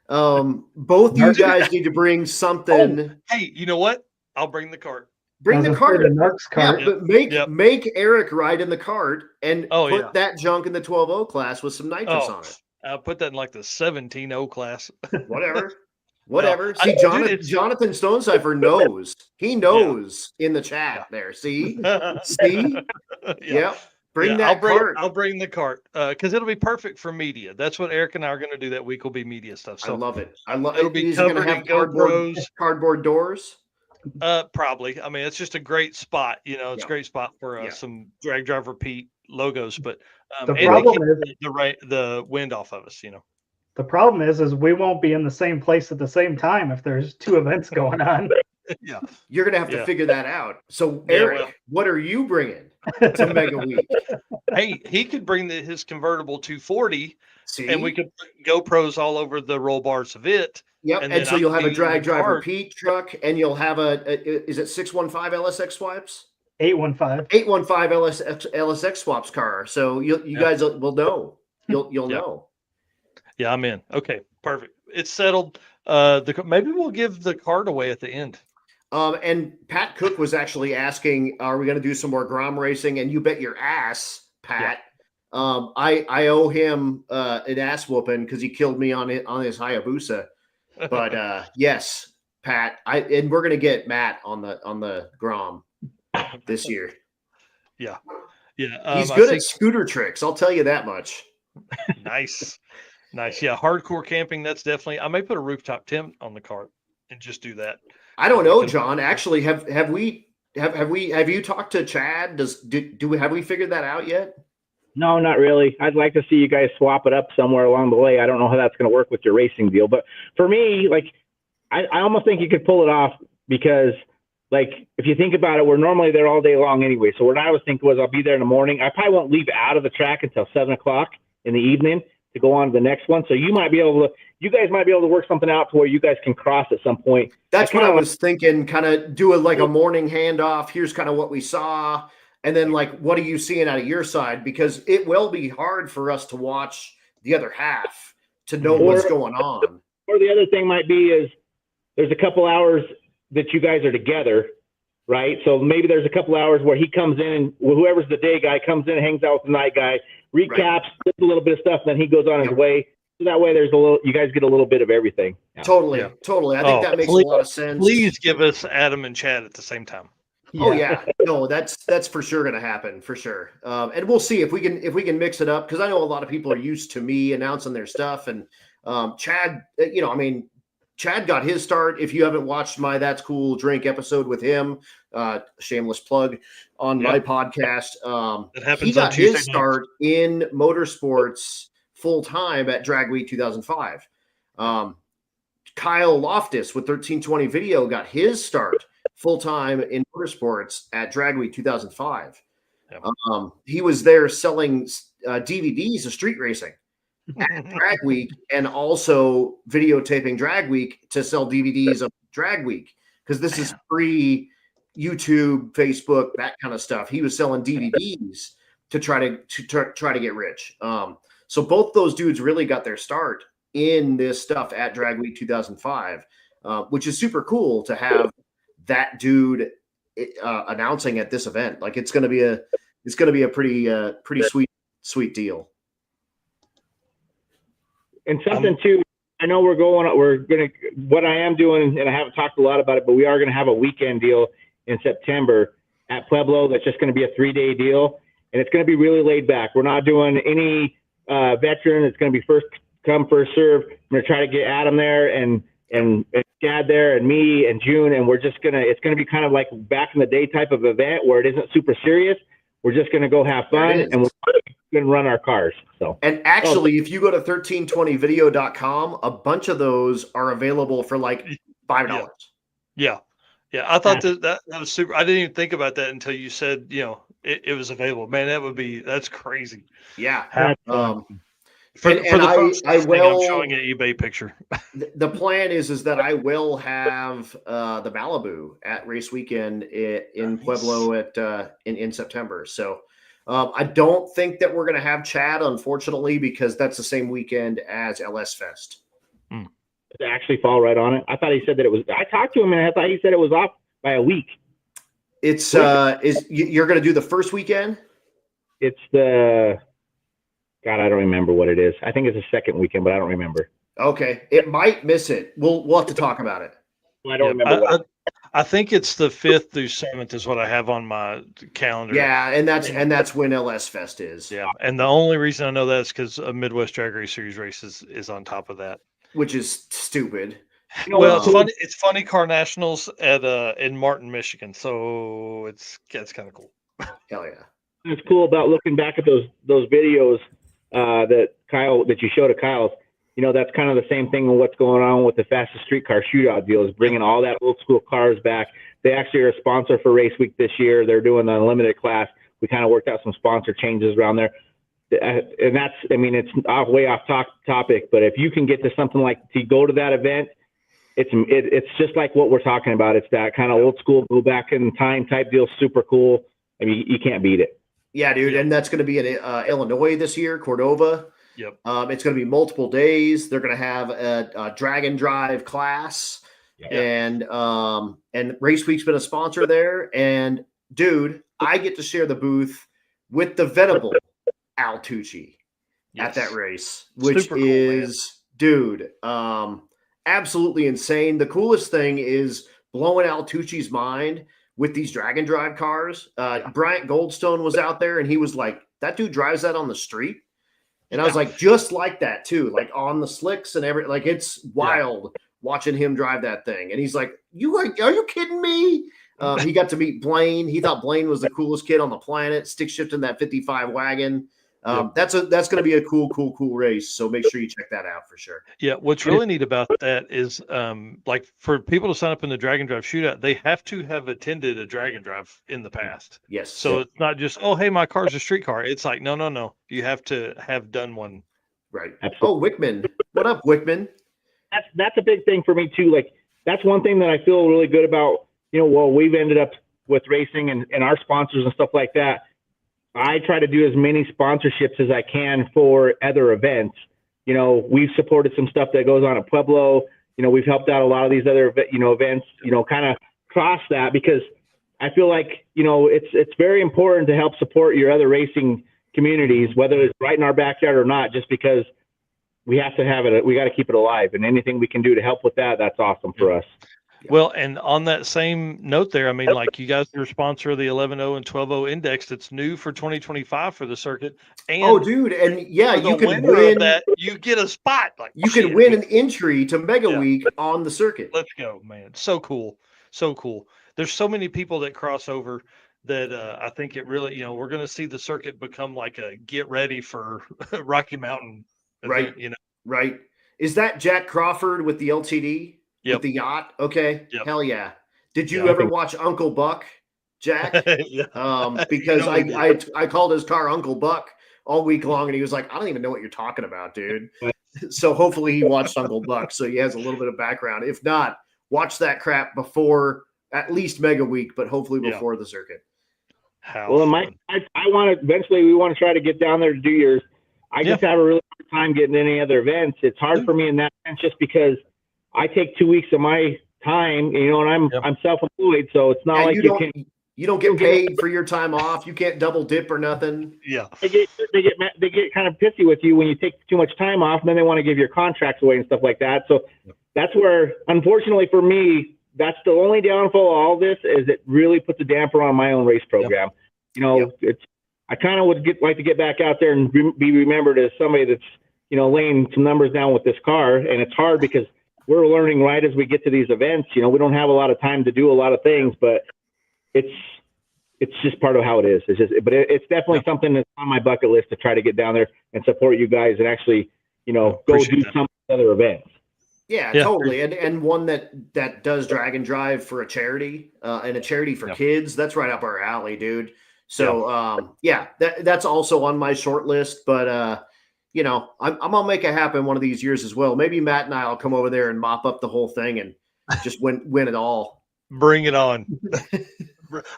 Both you guys need to bring something. Oh, hey, you know what? I'll bring the cart. Bring the cart. Cart. Yeah, but make Eric ride in the cart and put that junk in the 12.0 class with some nitrous on it. I'll put that in like the 17.0 class. Whatever. No. See, Jonathan Stonecipher knows. He knows in the chat there. See? Yeah. Bring that cart. I'll bring the cart because it'll be perfect for media. That's what Eric and I are going to do that week. Will be media stuff. So I love it. It'll be covered in cardboard doors. Probably. I mean, it's just a great spot. It's a great spot for some Drag Driver Pete logos. But the problem is the wind off of us. The problem is we won't be in the same place at the same time if there's two events going on. Yeah, you're gonna have to figure that out. So, Eric, what are you bringing to Mega Week? Hey, he could bring his convertible 240, and we could put GoPros all over the roll bars of it. Yep, and so you'll have a Drag Driver Pete truck, and you'll have is it 615 LSX swipes? 815 LSX swaps car. So you guys will know. You'll know. Yeah, I'm in. Okay, perfect. It's settled. Maybe we'll give the card away at the end. And Pat Cook was actually asking, are we going to do some more Grom racing? And you bet your ass, Pat. Yeah. I owe him an ass whooping because he killed me on his Hayabusa. But yes, Pat, and we're going to get Matt on the Grom this year. Yeah. He's good at scooter tricks. I'll tell you that much. Nice. Yeah, hardcore camping. That's definitely. I may put a rooftop tent on the cart and just do that. I don't know, John. Actually, have you talked to Chad? Have we figured that out yet? No, not really. I'd like to see you guys swap it up somewhere along the way. I don't know how that's going to work with your racing deal, but for me, like, I almost think you could pull it off because, like, if you think about it, we're normally there all day long anyway. So what I was thinking was I'll be there in the morning. I probably won't leave out of the track until 7 o'clock in the evening to go on to the next one. So you guys might be able to work something out to where you guys can cross at some point. That's what I was thinking, kind of do a morning handoff. Here's kind of what we saw. And then, like, what are you seeing out of your side? Because it will be hard for us to watch the other half to know what's going on. Or the other thing might be is there's a couple hours that you guys are together, right? So maybe there's a couple hours where he comes in and whoever's the day guy comes in and hangs out with the night guy, recaps, does a little bit of stuff, then he goes on his way. So that way you guys get a little bit of everything. Yeah. Totally. I think that makes a lot of sense. Please give us Adam and Chad at the same time. Yeah. Oh yeah, no, that's for sure going to happen for sure. And we'll see if we can mix it up, because I know a lot of people are used to me announcing their stuff, and Chad, Chad got his start. If you haven't watched my That's Cool Drink episode with him, shameless plug on my podcast, he got his start in motorsports full time at Drag Week 2005. Kyle Loftus with 1320 Video got his start full time in motorsports at Drag Week 2005. He was there selling DVDs of street racing at Drag Week, and also videotaping Drag Week to sell DVDs of Drag Week, because this is pre YouTube, Facebook, that kind of stuff. He was selling DVDs to try to get rich. So both those dudes really got their start in this stuff at Drag Week 2005, which is super cool to have that dude announcing at this event. Like, it's going to be a pretty sweet deal. And something too, I know what I am doing, and I haven't talked a lot about it, but we are going to have a weekend deal in September at Pueblo. That's just going to be a 3-day deal, and it's going to be really laid back. We're not doing any veteran. It's going to be first come, first serve. I'm going to try to get Adam there and Chad there and me and June, and it's going to be kind of like back in the day type of event where it isn't super serious. We're just going to go have fun, and we're going to run our cars. So, and actually, if you go to 1320video.com, a bunch of those are available for like $5. Yeah. I thought that was super. I didn't even think about that until you said, it was available. Man, that's crazy. Yeah. For the folks I'm showing an eBay picture. The plan is that I will have the Malibu at race weekend in Pueblo in September. So I don't think that we're going to have Chad, unfortunately, because that's the same weekend as LS Fest. Does it actually fall right on it? I thought he said that it was. I talked to him, and I thought he said it was off by a week. It's you're going to do the first weekend? It's the. God, I don't remember what it is. I think it's the second weekend, but I don't remember. Okay, it might miss it. We'll have to talk about it. I don't remember. I think it's the 5th through 7th is what I have on my calendar. Yeah, and that's when LS Fest is. Yeah, and the only reason I know that is because a Midwest Drag Race Series race is on top of that, which is stupid. Well, it's funny. It's Funny Car Nationals at in Martin, Michigan. So it's kind of cool. Hell yeah! It's cool about looking back at those videos that you showed to Kyle's. That's kind of the same thing with what's going on with the fastest street car shootout deal, is bringing all that old school cars back. They actually are a sponsor for Race Week this year. They're doing the unlimited class. We kind of worked out some sponsor changes around there. And that's, it's way off topic, but if you can get to something like to go to that event, it's just like what we're talking about. It's that kind of old school, go back in time type deal. Super cool. You can't beat it. Yeah, dude. And that's going to be in Illinois this year, Cordova. Yep. It's going to be multiple days. They're going to have a drag and drive class, and Race Week's been a sponsor there. And dude, I get to share the booth with the venerable Al Tucci at that race, which super is cool, dude, absolutely insane. The coolest thing is blowing Al Tucci's mind with these drag and drive cars. Bryant Goldstone was out there, and he was like, "That dude drives that on the street." And I was like, just like that too, like on the slicks and it's wild watching him drive that thing. And he's like, are you kidding me? He got to meet Blaine. He thought Blaine was the coolest kid on the planet, stick shifting that 55 wagon. That's going to be a cool race. So make sure you check that out for sure. Yeah. What's really neat about that is like for people to sign up in the Drag and Drive Shootout, they have to have attended a Drag and Drive in the past. Yes. So it's not just, oh, hey, my car's a street car. It's like, no. You have to have done one. Right. Oh, Wickman. What up, Wickman? That's a big thing for me too. Like that's one thing that I feel really good about, we've ended up with racing and our sponsors and stuff like that. I try to do as many sponsorships as I can for other events. We've supported some stuff that goes on at Pueblo. We've helped out a lot of these other, events, kind of cross that because I feel like, it's very important to help support your other racing communities, whether it's right in our backyard or not, just because we have to have it. We got to keep it alive, and anything we can do to help with that, that's awesome for us. Well, and on that same note there, I mean, like you guys are sponsor of the 11.0 and 12.0 index that's new for 2025 for the circuit. And dude, and yeah, you can win that. You get a spot. Like you can win an entry to Mega Week on the circuit. Let's go, man! So cool, so cool. There's so many people that cross over that I think it really, we're going to see the circuit become like a get ready for Rocky Mountain event, right? Right. Is that Jack Crawford with the LTD? Yep. With the yacht? Okay. Yep. Hell yeah. Did you ever watch Uncle Buck, Jack? Because I called his car Uncle Buck all week long, and he was like, I don't even know what you're talking about, dude. So hopefully he watched Uncle Buck, so he has a little bit of background. If not, watch that crap before at least Mega Week, but hopefully before the circuit. I want to eventually. We want to try to get down there to do yours. I just have a really hard time getting any other events. It's hard for me in that sense, just because I take 2 weeks of my time, and I'm self-employed, so it's not like you don't get paid for your time off. You can't double dip or nothing. Yeah, they get kind of pissy with you when you take too much time off, and then they want to give your contracts away and stuff like that. So that's where, unfortunately for me, that's the only downfall of all this is it really puts a damper on my own race program. I kind of would like to get back out there and be remembered as somebody that's laying some numbers down with this car, and it's hard because we're learning right as we get to these events. We don't have a lot of time to do a lot of things, but it's just part of how it is. It's definitely something that's on my bucket list to try to get down there and support you guys and actually, go do some other events. Yeah, totally. And one that does drag and drive for a charity and a charity for kids. That's right up our alley, dude. So that's also on my short list, but I'm gonna make it happen one of these years as well. Maybe Matt and I'll come over there and mop up the whole thing and just win it all. Bring it on.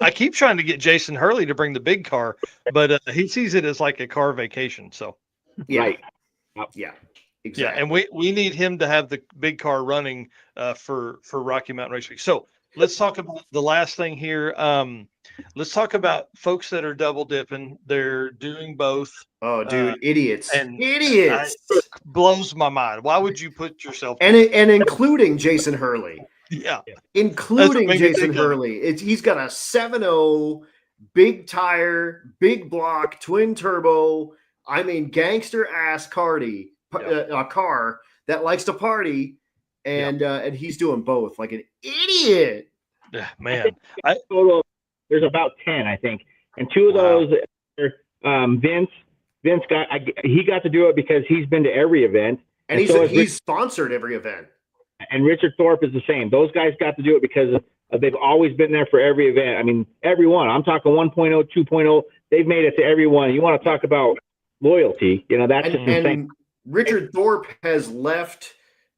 I keep trying to get Jason Hurley to bring the big car, but he sees it as like a car vacation. So exactly. Yeah, and we need him to have the big car running for Rocky Mountain Race Week. So let's talk about the last thing here. Let's talk about folks that are double dipping. They're doing both. Oh, dude, idiots! It blows my mind. Why would you put yourself and including Jason Hurley? Yeah, including Jason Hurley. He's got a 7.0 big tire, big block, twin turbo. I mean, gangster ass a car that likes to party, and he's doing both like an idiot. Yeah, man. There's about 10, I think, and 2 of those are Vince. Vince got to do it because he's been to every event, and he's sponsored every event. And Richard Thorpe is the same. Those guys got to do it because they've always been there for every event. I mean, every one. I'm talking 1.0, 2.0. They've made it to every one. You want to talk about loyalty? That's just insane. And Richard Thorpe has left.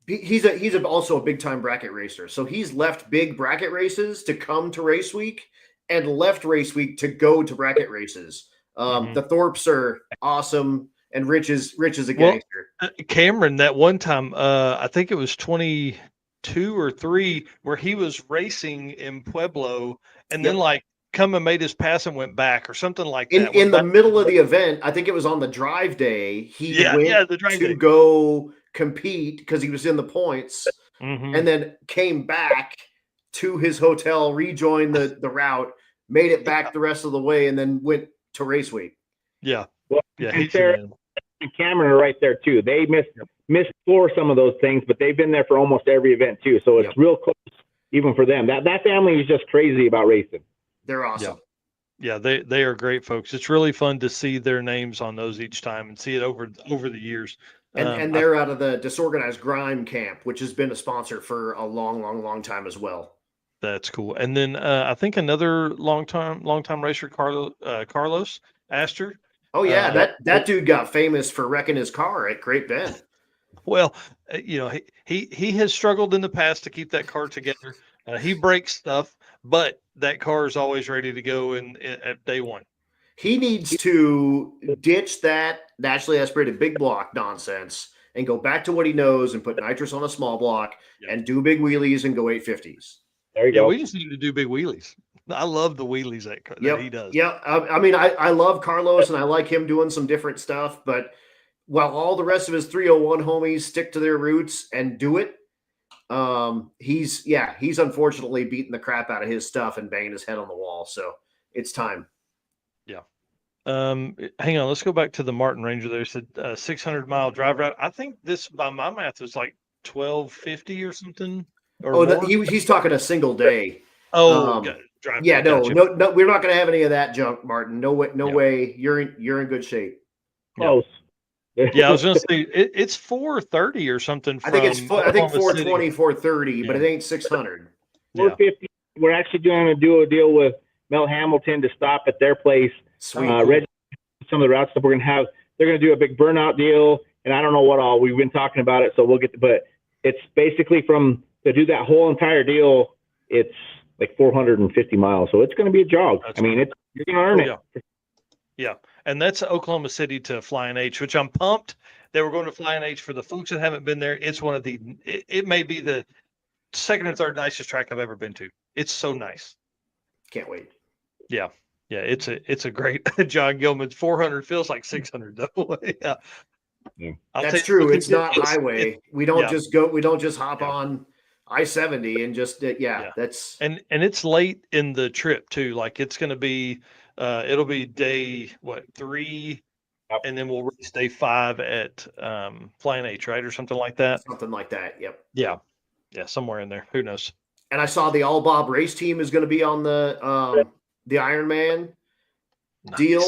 He's also a big time bracket racer. So he's left big bracket races to come to race week, and left race week to go to bracket races. The Thorpes are awesome, and Rich is a gangster. Cameron, that one time, I think it was 22 or 3, where he was racing in Pueblo, and then come and made his pass and went back or something like that. In the middle of the event, I think it was on the drive day. He went to go compete because he was in the points, and then came back to his hotel, rejoined the route, made it back the rest of the way, and then went to race week. Yeah. Well, yeah. He's and Cameron are right there too. They missed for some of those things, but they've been there for almost every event too. So it's real close even for them. That family is just crazy about racing. They're awesome. Yeah, they are great folks. It's really fun to see their names on those each time and see it over the years. And they're out of the Disorganized Grime camp, which has been a sponsor for a long time as well. That's cool. And then I think another long-time racer, Carlos Astor. Oh yeah, that dude got famous for wrecking his car at Great Bend. Well, he has struggled in the past to keep that car together. He breaks stuff, but that car is always ready to go at day one. He needs to ditch that naturally aspirated big block nonsense and go back to what he knows and put nitrous on a small block and do big wheelies and go 850s. There you go. We just need to do big wheelies. I love the wheelies that he does. Yeah, I mean, I love Carlos and I like him doing some different stuff, but while all the rest of his 301 homies stick to their roots and do it, he's unfortunately beating the crap out of his stuff and banging his head on the wall. So it's time. Yeah. Hang on. Let's go back to the Martin Ranger there. It said 600-mile drive route. I think this, by my math, is like 1250 or something. He's talking a single day. No, we're not going to have any of that junk, Martin. No way. You're in good shape. Close. Yeah, I was going to say it's 430 or something. I think 420, 430, but it ain't 600. 450. We're actually going to do a deal with Mel Hamilton to stop at their place. Sweet. Some of the route stuff we're going to have. They're going to do a big burnout deal, and I don't know what all. We've been talking about it, so we'll get. But it's basically to do that whole entire deal. It's like 450 miles, so it's going to be a jog. You're going to earn it. Yeah, and that's Oklahoma City to Flying H, which I'm pumped that we're going to Flying H. For the folks that haven't been there, it's one of it may be the second or third nicest track I've ever been to. It's so nice. Can't wait. Yeah, it's a great John Gilman's 400 feels like 600 though. Yeah. That's true. It's not highway. We don't just go. We don't just hop on I-70 and just that's and it's late in the trip too. Like it's going to be it'll be day 3 and then we'll reach day 5 at Flying H, right, or something like that. Yep. Yeah, somewhere in there. Who knows? And I saw the All Bob race team is going to be on the Ironman deal.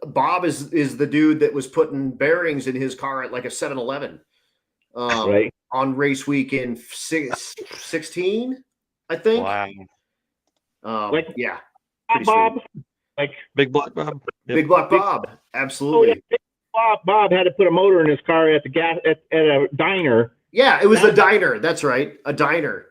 Bob is the dude that was putting bearings in his car at like a 7-Eleven. Right. On race week in 16, I think. Wow. Pretty Bob, sweet. Like Big Black Bob. Yep. Big Black Bob, absolutely. Bob had to put a motor in his car at a diner. Yeah, it was a diner. That's right, a diner.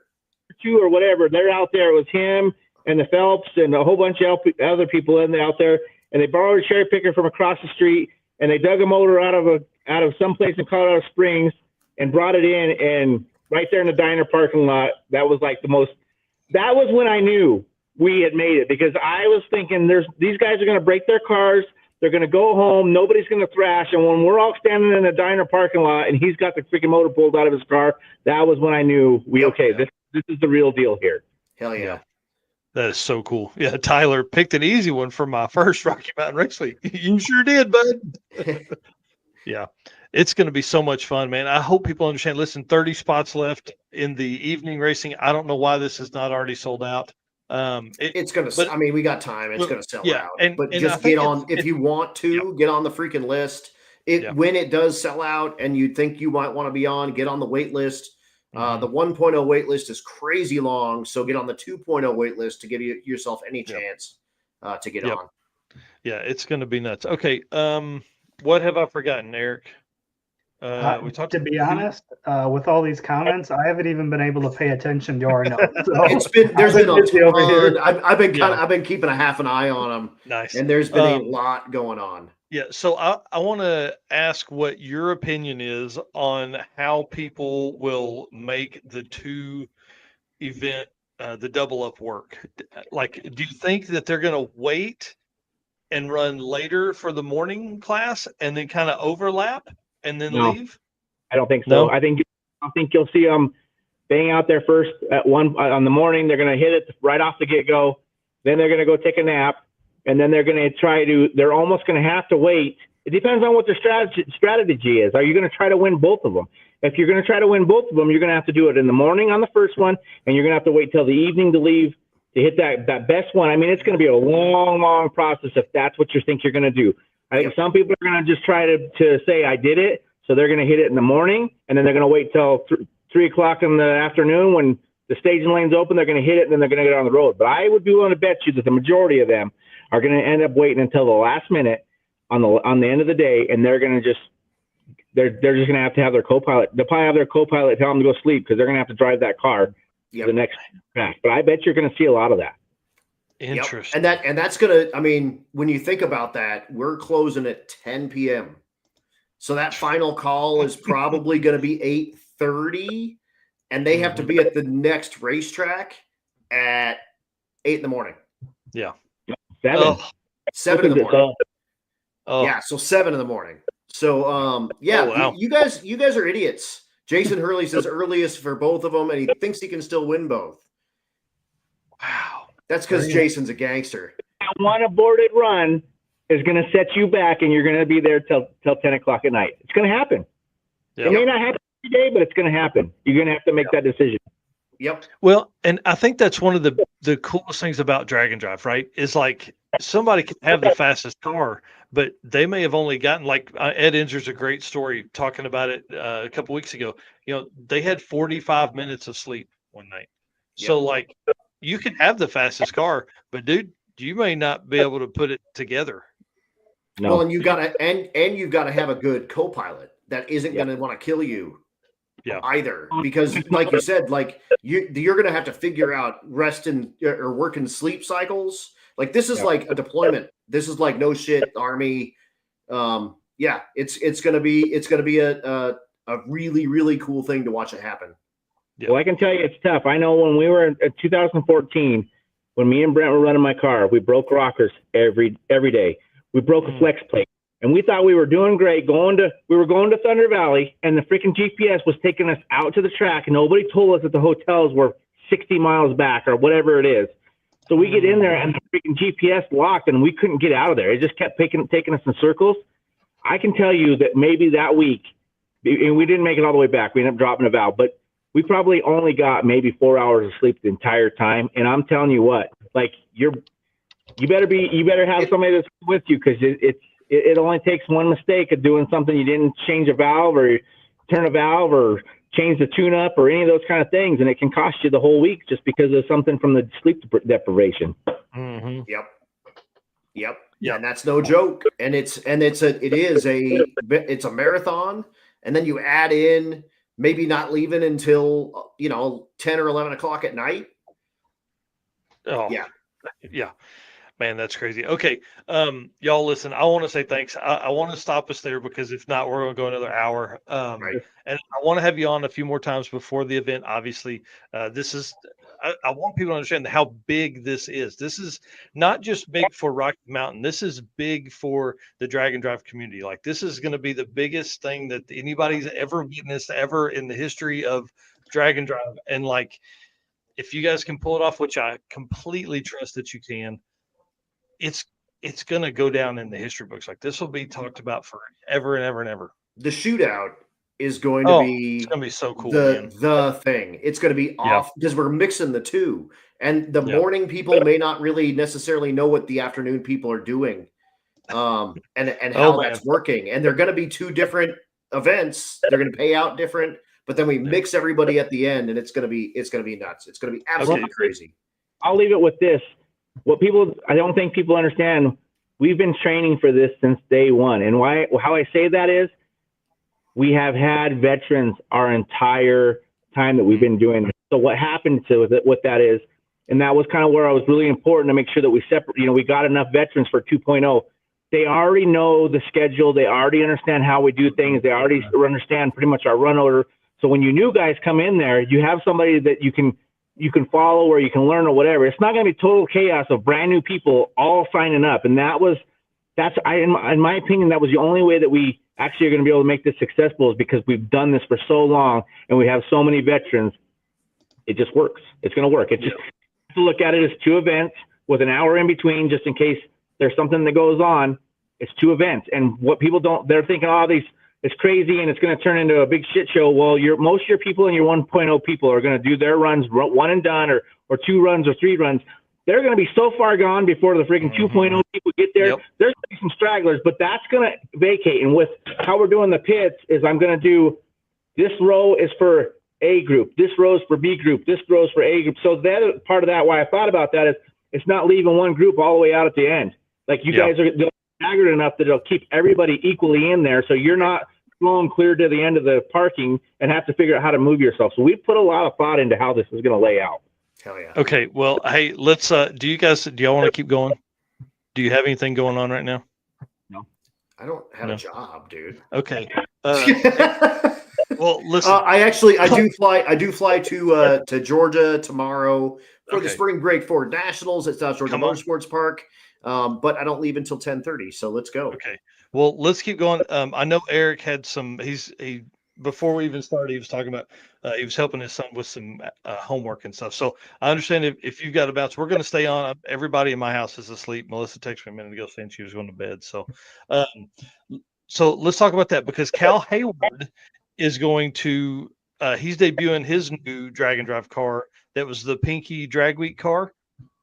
2 or whatever. They're out there. It was him and the Phelps and a whole bunch of other people out there, and they borrowed a cherry picker from across the street, and they dug a motor out of some place in Colorado Springs and brought it in, and right there in the diner parking lot. That was like that was when I knew we had made it, because I was thinking these guys are going to break their cars. They're going to go home. Nobody's going to thrash. And when we're all standing in the diner parking lot and he's got the freaking motor pulled out of his car, that was when I knew this is the real deal here. Hell yeah. That is so cool. Yeah, Tyler picked an easy one for my first Rocky Mountain Race Week. You sure did, bud. Yeah. It's going to be so much fun, man. I hope people understand. Listen, 30 spots left in the evening racing. I don't know why this is not already sold out. It's going to, I mean, we got time. It's going to sell out. But just get on, if you want to, get on the freaking list. When it does sell out and you think you might want to be on, get on the wait list. The 1.0 wait list is crazy long. So get on the 2.0 wait list to give yourself any chance to get on. Yeah, it's going to be nuts. Okay. What have I forgotten, Eric? We talked. To be honest, with all these comments, I haven't even been able to pay attention to our notes. So there's been a ton over here. I've been keeping a half an eye on them. Nice. And there's been a lot going on. Yeah. So I want to ask what your opinion is on how people will make the 2 event, the double up work. Like, do you think that they're going to wait and run later for the morning class and then kind of overlap and then leave? I don't think so. No? I think you'll see them bang out there first at 1 on the morning. They're going to hit it right off the get-go. Then they're going to go take a nap, and then they're going to they're almost going to have to wait It depends on what the strategy is. Are you going to try to win both of them? If you're going to try to win both of them, you're going to have to do it in the morning on the first one, and you're going to have to wait till the evening to leave to hit that best one. I mean, it's going to be a long, long process if that's what you think you're going to do. I think some people are going to just try to say, I did it. So they're going to hit it in the morning, and then they're going to wait till 3 o'clock in the afternoon when the staging lane's open. They're going to hit it, and then they're going to get on the road. But I would be willing to bet you that the majority of them are going to end up waiting until the last minute on the end of the day, and they're going to just going to have their co-pilot. They'll probably have their co-pilot tell them to go sleep because they're going to have to drive that car to the next track. But I bet you're going to see a lot of that. Interesting. And that's going to, I mean, when you think about that, we're closing at 10 p.m. So that final call is probably going to be 8:30, and they have to be at the next racetrack at 8 in the morning. Yeah. 7 in the morning. Oh. Yeah, so 7 in the morning. So wow. you guys are idiots. Jason Hurley says earliest for both of them, and he thinks he can still win both. Wow. That's because Jason's a gangster. One aborted run is going to set you back, and you're going to be there till 10 o'clock at night. It's going to happen. It may not happen every day, but it's going to happen. You're going to have to make that decision. Yep. Well, and I think that's one of the coolest things about drag and drive, right? Is like somebody can have the fastest car, but they may have only gotten Ed Inger's a great story talking about it a couple weeks ago. You know, they had 45 minutes of sleep one night. Yep. So you can have the fastest car, but dude, you may not be able to put it together. No. Well, and you've got to have a good co-pilot that isn't going to want to kill you. Yeah. Either, because like you said, you're going to have to figure out rest or working sleep cycles. Like this is like a deployment. This is like no shit Army. It's going to be a really, really cool thing to watch it happen. Yeah. Well, I can tell you it's tough. I know when we were in 2014, when me and Brent were running my car, we broke rockers every day. We broke a flex plate. And we thought we were doing great. We were going to Thunder Valley, and the freaking GPS was taking us out to the track, and nobody told us that the hotels were 60 miles back or whatever it is. So we get in there, and the freaking GPS locked, and we couldn't get out of there. It just kept taking us in circles. I can tell you that maybe that week, and we didn't make it all the way back. We ended up dropping a valve, but we probably only got maybe 4 hours of sleep the entire time. And I'm telling you what, you better have somebody that's with you, because it only takes one mistake of doing something. You didn't change a valve or turn a valve or change the tune-up or any of those kind of things, and it can cost you the whole week just because of something from the sleep deprivation. Mm-hmm. Yep. Yeah, and that's no joke. And it's a marathon, and then you add in maybe not leaving until 10 or 11 o'clock at night. Oh yeah. Man, that's crazy. Okay. Y'all listen, I want to say thanks. I want to stop us there, because if not, we're going to go another hour. Right. And I want to have you on a few more times before the event. Obviously, I want people to understand how big this is. This is not just big for Rocky Mountain. This is big for the drag and drive community. Like, this is going to be the biggest thing that anybody's ever witnessed ever in the history of drag and drive. And if you guys can pull it off, which I completely trust that you can, it's going to go down in the history books. Like, this will be talked about forever and ever and ever. The shootout is going to it's going to be so cool. The thing. It's going to be off because we're mixing the two. And the morning people may not really necessarily know what the afternoon people are doing, and how that's working. And they're going to be two different events. They're going to pay out different, but then we mix everybody at the end, and it's going to be nuts. It's going to be absolutely crazy. I'll leave it with this. I don't think people understand, we've been training for this since day one. And how I say that is, we have had veterans our entire time that we've been doing this. So what happened to it, what that is, and that was kind of where I was really important to make sure that we separate, we got enough veterans for 2.0. They already know the schedule. They already understand how we do things. They already understand pretty much our run order. So when you new guys come in there, you have somebody that you can follow or you can learn or whatever. It's not going to be total chaos of brand new people all signing up. And in my opinion, that was the only way that we actually are going to be able to make this successful, is because we've done this for so long and we have so many veterans. It just works. It's going to work. It's just to look at it as two events with an hour in between, just in case there's something that goes on. It's 2 events. And what people don't, they're thinking, oh, it's crazy and it's going to turn into a big shit show. Well, most of your people and your 1.0 people are going to do their runs, 1 and done, or 2 runs or 3 runs. They're going to be so far gone before the freaking 2.0 people get there. Yep. There's going to be some stragglers, but that's going to vacate. And with how we're doing the pits is I'm going to do, this row is for A group, this row is for B group, this row is for A group. So the other part of that, why I thought about that is it's not leaving one group all the way out at the end. Like you guys are staggered enough that it'll keep everybody equally in there. So you're not flowing clear to the end of the parking and have to figure out how to move yourself. So we put a lot of thought into how this is going to lay out. Hell yeah. Okay. Well, hey, let's, do y'all want to keep going? Do you have anything going on right now? No. I don't have a job, dude. Okay. Well, listen. I do fly to Georgia tomorrow for the Spring Break Ford Nationals at South Georgia Motorsports Park. But I don't leave until 10:30. So let's go. Okay. Well, let's keep going. I know Eric had some. Before we even started, he was talking about he was helping his son with some homework and stuff. So I understand if you've got to bounce, we're going to stay on. Everybody in my house is asleep. Melissa texted me a minute ago saying she was going to bed. So let's talk about that because Cal Hayward is going to. He's debuting his new drag and drive car. That was the Pinky Drag Week car.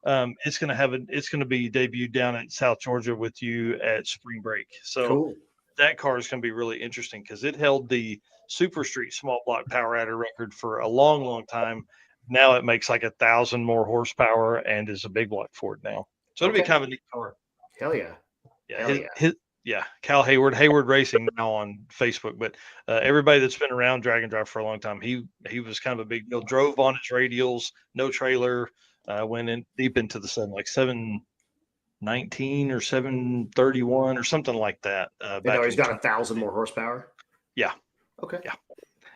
It's going to be debuted down at South Georgia with you at Spring Break. So that car is going to be really interesting because it held the Super Street small block power adder record for a long, long time. Now it makes like 1,000 more horsepower and is a big block Ford now. So it'll be kind of a neat car. Hell yeah. Yeah. Cal Hayward Racing now on Facebook. But everybody that's been around drag and drive for a long time, he was kind of a big deal. Drove on his radials, no trailer. Went in deep into the sun, like 719 or 731 or something like that. He's got 1,000 more horsepower. Yeah. Okay.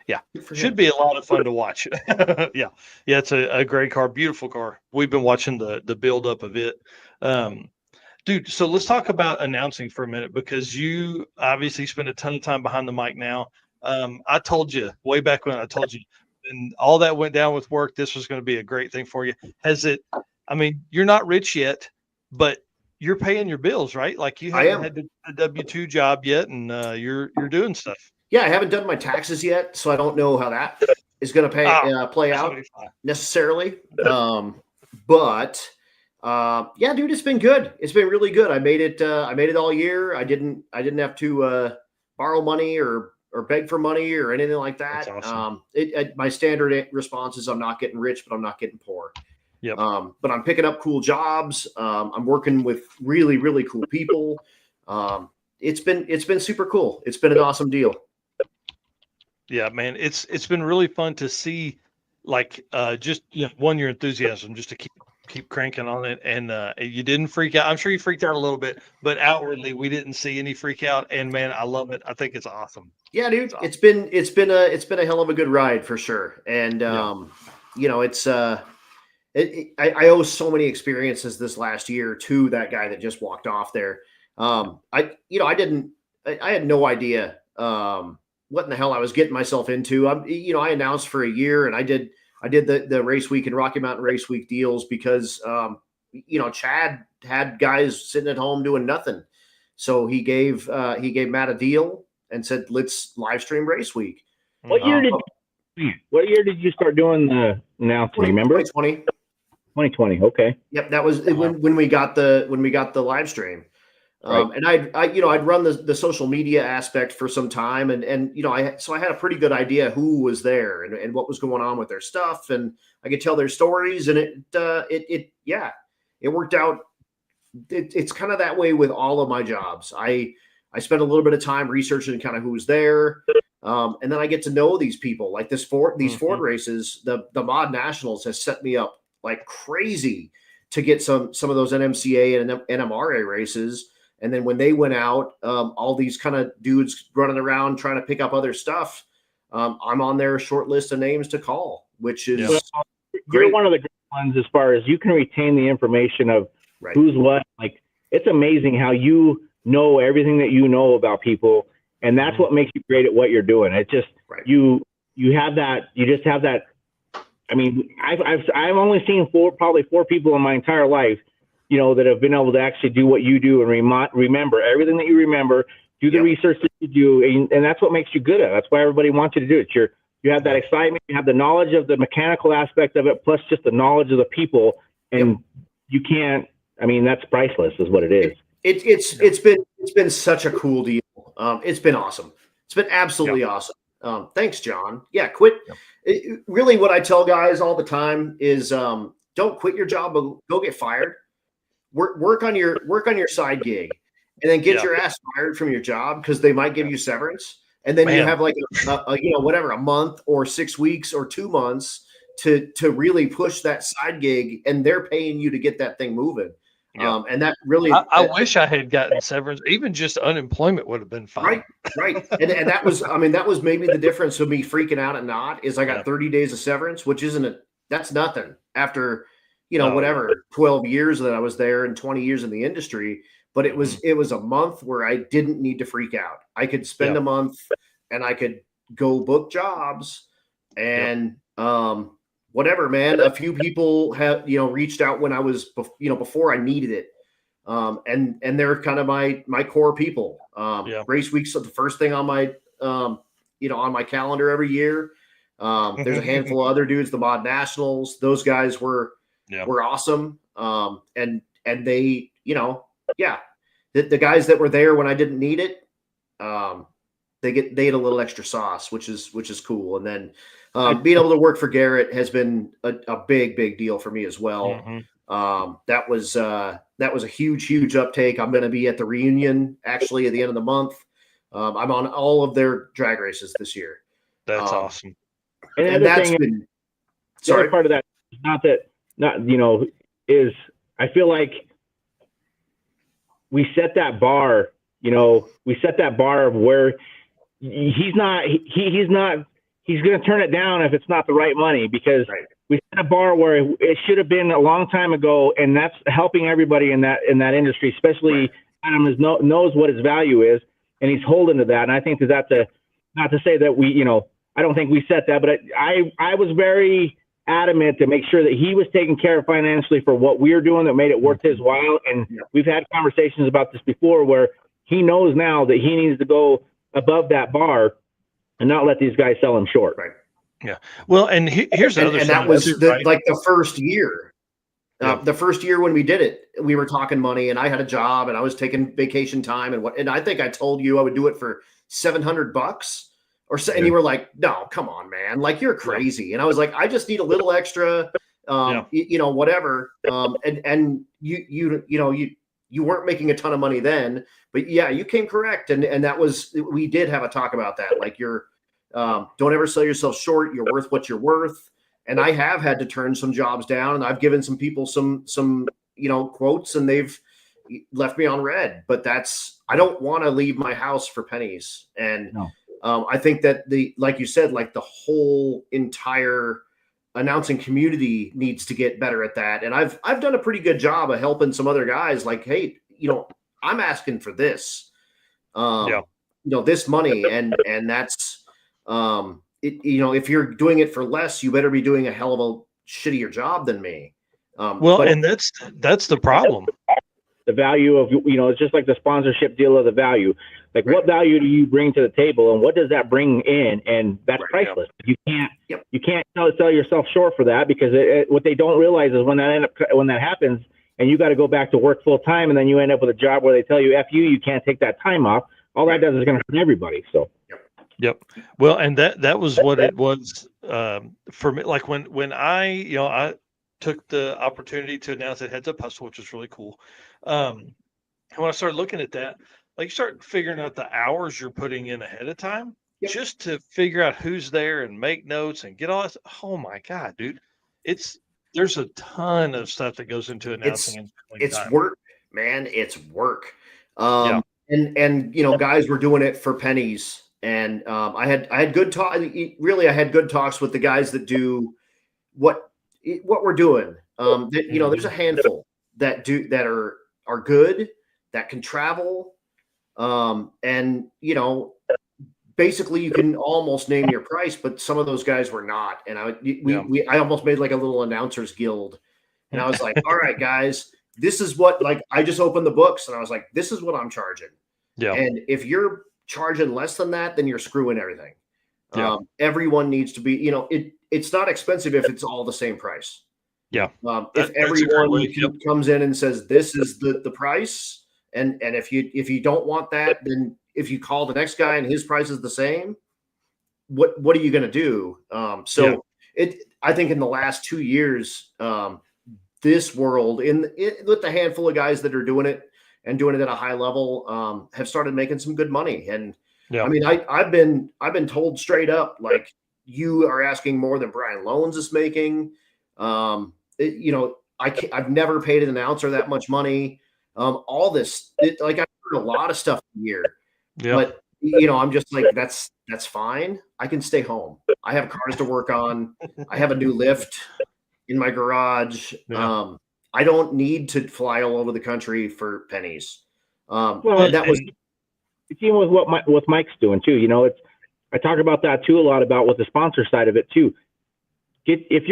Yeah. Should be a lot of fun to watch. Yeah. It's a great car, beautiful car. We've been watching the build up of it. Dude, so let's talk about announcing for a minute because you obviously spend a ton of time behind the mic now. I told you way back when and all that went down with work, this was going to be a great thing for you. You're not rich yet, but you're paying your bills, right? Like you haven't had a W-2 job yet, and you're doing stuff. Yeah, I haven't done my taxes yet, so I don't know how that is going to play out necessarily. But dude, it's been good. It's been really good. I made it all year. I didn't have to borrow money or beg for money or anything like that. That's awesome. My standard response is I'm not getting rich, but I'm not getting poor. Yep. But I'm picking up cool jobs. I'm working with really, really cool people. It's been super cool. It's been an awesome deal. Yeah, man. It's been really fun to see your enthusiasm just to keep cranking on it, and you didn't freak out. I'm sure you freaked out a little bit, but outwardly we didn't see any freak out. And man, I love it. I think it's awesome. Yeah, dude, it's been a hell of a good ride for sure. And I owe so many experiences this last year to that guy that just walked off there. I had no idea what in the hell I was getting myself into. I announced for a year, and I did the race week and Rocky Mountain Race Week deals because, Chad had guys sitting at home doing nothing. So he gave Matt a deal and said, let's live stream Race Week. What year did you start doing the announcement? Remember? 2020. Okay. Yep. That was when we got the live stream. Right. And I'd run the social media aspect for some time, and I had a pretty good idea who was there and what was going on with their stuff, and I could tell their stories, and it worked out. It's kind of that way with all of my jobs. I spent a little bit of time researching kind of who's there, and then I get to know these people. Like these Ford races, the Mod Nationals has set me up like crazy to get some of those NMCA and NMRA races. And then when they went out, all these kind of dudes running around trying to pick up other stuff, I'm on their short list of names to call, which is you're one of the great ones as far as you can retain the information of who's what. Like, it's amazing how you know everything that you know about people, and that's what makes you great at what you're doing. It's just you have that. You just have that. I mean, I've only seen probably four people in my entire life that have been able to actually do what you do and remember everything that you remember, do the research that you do, and that's what makes you good at it. That's why everybody wants you to do it. You have that excitement, you have the knowledge of the mechanical aspect of it, plus just the knowledge of the people, and you can't. I mean, that's priceless, is what it is. It's been such a cool deal. It's been awesome. It's been absolutely awesome. Thanks, John. Yeah, quit. Really, what I tell guys all the time is, don't quit your job, but go get fired. Work on your side gig, and then get your ass fired from your job because they might give you severance, and then you have like a month or 6 weeks or 2 months to really push that side gig, and they're paying you to get that thing moving. And that really, I wish I had gotten severance. Even just unemployment would have been fine. Right. And that was maybe the difference of me freaking out and not is I got 30 days of severance, which that's nothing after, 12 years that I was there and 20 years in the industry. But it was a month where I didn't need to freak out. I could spend a month and I could go book jobs and, whatever, man. A few people have, reached out when I was, before I needed it. And they're kind of my core people. Race week's the first thing on my, on my calendar every year. There's a handful of other dudes, the Mod Nationals. Those guys were awesome. And they, the guys that were there when I didn't need it, they get a little extra sauce, which is cool. And then being able to work for Garrett has been a big deal for me as well. That was a huge uptake. I'm going to be at the reunion actually at the end of the month. I'm on all of their drag races this year. That's awesome. And that's been the other part of that is I feel like we set that bar, of where he's going to turn it down if it's not the right money, because we set a bar where it should have been a long time ago. And that's helping everybody in that industry, especially Adam knows what his value is, and he's holding to that. And I think that's not to say that I don't think we set that, but I was very adamant to make sure that he was taken care of financially for what we were doing that made it worth his while. And we've had conversations about this before where he knows now that he needs to go above that bar and not let these guys sell him short. Right. Yeah. Well, and here's the other thing. And that was like the first year. The first year when we did it, we were talking money, and I had a job, and I was taking vacation time, and I think I told you I would do it for $700 or so, and you were like, "No, come on, man! Like, you're crazy." And I was like, "I just need a little extra, whatever." And you weren't making a ton of money then, but you came correct, and that was, we did have a talk about that. Like, don't ever sell yourself short. You're worth what you're worth. And I have had to turn some jobs down, and I've given some people some quotes, and they've left me on red. But I don't want to leave my house for pennies. And I think that like you said, like the whole entire announcing community needs to get better at that. And I've done a pretty good job of helping some other guys. Like, hey, I'm asking for this, this money, and that's. If you're doing it for less, you better be doing a hell of a shittier job than me. And that's the problem. The value of, it's just like the sponsorship deal of the value. Like, what value do you bring to the table, and what does that bring in? And that's priceless. You can't sell yourself short for that, because what they don't realize is when that happens, and you got to go back to work full time, and then you end up with a job where they tell you, "F you can't take that time off." All that does is going to hurt everybody. So. Yep. Well, and that was what it was for me. Like when I took the opportunity to announce at Heads Up Hustle, which was really cool. And when I started looking at that, like, you start figuring out the hours you're putting in ahead of time just to figure out who's there and make notes and get all that. Oh my God, dude. There's a ton of stuff that goes into announcing. It's work, man. It's work. And guys were doing it for pennies. And I had good talk. Really, I had good talks with the guys that do what we're doing. There's a handful that are good, that can travel, and basically you can almost name your price. But some of those guys were not, and I almost made like a little announcers guild, and I was like, all right, guys, this is what, like, I just opened the books and I was like, this is what I'm charging. Yeah. And if you're charging less than that, then you're screwing everything. Yeah. Everyone needs to be, it's not expensive if it's all the same price. Yeah. If everyone comes in and says, this is the price. And if you don't want that, then if you call the next guy and his price is the same, what are you going to do? I think in the last 2 years, this world with the handful of guys that are doing it and doing it at a high level, have started making some good money. And I mean, I've been told straight up, like, you are asking more than Brian Loans is making. I've never paid an announcer that much money. All this, I've heard a lot of stuff here, but I'm just like, that's fine. I can stay home. I have cars to work on. I have a new lift in my garage. Yeah. I don't need to fly all over the country for pennies. Even with what Mike's doing too. I talk about that too a lot, about with the sponsor side of it too. If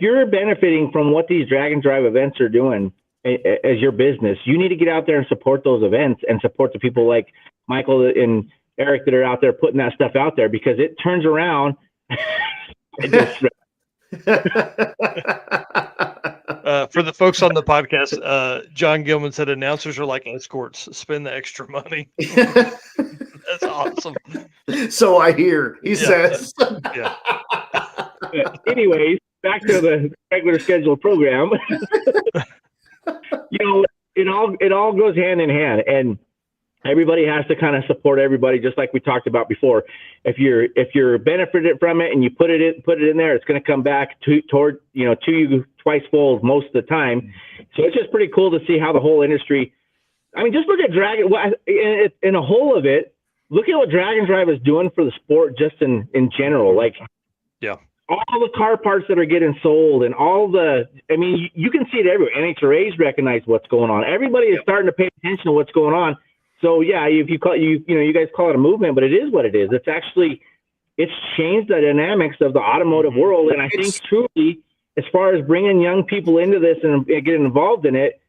you're benefiting from what these drag and drive events are doing as your business, you need to get out there and support those events and support the people like Michael and Eric that are out there putting that stuff out there, because it turns around. For the folks on the podcast, John Gilman said announcers are like escorts. Spend the extra money. That's awesome. So I hear, he says. Yeah. Anyways, back to the regular scheduled program. It all goes hand in hand, and everybody has to kind of support everybody, just like we talked about before. If you're benefited from it and you put it in there, it's going to come back to you twice fold most of the time. So it's just pretty cool to see how the whole industry. I mean, just look at drag in a whole of it. Look at what drag and drive is doing for the sport, just in general. Like, all the car parts that are getting sold and you can see it everywhere. NHRA's recognize what's going on. Everybody is starting to pay attention to what's going on. So if you call you guys call it a movement, but it is what it is. It's changed the dynamics of the automotive world. And I think truly, as far as bringing young people into this and getting involved in it,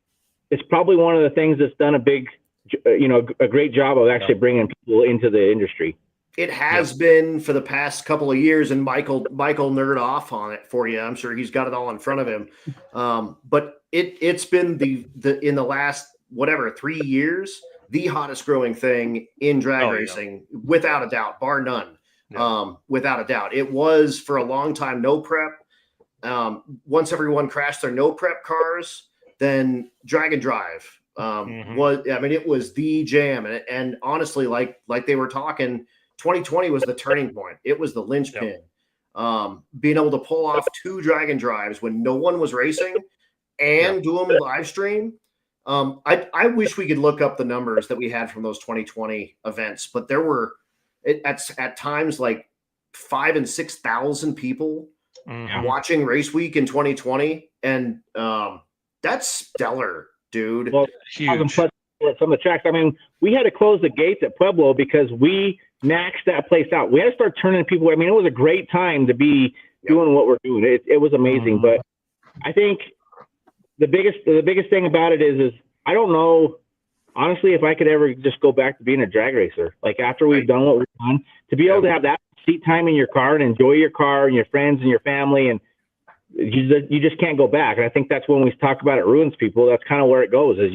it's probably one of the things that's done a great job of actually bringing people into the industry. It has been for the past couple of years, and Michael nerd off on it for you. I'm sure he's got it all in front of him. But it's been in the last 3 years, the hottest growing thing in drag racing, without a doubt, bar none. Without a doubt, it was for a long time no prep. Once everyone crashed their no prep cars, then drag and drive it was the jam. And honestly, like they were talking, 2020 was the turning point. It was the linchpin. Being able to pull off 2 drag and drives when no one was racing and do them live stream. I wish we could look up the numbers that we had from those 2020 events, but there were at times like 5,000 and 6,000 people watching Race Week in 2020, and that's stellar, dude. Well, huge. From the tracks, I mean, we had to close the gates at Pueblo because we maxed that place out. We had to start turning people. I mean, it was a great time to be doing what we're doing. It was amazing, but I think the biggest thing about it is I don't know, honestly, if I could ever just go back to being a drag racer. Like, after we've done what we've done, to be able to have that seat time in your car and enjoy your car and your friends and your family, and you just can't go back. And I think that's when we talk about it ruins people. That's kind of where it goes, is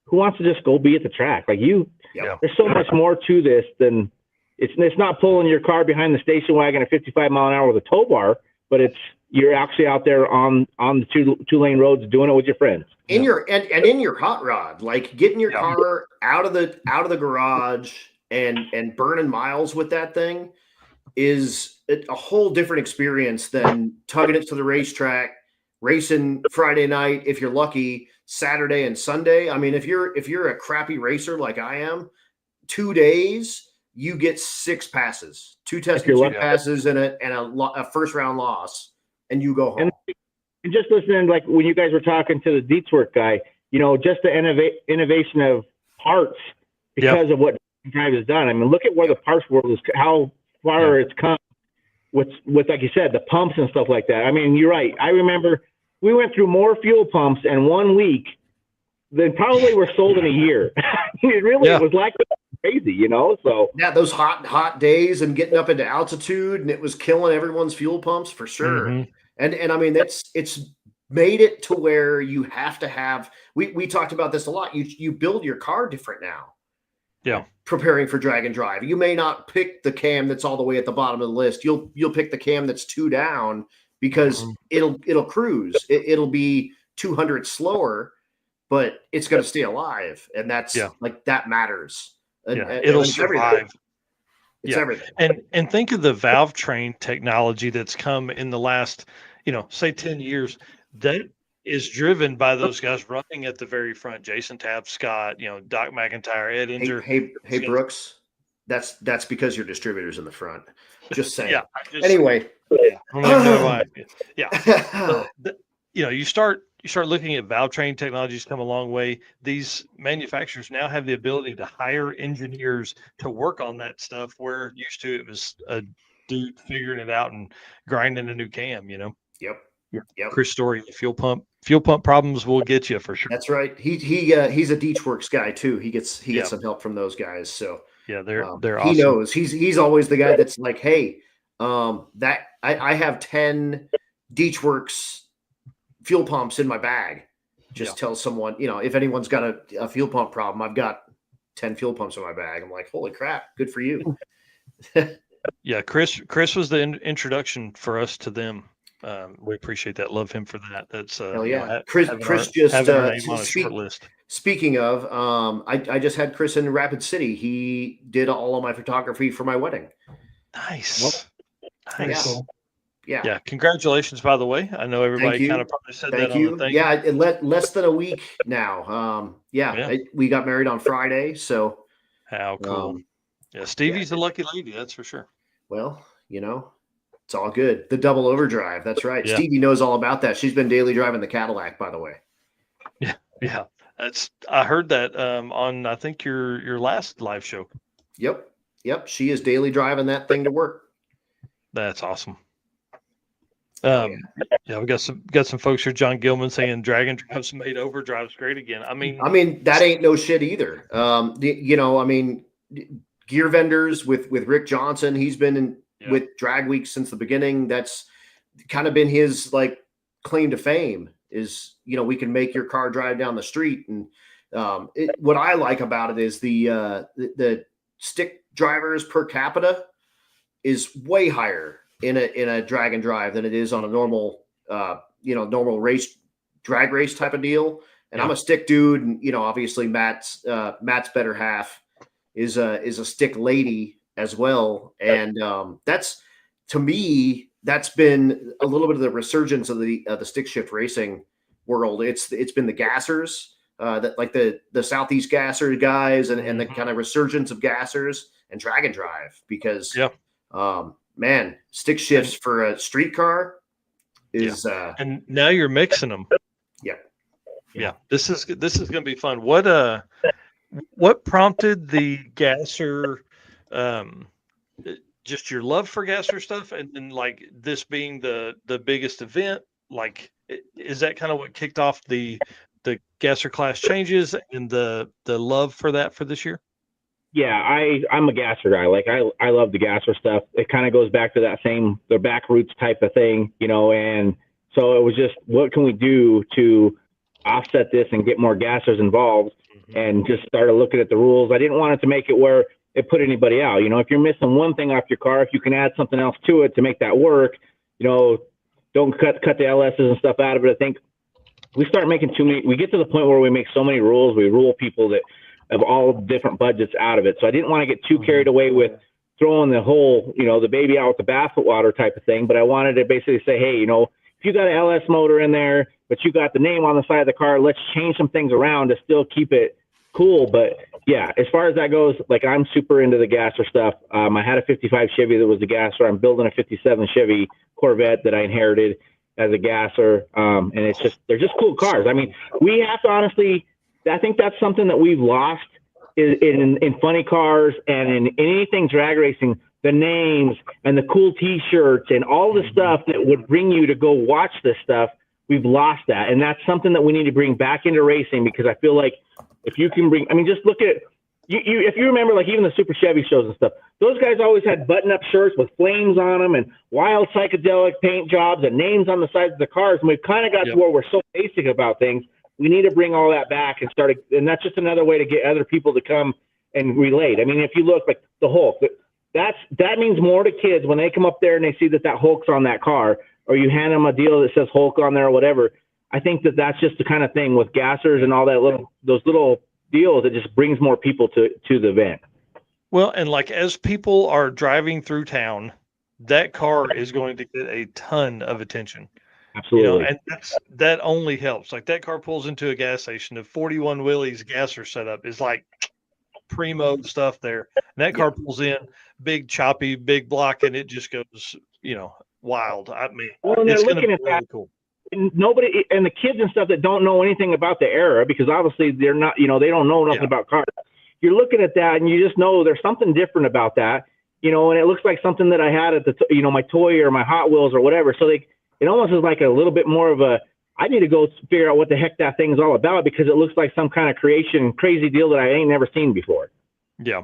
who wants to just go be at the track? Like there's so much more to this than it's not pulling your car behind the station wagon at 55 mile an hour with a tow bar, but you're actually out there on the two lane roads doing it with your friends. In your hot rod, like getting your car out of the garage and burning miles with that thing is a whole different experience than tugging it to the racetrack, racing Friday night, if you're lucky, Saturday and Sunday. I mean, if you're a crappy racer like I am, 2 days you get 6 passes, 2 test passes and a first round loss, and you go home. And just listening, like when you guys were talking to the Dietz work guy, just the innovation of parts because of what drive has done. I mean, look at where the parts world is, how far it's come with like you said, the pumps and stuff like that. I mean, you're right. I remember we went through more fuel pumps in 1 week than probably were sold in a year. It really was like crazy, you know? So yeah, those hot days and getting up into altitude, and it was killing everyone's fuel pumps for sure. And I mean, it's made it to where you have to have, we talked about this a lot. You build your car different now. Yeah. Preparing for drag and drive. You may not pick the cam that's all the way at the bottom of the list. You'll pick the cam that's 2 down because it'll cruise. It'll be 200 slower, but it's going to stay alive. And that's like, that matters. It'll survive. Everything. It's everything. And think of the valve train technology that's come in the last, say 10 years. That is driven by those guys running at the very front. Jason Tabb, Scott, Doc McIntyre, Ed Inzer. Hey, Brooks, that's because your distributor's in the front. Just saying. Anyway. I don't even know why. You start looking at valve train technologies come a long way. These manufacturers now have the ability to hire engineers to work on that stuff, where used to it was a dude figuring it out and grinding a new cam, Yep. Chris Dorey, the fuel pump problems will get you for sure. That's right. He's a Deechworks guy too. He gets some help from those guys. So they're awesome. He knows he's always the guy that's like, hey, that I have 10 Deechworks fuel pumps in my bag. Just tell someone, if anyone's got a fuel pump problem, I've got 10 fuel pumps in my bag. I'm like, holy crap, good for you. Chris was the introduction for us to them. We appreciate that. Love him for that. That's hell yeah. Chris just speaking of, I just had Chris in Rapid City. He did all of my photography for my wedding. Nice. Yeah. Congratulations, by the way. I know everybody kind of probably said that on the thing. Yeah, less than a week now. We got married on Friday. So how cool. Stevie's a lucky lady, that's for sure. Well, it's all good. The double overdrive. That's right. Yeah. Stevie knows all about that. She's been daily driving the Cadillac, by the way. Yeah. I heard that on, I think, your last live show. Yep. She is daily driving that thing to work. That's awesome. We got some folks here. John Gilman saying drag and drive's made overdrive's great again. I mean that ain't no shit either. Gear vendors with Rick Johnson. He's been with Drag Week since the beginning. That's kind of been his like claim to fame is, we can make your car drive down the street. And what I like about it is the stick drivers per capita is way higher in a drag and drive than it is on a normal, normal drag race type of deal. And I'm a stick dude. And, obviously Matt's better half is a stick lady as well. And that's, to me, that's been a little bit of the resurgence of the stick shift racing world. It's been the gassers, that like the Southeast gasser guys and the kind of resurgence of gassers and drag and drive, because man, stick shifts for a street car is and now you're mixing them. Yeah. This is going to be fun. What prompted the gasser, just your love for gasser stuff, and then like this being the biggest event? Like, is that kind of what kicked off the gasser class changes and the love for that for this year? Yeah, I'm a gasser guy. Like I love the gasser stuff. It kind of goes back to that the back roots type of thing, and so it was just, what can we do to offset this and get more gassers involved? And just started looking at the rules. I didn't want it to make it where it put anybody out. If you're missing one thing off your car, if you can add something else to it to make that work, don't cut the LSs and stuff out of it. I think we start making too many. We get to the point where we make so many rules. We rule people that have all different budgets out of it. So I didn't want to get too carried away with throwing the whole, the baby out with the bathwater type of thing. But I wanted to basically say, hey, if you got an LS motor in there, but you got the name on the side of the car, let's change some things around to still keep it cool. But yeah, as far as that goes, like I'm super into the gasser stuff. I had a 55 Chevy that was a gasser. I'm building a 57 Chevy Corvette that I inherited as a gasser. And they're just cool cars. I mean, we have to honestly, I think that's something that we've lost in funny cars and in anything drag racing, the names and the cool t-shirts and all the stuff that would bring you to go watch this stuff. we've lost that. And that's something that we need to bring back into racing, because I feel like if you can bring, I mean, just look at if you remember, like even the Super Chevy shows and stuff, those guys always had button-up shirts with flames on them and wild psychedelic paint jobs and names on the sides of the cars. And we've kind of got to where we're so basic about things. We need to bring all that back and start. And that's just another way to get other people to come and relate. I mean, if you look like the Hulk, that means more to kids when they come up there and they see that Hulk's on that car, or you hand them a deal that says Hulk on there or whatever. I think that that's just the kind of thing with gassers and all that those little deals that just brings more people to the event. Well, and like as people are driving through town, that car is going to get a ton of attention. Absolutely. And that only helps. Like that car pulls into a gas station, the 41 Willys gasser setup is like primo stuff there. And that car pulls in, big choppy, big block, and it just goes, wild. I mean, it's going to be really cool. Nobody and the kids and stuff that don't know anything about the era, because obviously they're not, they don't know nothing about cars. You're looking at that and you just know there's something different about that, and it looks like something that I had at the, my toy or my Hot Wheels or whatever. So it almost is like a little bit more of I need to go figure out what the heck that thing's all about, because it looks like some kind of crazy deal that I ain't never seen before. Yeah.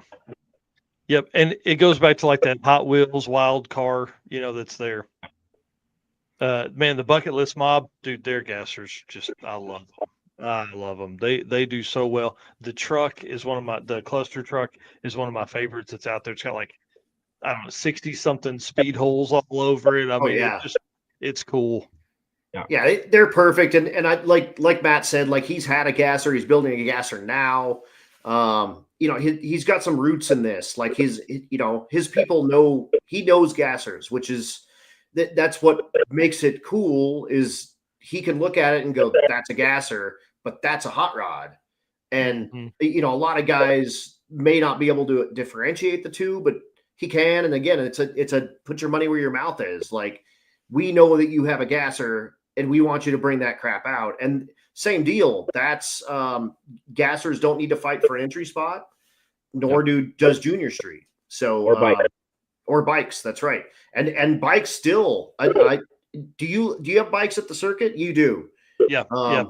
Yep. And it goes back to like that Hot Wheels wild car, that's there. Man, the Bucket List Mob, dude, their gassers, I love them. They do so well. The truck is the cluster truck is one of my favorites that's out there. It's got like, I don't know, 60 something speed holes all over it. I mean, it's cool. Yeah, they're perfect. And I like Matt said, like he's had a gasser, he's building a gasser now. He's got some roots in this. Like his people know, he knows gassers, which is, that's what makes it cool, is he can look at it and go, that's a gasser, but that's a hot rod. And, a lot of guys may not be able to differentiate the two, but he can. And again, it's a put your money where your mouth is. Like, we know that you have a gasser and we want you to bring that crap out. And same deal. That's gassers don't need to fight for an entry spot, nor does Junior Street. So, or bikes. That's right. And bikes still. Do you have bikes at the circuit? You do. Yeah.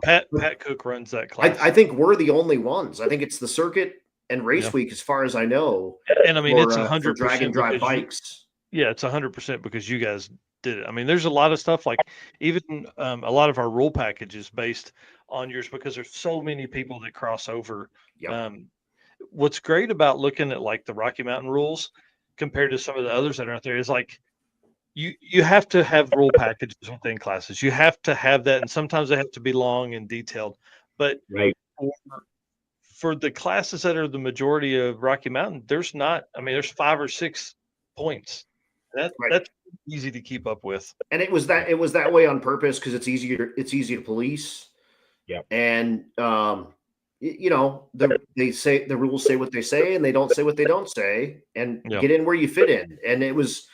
Pat Cook runs that class. I think we're the only ones. I think it's the circuit and race week, as far as I know. And I mean, it's 100% drag and drive bikes. It's 100% because you guys did it. I mean, there's a lot of stuff, like even a lot of our rule packages based on yours, because there's so many people that cross over. Yep. What's great about looking at like the Rocky Mountain rules compared to some of the others that are out there is like you have to have rule packages within classes. You have to have that, and sometimes they have to be long and detailed. But for the classes that are the majority of Rocky Mountain, there's 5 or 6 points. That's easy to keep up with. And it was that way on purpose, because it's easy to police. Yeah. And they say the rules say what they say, and they don't say what they don't say, and get in where you fit in. And it was,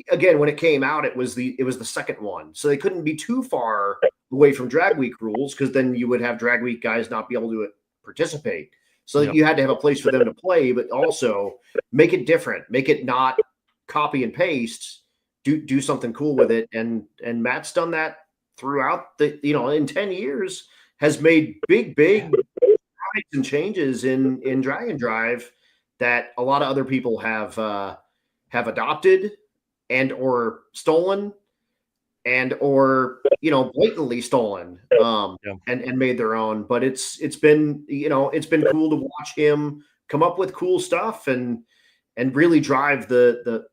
again, when it came out, it was the second one, so they couldn't be too far away from drag week rules, because then you would have drag week guys not be able to participate. So you had to have a place for them to play, but also make it different, make it not copy and paste, do something cool with it. And Matt's done that throughout in 10 years, has made big and changes in drag and drive that a lot of other people have adopted and or stolen and or blatantly stolen and made their own. But it's been cool to watch him come up with cool stuff and really drive the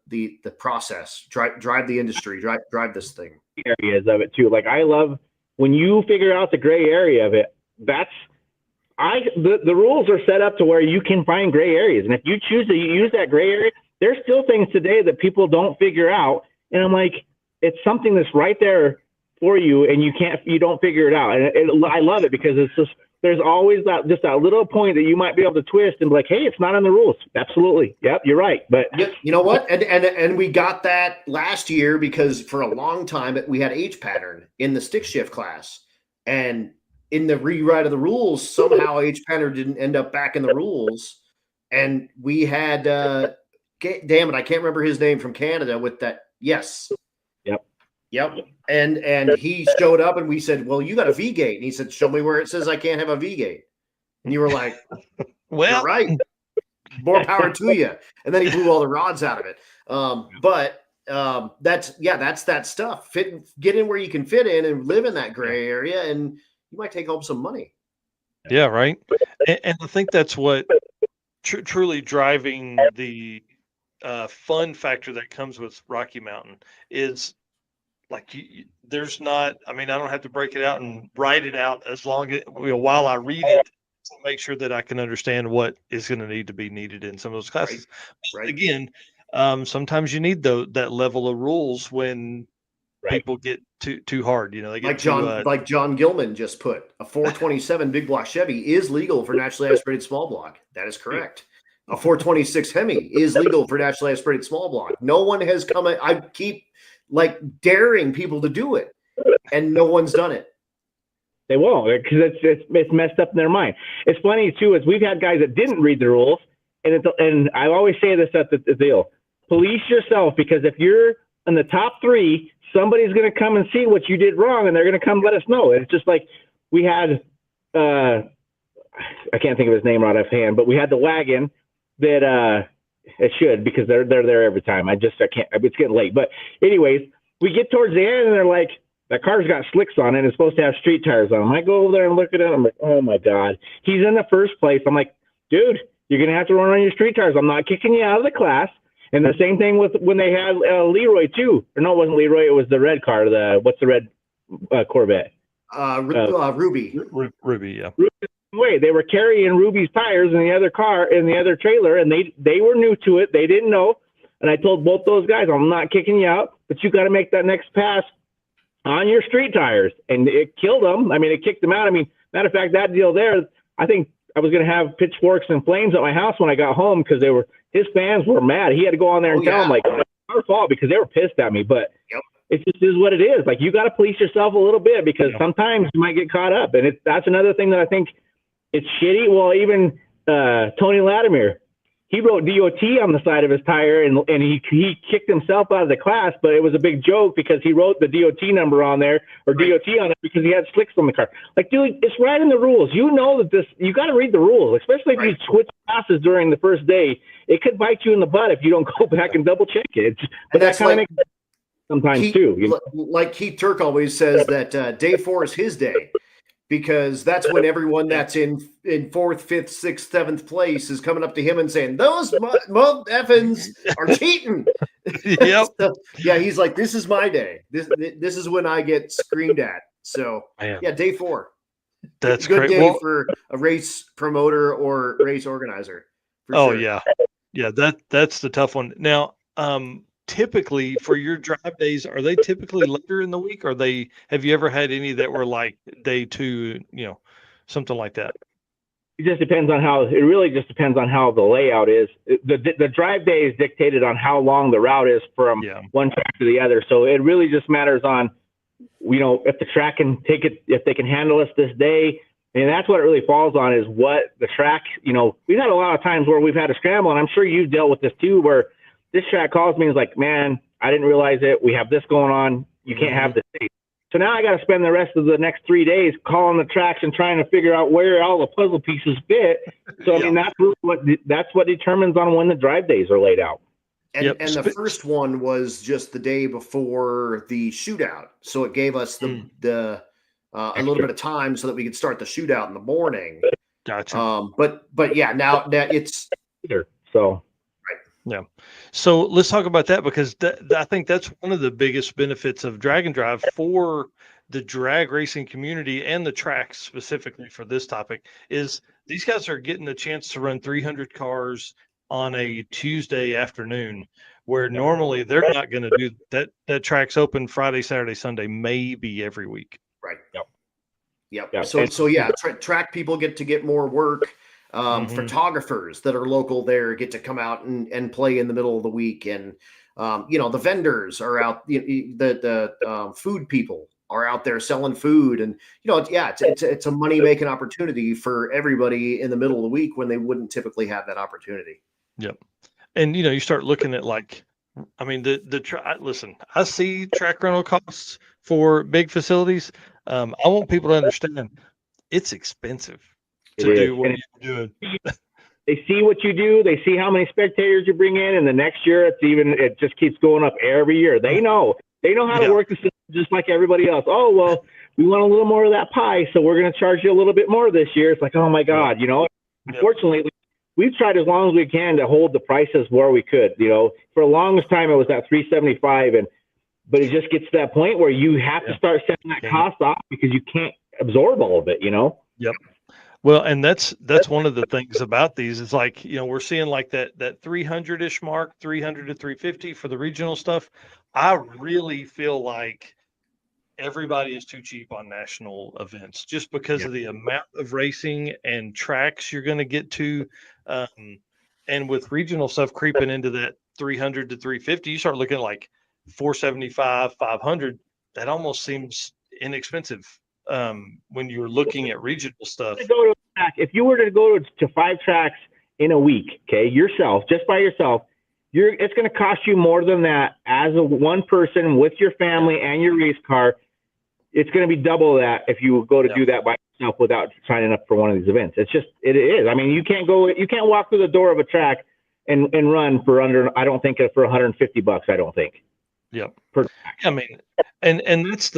process, drive the industry, drive this thing. Areas of it too. Like, I love when you figure out the gray area of it. The rules are set up to where you can find gray areas. And if you choose to use that gray area, there's still things today that people don't figure out. And I'm like, it's something that's right there for you, and you don't figure it out. And I love it, because it's just, there's always that little point that you might be able to twist and be like, hey, it's not in the rules. Absolutely. Yep, you're right. But you know what? And we got that last year, because for a long time we had H pattern in the stick shift class, and in the rewrite of the rules, somehow H pattern didn't end up back in the rules. And we had, damn it, I can't remember his name, from Canada with that. Yes. Yep. And he showed up and we said, well, you got a V gate. And he said, show me where it says I can't have a V gate. And you were like, Well, you're right. More power to you. And then he blew all the rods out of it. That's that stuff. Get in where you can fit in and live in that gray area, and you might take home some money. Yeah, right. And I think that's what truly driving the fun factor that comes with Rocky Mountain is. Like there's not. I mean, I don't have to break it out and write it out as long as while I read it to make sure that I can understand what is going to need to be needed in some of those classes. Right. Again, sometimes you need that level of rules when people get too hard. They get like John Gilman just put a 427 big block Chevy is legal for naturally aspirated small block. That is correct. A 426 Hemi is legal for naturally aspirated small block. No one has come. I keep daring people to do it, and no one's done it. They won't, because it's messed up in their mind. It's funny too, is we've had guys that didn't read the rules, and I always say this at the deal: police yourself, because if you're in the top 3, somebody's going to come and see what you did wrong, and they're going to come let us know. It's just like we had, I can't think of his name right offhand, but we had the wagon that. It should, because they're there every time. I can't. It's getting late. But anyways, we get towards the end and they're like, that car's got slicks on it and it's supposed to have street tires on them. I go over there and look at it. I'm like, oh my God, he's in the first place. I'm like, dude, you're gonna have to run on your street tires. I'm not kicking you out of the class. And the same thing with when they had Leroy too. Or no, it wasn't Leroy. It was the red car. What's the red Corvette? Ruby. Ruby, yeah. Way they were carrying Ruby's tires in the other car, in the other trailer, and they were new to it. They didn't know. And I told both those guys, I'm not kicking you out, but you got to make that next pass on your street tires. And it killed them. I mean, it kicked them out. I mean, matter of fact, that deal there, I think I was going to have pitchforks and flames at my house when I got home, because his fans were mad. He had to go on there and tell them, like, it's our fault, because they were pissed at me. But it just is what it is. Like, you got to police yourself a little bit, because sometimes you might get caught up. And that's another thing that I think it's shitty. Well, even Tony Latimer, he wrote DOT on the side of his tire, and he kicked himself out of the class, but it was a big joke because he wrote the DOT number on there, or DOT on it, because he had slicks on the car. Like, dude, it's right in the rules. You know that you got to read the rules, especially if you switch classes during the first day. It could bite you in the butt if you don't go back and double check it. But that kind of makes sense sometimes too. Like Keith Turk always says that day 4 is his day, because that's when everyone that's in 4th, 5th, 6th, 7th place is coming up to him and saying, those effins are cheating. Yep. So, yeah, he's like, this is my day. This is when I get screamed at. So, day 4. That's good great. day for a race promoter or race organizer. Sure. Yeah. That's the tough one. Now, typically for your drive days, are they typically later in the week? Or have you ever had any that were like day 2, something like that? It just depends on it really just depends on how the layout is. The drive day is dictated on how long the route is from one track to the other. So it really just matters on, if the track can take it, if they can handle us this day. And that's what it really falls on, is what the track, we've had a lot of times where we've had a scramble, and I'm sure you've dealt with this too, where this track calls me and is like, man, I didn't realize it. We have this going on. You can't have this date. So now I got to spend the rest of the next 3 days calling the tracks and trying to figure out where all the puzzle pieces fit. So, I mean, that's what determines on when the drive days are laid out. And the first one was just the day before the shootout. So it gave us a little bit of time so that we could start the shootout in the morning. Gotcha. But yeah, now that it's so. Yeah. So let's talk about that, because I think that's one of the biggest benefits of drag and drive for the drag racing community and the tracks specifically for this topic, is these guys are getting the chance to run 300 cars on a Tuesday afternoon, where normally they're not going to do that. That track's open Friday, Saturday, Sunday, maybe every week. Right. Yep. So yeah, track people get to get more work. Photographers that are local there get to come out and play in the middle of the week. And, the vendors are out, the food people are out there selling food. And, it's a money-making opportunity for everybody in the middle of the week when they wouldn't typically have that opportunity. Yep. And, you start looking at like I mean, listen, I see track rental costs for big facilities. I want people to understand it's expensive to do what you're doing. They see what you do. They see how many spectators you bring in, and the next year it just keeps going up every year. They know how to work the system just like everybody else. Oh, well, we want a little more of that pie, so we're going to charge you a little bit more this year. It's like, oh my God, Unfortunately, we've tried as long as we can to hold the prices where we could. For the longest time it was at $375, but it just gets to that point where you have to start setting that cost off because you can't absorb all of it. Yep. Well, and that's one of the things about these is like, we're seeing like that 300-ish mark, 300 to 350 for the regional stuff. I really feel like everybody is too cheap on national events just because of the amount of racing and tracks you're going to get to. And with regional stuff creeping into that 300 to 350, you start looking at like 475, 500. That almost seems inexpensive. When you're looking at regional stuff. If you were to go to 5 tracks in a week, okay, just by yourself, it's going to cost you more than that as a one person with your family and your race car. It's going to be double that if you go to do that by yourself without signing up for one of these events. It is. I mean, you can't walk through the door of a track and run for under, I don't think for $150, I don't think. Yep. I mean, and that's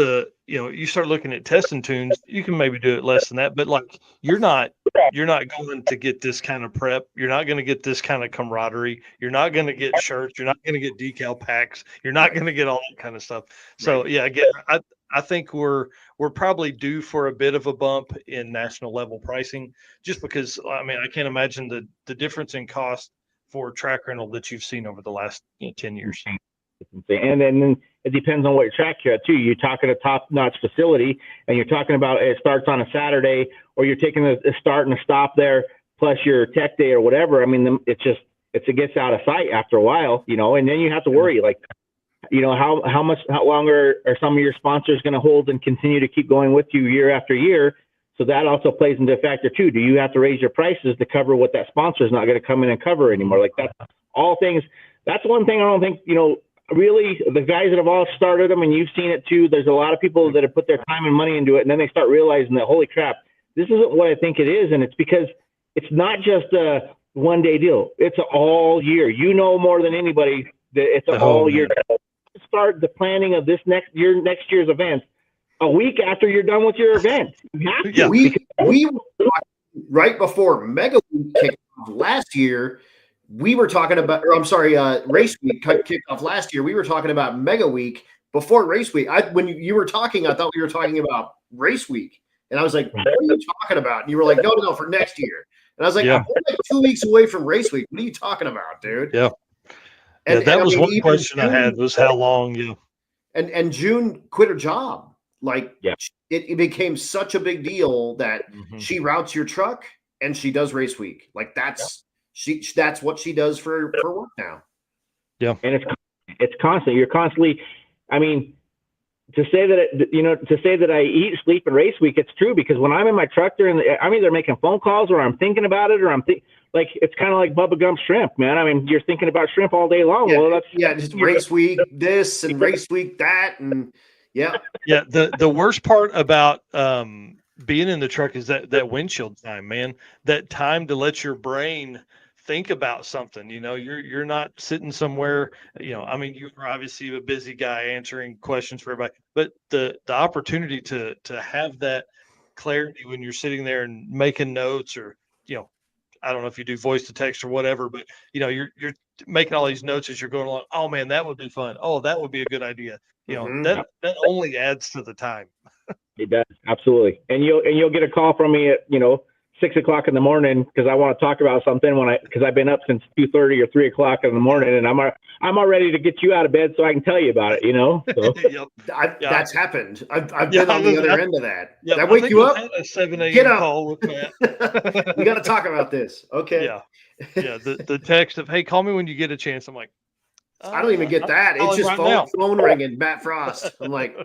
you start looking at testing tunes, you can maybe do it less than that, but like you're not going to get this kind of prep. You're not going to get this kind of camaraderie. You're not going to get shirts. You're not going to get decal packs. You're not going to get all that kind of stuff. So again, I think we're probably due for a bit of a bump in national level pricing, just because I mean I can't imagine the difference in cost for track rental that you've seen over the last 10 years. And then it depends on what track you're at too. You're talking a top-notch facility, and you're talking about it starts on a Saturday, or you're taking a start and a stop there, plus your tech day or whatever. I mean, it gets out of sight after a while, and then you have to worry, like, how longer are some of your sponsors going to hold and continue to keep going with you year after year? So that also plays into a factor too. Do you have to raise your prices to cover what that sponsor is not going to come in and cover anymore? Like that's all things. That's one thing I don't think, really the guys that have all started them, and you've seen it too, there's a lot of people that have put their time and money into it, and then they start realizing that, holy crap, this isn't what I think it is. And it's because it's not just a one-day deal. It's all year. More than anybody that it's all year. Start the planning of this next year's event a week after you're done with your event. You have to. We were right before Mega Week kicked off last year. We were talking about, Race Week kicked off last year. We were talking about Mega Week before Race Week. When you were talking, I thought we were talking about Race Week. And I was like, what are you talking about? And you were like, no, for next year. And I was like, we're like 2 weeks away from Race Week. What are you talking about, dude? Yeah. And that was one question I had was how long And June quit her job. Like it became such a big deal that she routes your truck and she does Race Week. Like that's what she does for work now. Yeah. And it's constant. You're constantly, I mean, to say that I eat, sleep, and Race Week, it's true, because when I'm in my truck I'm either making phone calls or I'm thinking about it, or like it's kind of like Bubba Gump shrimp, man. I mean, you're thinking about shrimp all day long. Yeah, well, just Race Week this and Race Week that, and the worst part about being in the truck is that windshield time, man. That time to let your brain think about something. You're not sitting somewhere. I mean, you're obviously a busy guy answering questions for everybody, but the opportunity to have that clarity when you're sitting there and making notes, or I don't know if you do voice to text or whatever, but you're making all these notes as you're going along. Oh man, that would be fun. Oh, that would be a good idea. That only adds to the time. It does, absolutely. And you'll get a call from me at 6:00 in the morning because I want to talk about something because I've been up since 2:30 or 3:00 in the morning, and I'm all ready to get you out of bed so I can tell you about it. So. That's happened. I've been on the other end of that. Did I wake you up? A 7 a.m. call with Matt. We got to talk about this. Okay. Yeah. The text of, hey, call me when you get a chance. I'm like, I don't even get that. It's just phone ringing, Matt Frost. I'm like,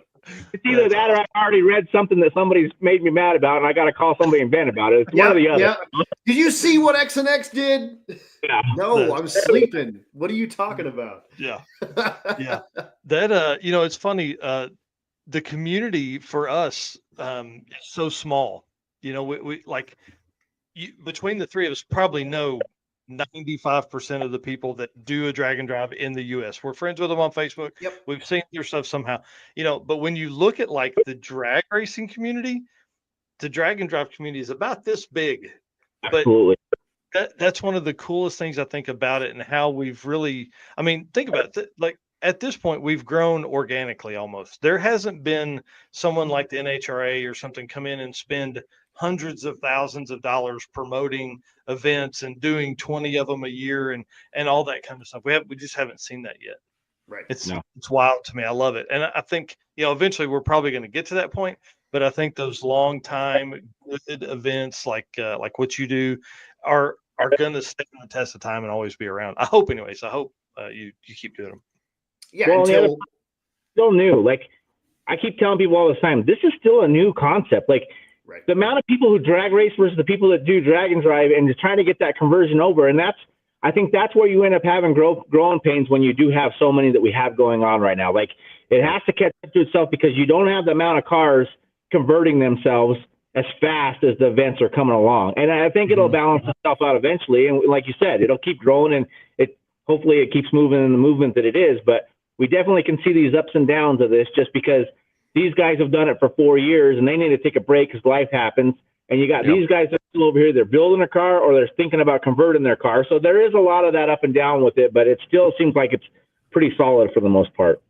it's either that or I've already read something that somebody's made me mad about, and I got to call somebody and vent about it. It's one or the other. Yeah. Did you see what X and X did? Yeah. No, I'm sleeping. What are you talking about? Yeah. Yeah. That, it's funny. The community for us is so small. We like between the three of us probably know 95% of the people that do a drag and drive in the US. We're friends with them on Facebook. Yep. We've seen their stuff somehow, but when you look at like the drag racing community, the drag and drive community is about this big. Absolutely. But that's one of the coolest things I think about it, and how we've really, think about it. Like at this point, we've grown organically almost. There hasn't been someone like the NHRA or something come in and spend hundreds of thousands of dollars promoting events and doing 20 of them a year and all that kind of stuff. We just haven't seen that yet. Right. It's wild to me. I love it. And I think, eventually we're probably going to get to that point, but I think those long time good events like what you do are going to stand the test of time and always be around. I hope anyways. I hope you keep doing them. Yeah. Well, still new. Like I keep telling people all the time, this is still a new concept. Like, right. The amount of people who drag race versus the people that do drag and drive, and just trying to get that conversion over. And I think that's where you end up having growing pains when you do have so many that we have going on right now. Like it has to catch up to itself because you don't have the amount of cars converting themselves as fast as the events are coming along. And I think it'll balance itself out eventually. And like you said, it'll keep growing, and hopefully it keeps moving in the movement that it is. But we definitely can see these ups and downs of this just because these guys have done it for 4 years and they need to take a break because life happens. And you got these guys that are still over here, they're building a car or they're thinking about converting their car. So there is a lot of that up and down with it, but it still seems like it's pretty solid for the most part.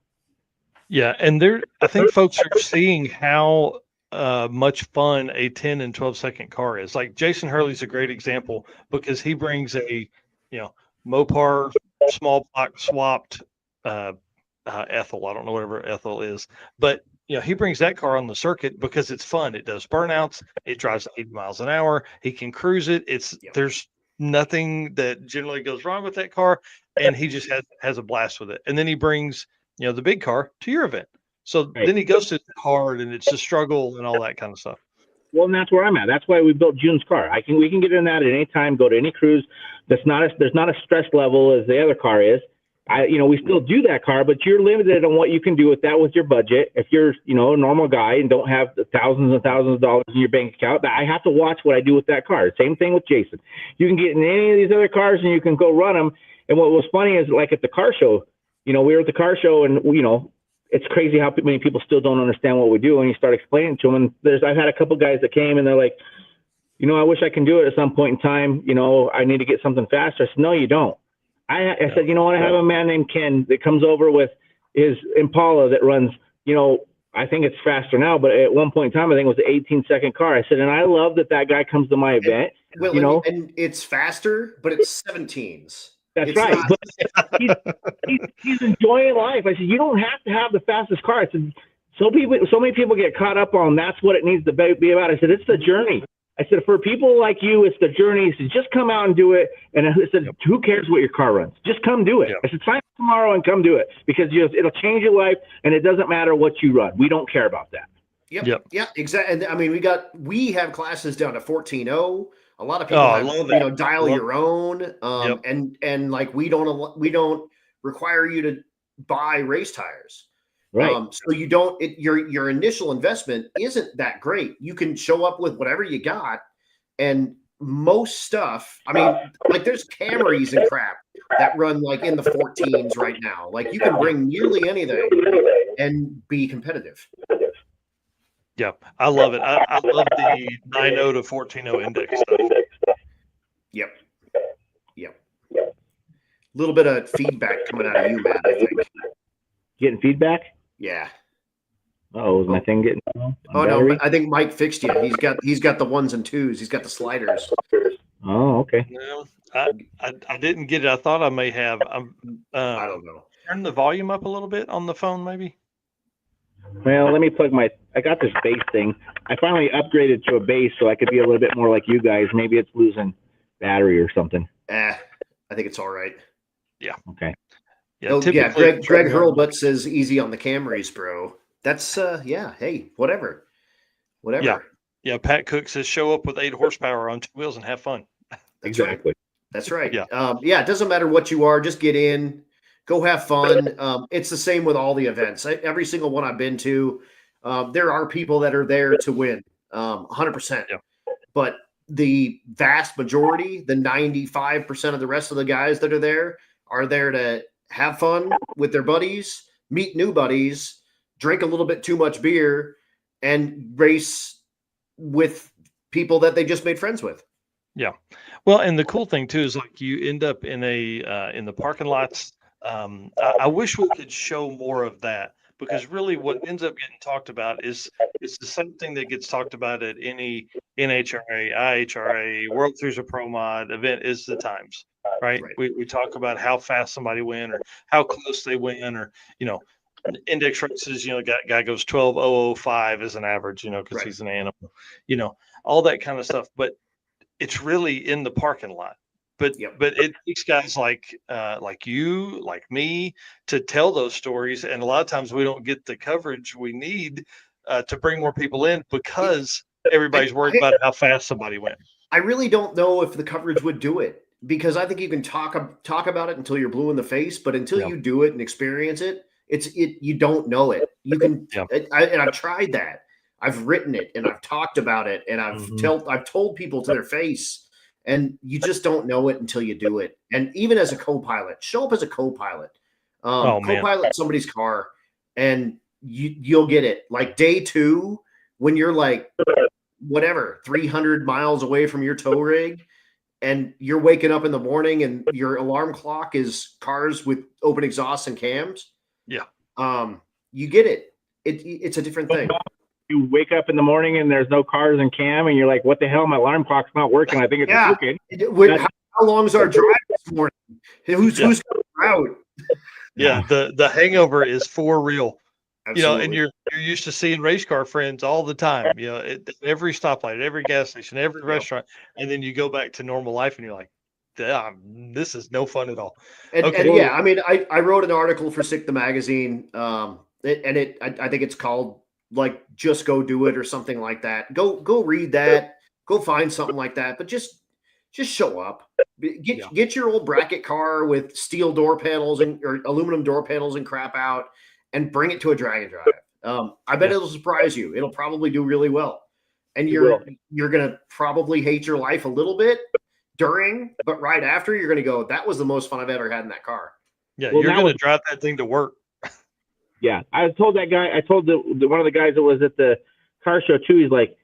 Yeah. And I think folks are seeing how much fun a 10 and 12 second car is. Like Jason Hurley's a great example because he brings a, Mopar small block swapped Ethel. I don't know whatever Ethel is, but he brings that car on the circuit because it's fun. It does burnouts. It drives 80 miles an hour. He can cruise it. There's nothing that generally goes wrong with that car, and he just has a blast with it. And then he brings, the big car to your event. So then he goes to it hard, and it's a struggle and all that kind of stuff. Well, and that's where I'm at. That's why we built June's car. We can get in that at any time, go to any cruise. There's not a stress level as the other car is. We still do that car, but you're limited on what you can do with that with your budget. If you're, a normal guy and don't have the thousands and thousands of dollars in your bank account, I have to watch what I do with that car. Same thing with Jason. You can get in any of these other cars and you can go run them. And what was funny is like at the car show, we were at the car show and, it's crazy how many people still don't understand what we do. And you start explaining to them. And I've had a couple guys that came and they're like, I wish I can do it at some point in time. I need to get something faster. I said, no, you don't. I said, I have a man named Ken that comes over with his Impala that runs, I think it's faster now, but at one point in time, I think it was an 18-second car. I said, and I love that guy comes to my event. And it's faster, but it's 17s. That's right. But he's enjoying life. I said, you don't have to have the fastest car. I said, so many people get caught up on that's what it needs to be about. I said, it's the journey. I said, for people like you, it's the journey. He said, just come out and do it. And I said, who cares what your car runs? Just come do it. Yep. I said, sign up tomorrow and come do it because it'll change your life, and it doesn't matter what you run. We don't care about that. Yep. Yeah, exactly. And we have classes down to 14.0. A lot of people dial your own. And like we don't require you to buy race tires. Right. So you don't, your initial investment isn't that great. You can show up with whatever you got, and most stuff, like there's Camrys and crap that run like in the 14s right now. Like you can bring nearly anything and be competitive. Yeah, I love it. I love the 9.0 to 14.0 index stuff. Yep. A little bit of feedback coming out of you, Matt, I think. Getting feedback? Yeah. Oh, is my thing getting? No, I think Mike fixed you. He's got the 1s and 2s. He's got the sliders. Oh, okay. No, I didn't get it. I thought I may have. I don't know. Turn the volume up a little bit on the phone, maybe. Well, let me plug I got this bass thing. I finally upgraded to a bass so I could be a little bit more like you guys. Maybe it's losing battery or something. I think it's all right. Yeah. Okay. Yeah, Oh, yeah. typically, Greg Hurlbut says easy on the Camrys, bro. That's yeah. Hey, whatever. Yeah, Pat Cook says show up with 8 horsepower on 2 wheels and have fun. That's right. That's right. Yeah. Yeah. It doesn't matter what you are. Just get in, go have fun. It's the same with all the events. Every single one I've been to, there are people that are there to win, 100%. Yeah. But the vast majority, the 95% of the rest of the guys that are there to have fun with their buddies, meet new buddies, drink a little bit too much beer, and race with people that they just made friends with. Yeah. Well, and the cool thing too is like you end up in in the parking lots. I wish we could show more of that, because really what ends up getting talked about is it's the same thing that gets talked about at any NHRA, IHRA, World Series of Pro Mod event is the times, right? We talk about how fast somebody went or how close they went, or, index races, guy goes 12:005 as an average, because he's an animal, all that kind of stuff. But it's really in the parking lot. But it takes guys like you, like me, to tell those stories, and a lot of times we don't get the coverage we need to bring more people in, because everybody's worried about how fast somebody went. I really don't know if the coverage would do it, because I think you can talk about it until you're blue in the face, but until you do it and experience it, you don't know it. You can, and I've tried that. I've written it and I've talked about it, and I've told people to their face, and you just don't know it until you do it. And even as a co-pilot, show up as a co-pilot, co-pilot somebody's car, and you'll get it. Like day 2, when you're like, whatever, 300 miles away from your tow rig, and you're waking up in the morning and your alarm clock is cars with open exhausts and cams. Yeah. You get it. It's a different thing. You wake up in the morning and there's no cars and cam, and you're like, what the hell? My alarm clock's not working. I think it's working. How long is our drive this morning? Who's out? Yeah. The hangover is for real. Absolutely. And you're used to seeing race car friends all the time, at every stoplight, at every gas station, every restaurant. And then you go back to normal life and you're like, this is no fun at all. And I mean, I wrote an article for Sick the Magazine. I think it's called like Just Go Do It or something like that. Go read that. Go find something like that. But just show up. Get your old bracket car with steel door panels or aluminum door panels and crap out, and bring it to a drag and drive. I bet it'll surprise you. It'll probably do really well. And you're gonna probably hate your life a little bit during, but right after, you're gonna go, that was the most fun I've ever had in that car. Yeah, you're gonna drive that thing to work. Yeah, I told that guy. I told one of the guys that was at the car show too. He's like,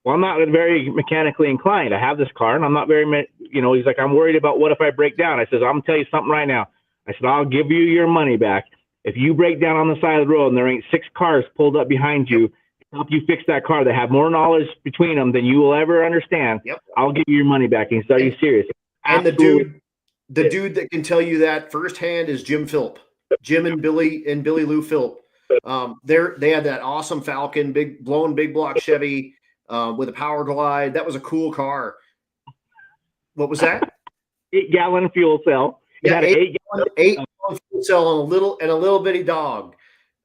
"Well, I'm not very mechanically inclined. I have this car, and I'm not very, He's like, I'm worried about what if I break down." I says, "I'm gonna tell you something right now." I said, "I'll give you your money back if you break down on the side of the road and there ain't 6 cars pulled up behind you to help you fix that car that have more knowledge between them than you will ever understand. I'll give you your money back." And he said, "Are you serious?" And the dude that can tell you that firsthand is Jim Philp. Jim and Billy Lou Philp. They had that awesome Falcon, big block Chevy with a power glide. That was a cool car. What was that? 8-gallon fuel cell. It had an 8-gallon fuel cell and a little bitty dog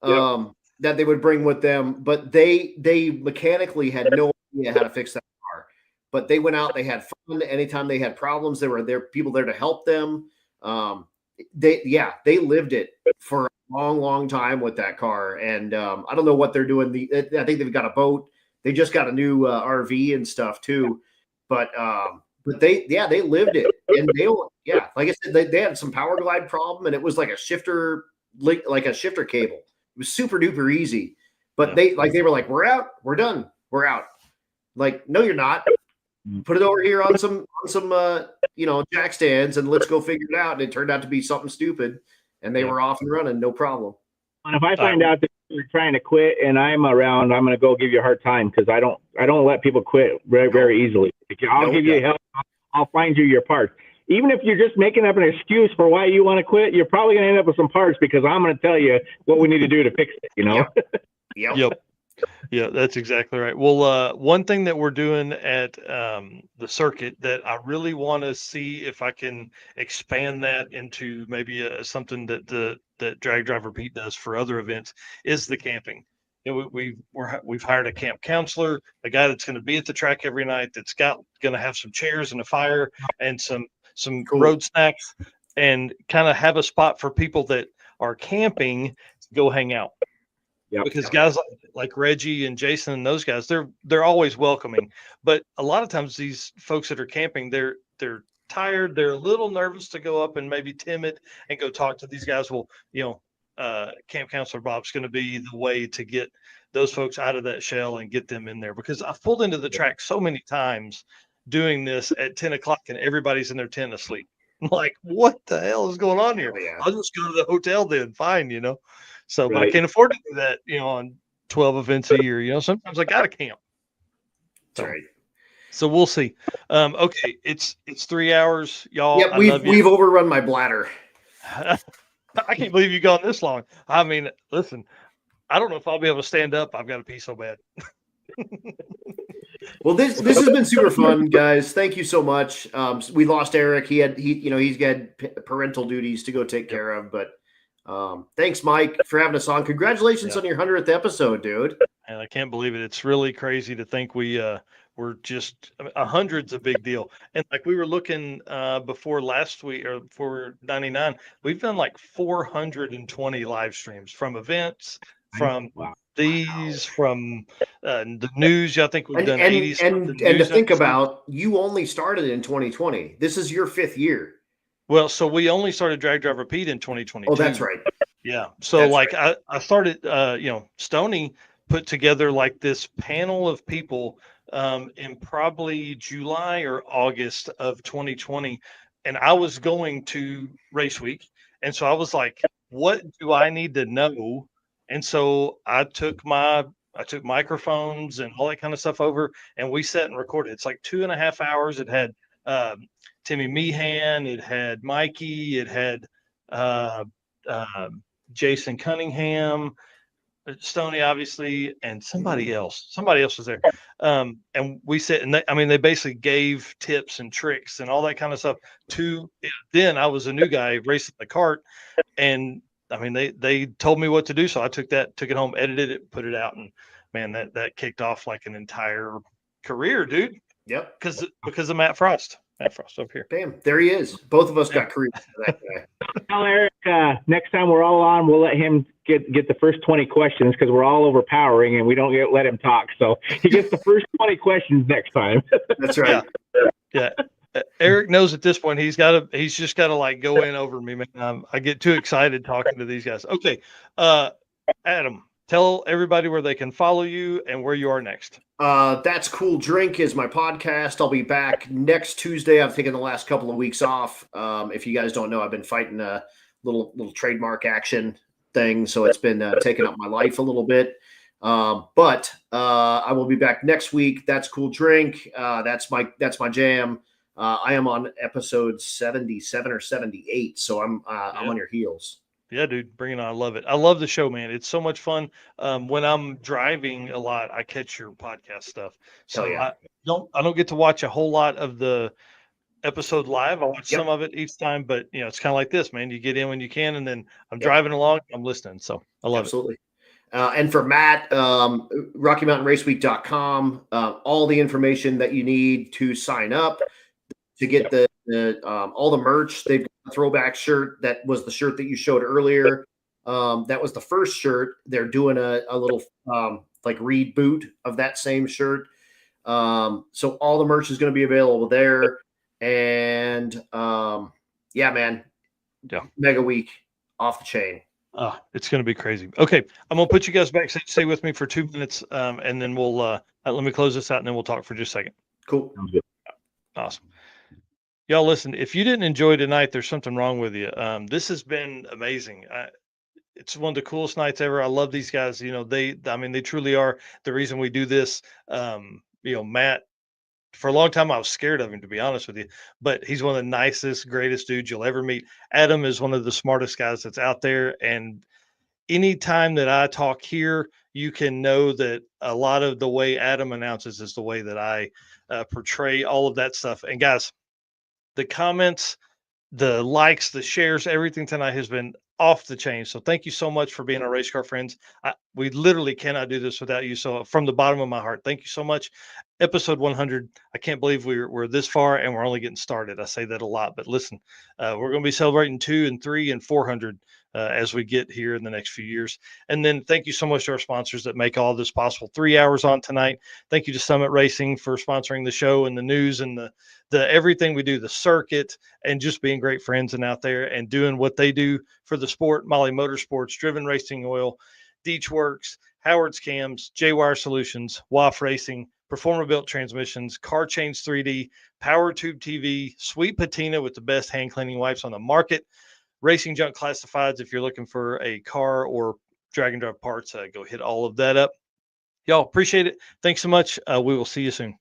that they would bring with them. But they mechanically had no idea how to fix that car. But they went out, they had fun. Anytime they had problems, there were people there to help them. They lived it for a long time with that car. And I don't know what they're doing. I think they've got a boat. They just got a new RV and stuff too. But they lived it. And like I said, they had some power glide problem, and it was like a shifter cable. It was super duper easy. But they were like, "We're out, we're done, we're out." Like, no, you're not. Put it over here on some jack stands, and let's go figure it out. And it turned out to be something stupid, and they were off and running, no problem. And if I find out that you're trying to quit and I'm around, I'm going to go give you a hard time, because I don't let people quit very, very easily. I'll give you help. I'll find you your parts. Even if you're just making up an excuse for why you want to quit, you're probably going to end up with some parts, because I'm going to tell you what we need to do to fix it. Yep. Yeah, that's exactly right. Well, one thing that we're doing at the circuit that I really want to see if I can expand that into maybe something that Drag Driver Pete does for other events is the camping. You know, we've hired a camp counselor, a guy that's going to be at the track every night. That's going to have some chairs and a fire and some Cool. road snacks, and kind of have a spot for people that are camping to go hang out. Yep. Because guys like Reggie and Jason and those guys, they're always welcoming. But a lot of times these folks that are camping, they're tired, they're a little nervous to go up and maybe timid and go talk to these guys. Well, Camp Counselor Bob's going to be the way to get those folks out of that shell and get them in there. Because I've pulled into the track so many times doing this at 10 o'clock and everybody's in their tent asleep. I'm like, what the hell is going on here? Oh, yeah. I'll just go to the hotel then, fine, So, but I Right. can't afford to do that, on 12 events a year. Sometimes I got to camp. That's right. So we'll see. Okay, it's 3 hours, y'all. Yep, I love we've you. overrun my bladder. I can't believe you've gone this long. I mean, listen, I don't know if I'll be able to stand up. I've got to pee so bad. Well, this has been super fun, guys. Thank you so much. We lost Eric. He's got parental duties to go take care of. But thanks, Mike, for having us on. Congratulations on your 100th episode, dude. And I can't believe it. It's really crazy to think we're just 100's a big deal. And like we were looking before last week or for 99, we've done like 420 live streams from events, from these, from the news. I think we've done 80. And to think about, you only started in 2020. This is your 5th year. Well, so we only started Drag Driver Pete in 2022. Oh, that's right. Yeah. So I started, Stoney put together like this panel of people in probably July or August of 2020. And I was going to race week. And so I was like, what do I need to know? And so I took microphones and all that kind of stuff over, and we sat and recorded. It's like 2.5 hours. It had Timmy Meehan, it had Mikey, it had Jason Cunningham, Stoney, obviously, and somebody else. Somebody else was there. And we said, and they basically gave tips and tricks and all that kind of stuff then I was a new guy racing the kart, and they told me what to do. So I took it home, edited it, put it out, and man, that kicked off like an entire career, dude. Yep. Because of Matt Frost. Matt Frost over here. Bam, there he is. Both of us got careers for that guy. Tell Eric, next time we're all on, we'll let him get the first 20 questions because we're all overpowering and we don't let him talk. So he gets the first 20 questions next time. That's right. Yeah. Eric knows at this point he's just got to like go in over me, man. I get too excited talking to these guys. Okay. Adam, tell everybody where they can follow you and where you are next. That's Cool Drink is my podcast. I'll be back next Tuesday. I've taken the last couple of weeks off. If you guys don't know, I've been fighting a little trademark action thing, so it's been taking up my life a little bit. But I will be back next week. That's Cool Drink. That's my jam. I am on episode 77 or 78, so I'm on your heels. Yeah, dude, bring it on. I love it. I love the show, man. It's so much fun. When I'm driving a lot, I catch your podcast stuff. So yeah. I don't get to watch a whole lot of the episode live. I watch some of it each time, but it's kind of like this, man. You get in when you can, and then I'm driving along, I'm listening. So I love it. And for Matt, RockyMountainRaceweek.com, all the information that you need to sign up to get the all the merch. They've got a throwback shirt. That was the shirt that you showed earlier. That was the first shirt. They're doing a little like reboot of that same shirt. So all the merch is going to be available there. And yeah, man. Yeah. Mega week off the chain. It's going to be crazy. Okay. I'm going to put you guys back. Stay with me for 2 minutes. And then we'll, let me close this out and then we'll talk for just a second. Cool. Awesome. Y'all listen, if you didn't enjoy tonight, there's something wrong with you. This has been amazing. It's one of the coolest nights ever. I love these guys. They truly are the reason we do this. Matt, for a long time, I was scared of him, to be honest with you, but he's one of the nicest, greatest dudes you'll ever meet. Adam is one of the smartest guys that's out there. And anytime that I talk here, you can know that a lot of the way Adam announces is the way that I portray all of that stuff. And guys, the comments, the likes, the shares, everything tonight has been off the chain. So thank you so much for being our race car friends. We literally cannot do this without you. So from the bottom of my heart, thank you so much. Episode 100. I can't believe we're this far and we're only getting started. I say that a lot, but listen, we're going to be celebrating 2 and 3 and 400 as we get here in the next few years. And then thank you so much to our sponsors that make all this possible. 3 hours on tonight. Thank you to Summit Racing for sponsoring the show and the news and the everything we do, the circuit, and just being great friends and out there and doing what they do for the sport. Molly Motorsports, Driven Racing Oil, Deech Works, Howard's Cams, J-Wire Solutions, WAF Racing, Performer Built Transmissions, Car Change 3D, Power Tube TV, Sweet Patina with the best hand cleaning wipes on the market, Racing Junk Classifieds. If you're looking for a car or drag and drive parts, go hit all of that up. Y'all appreciate it. Thanks so much. We will see you soon.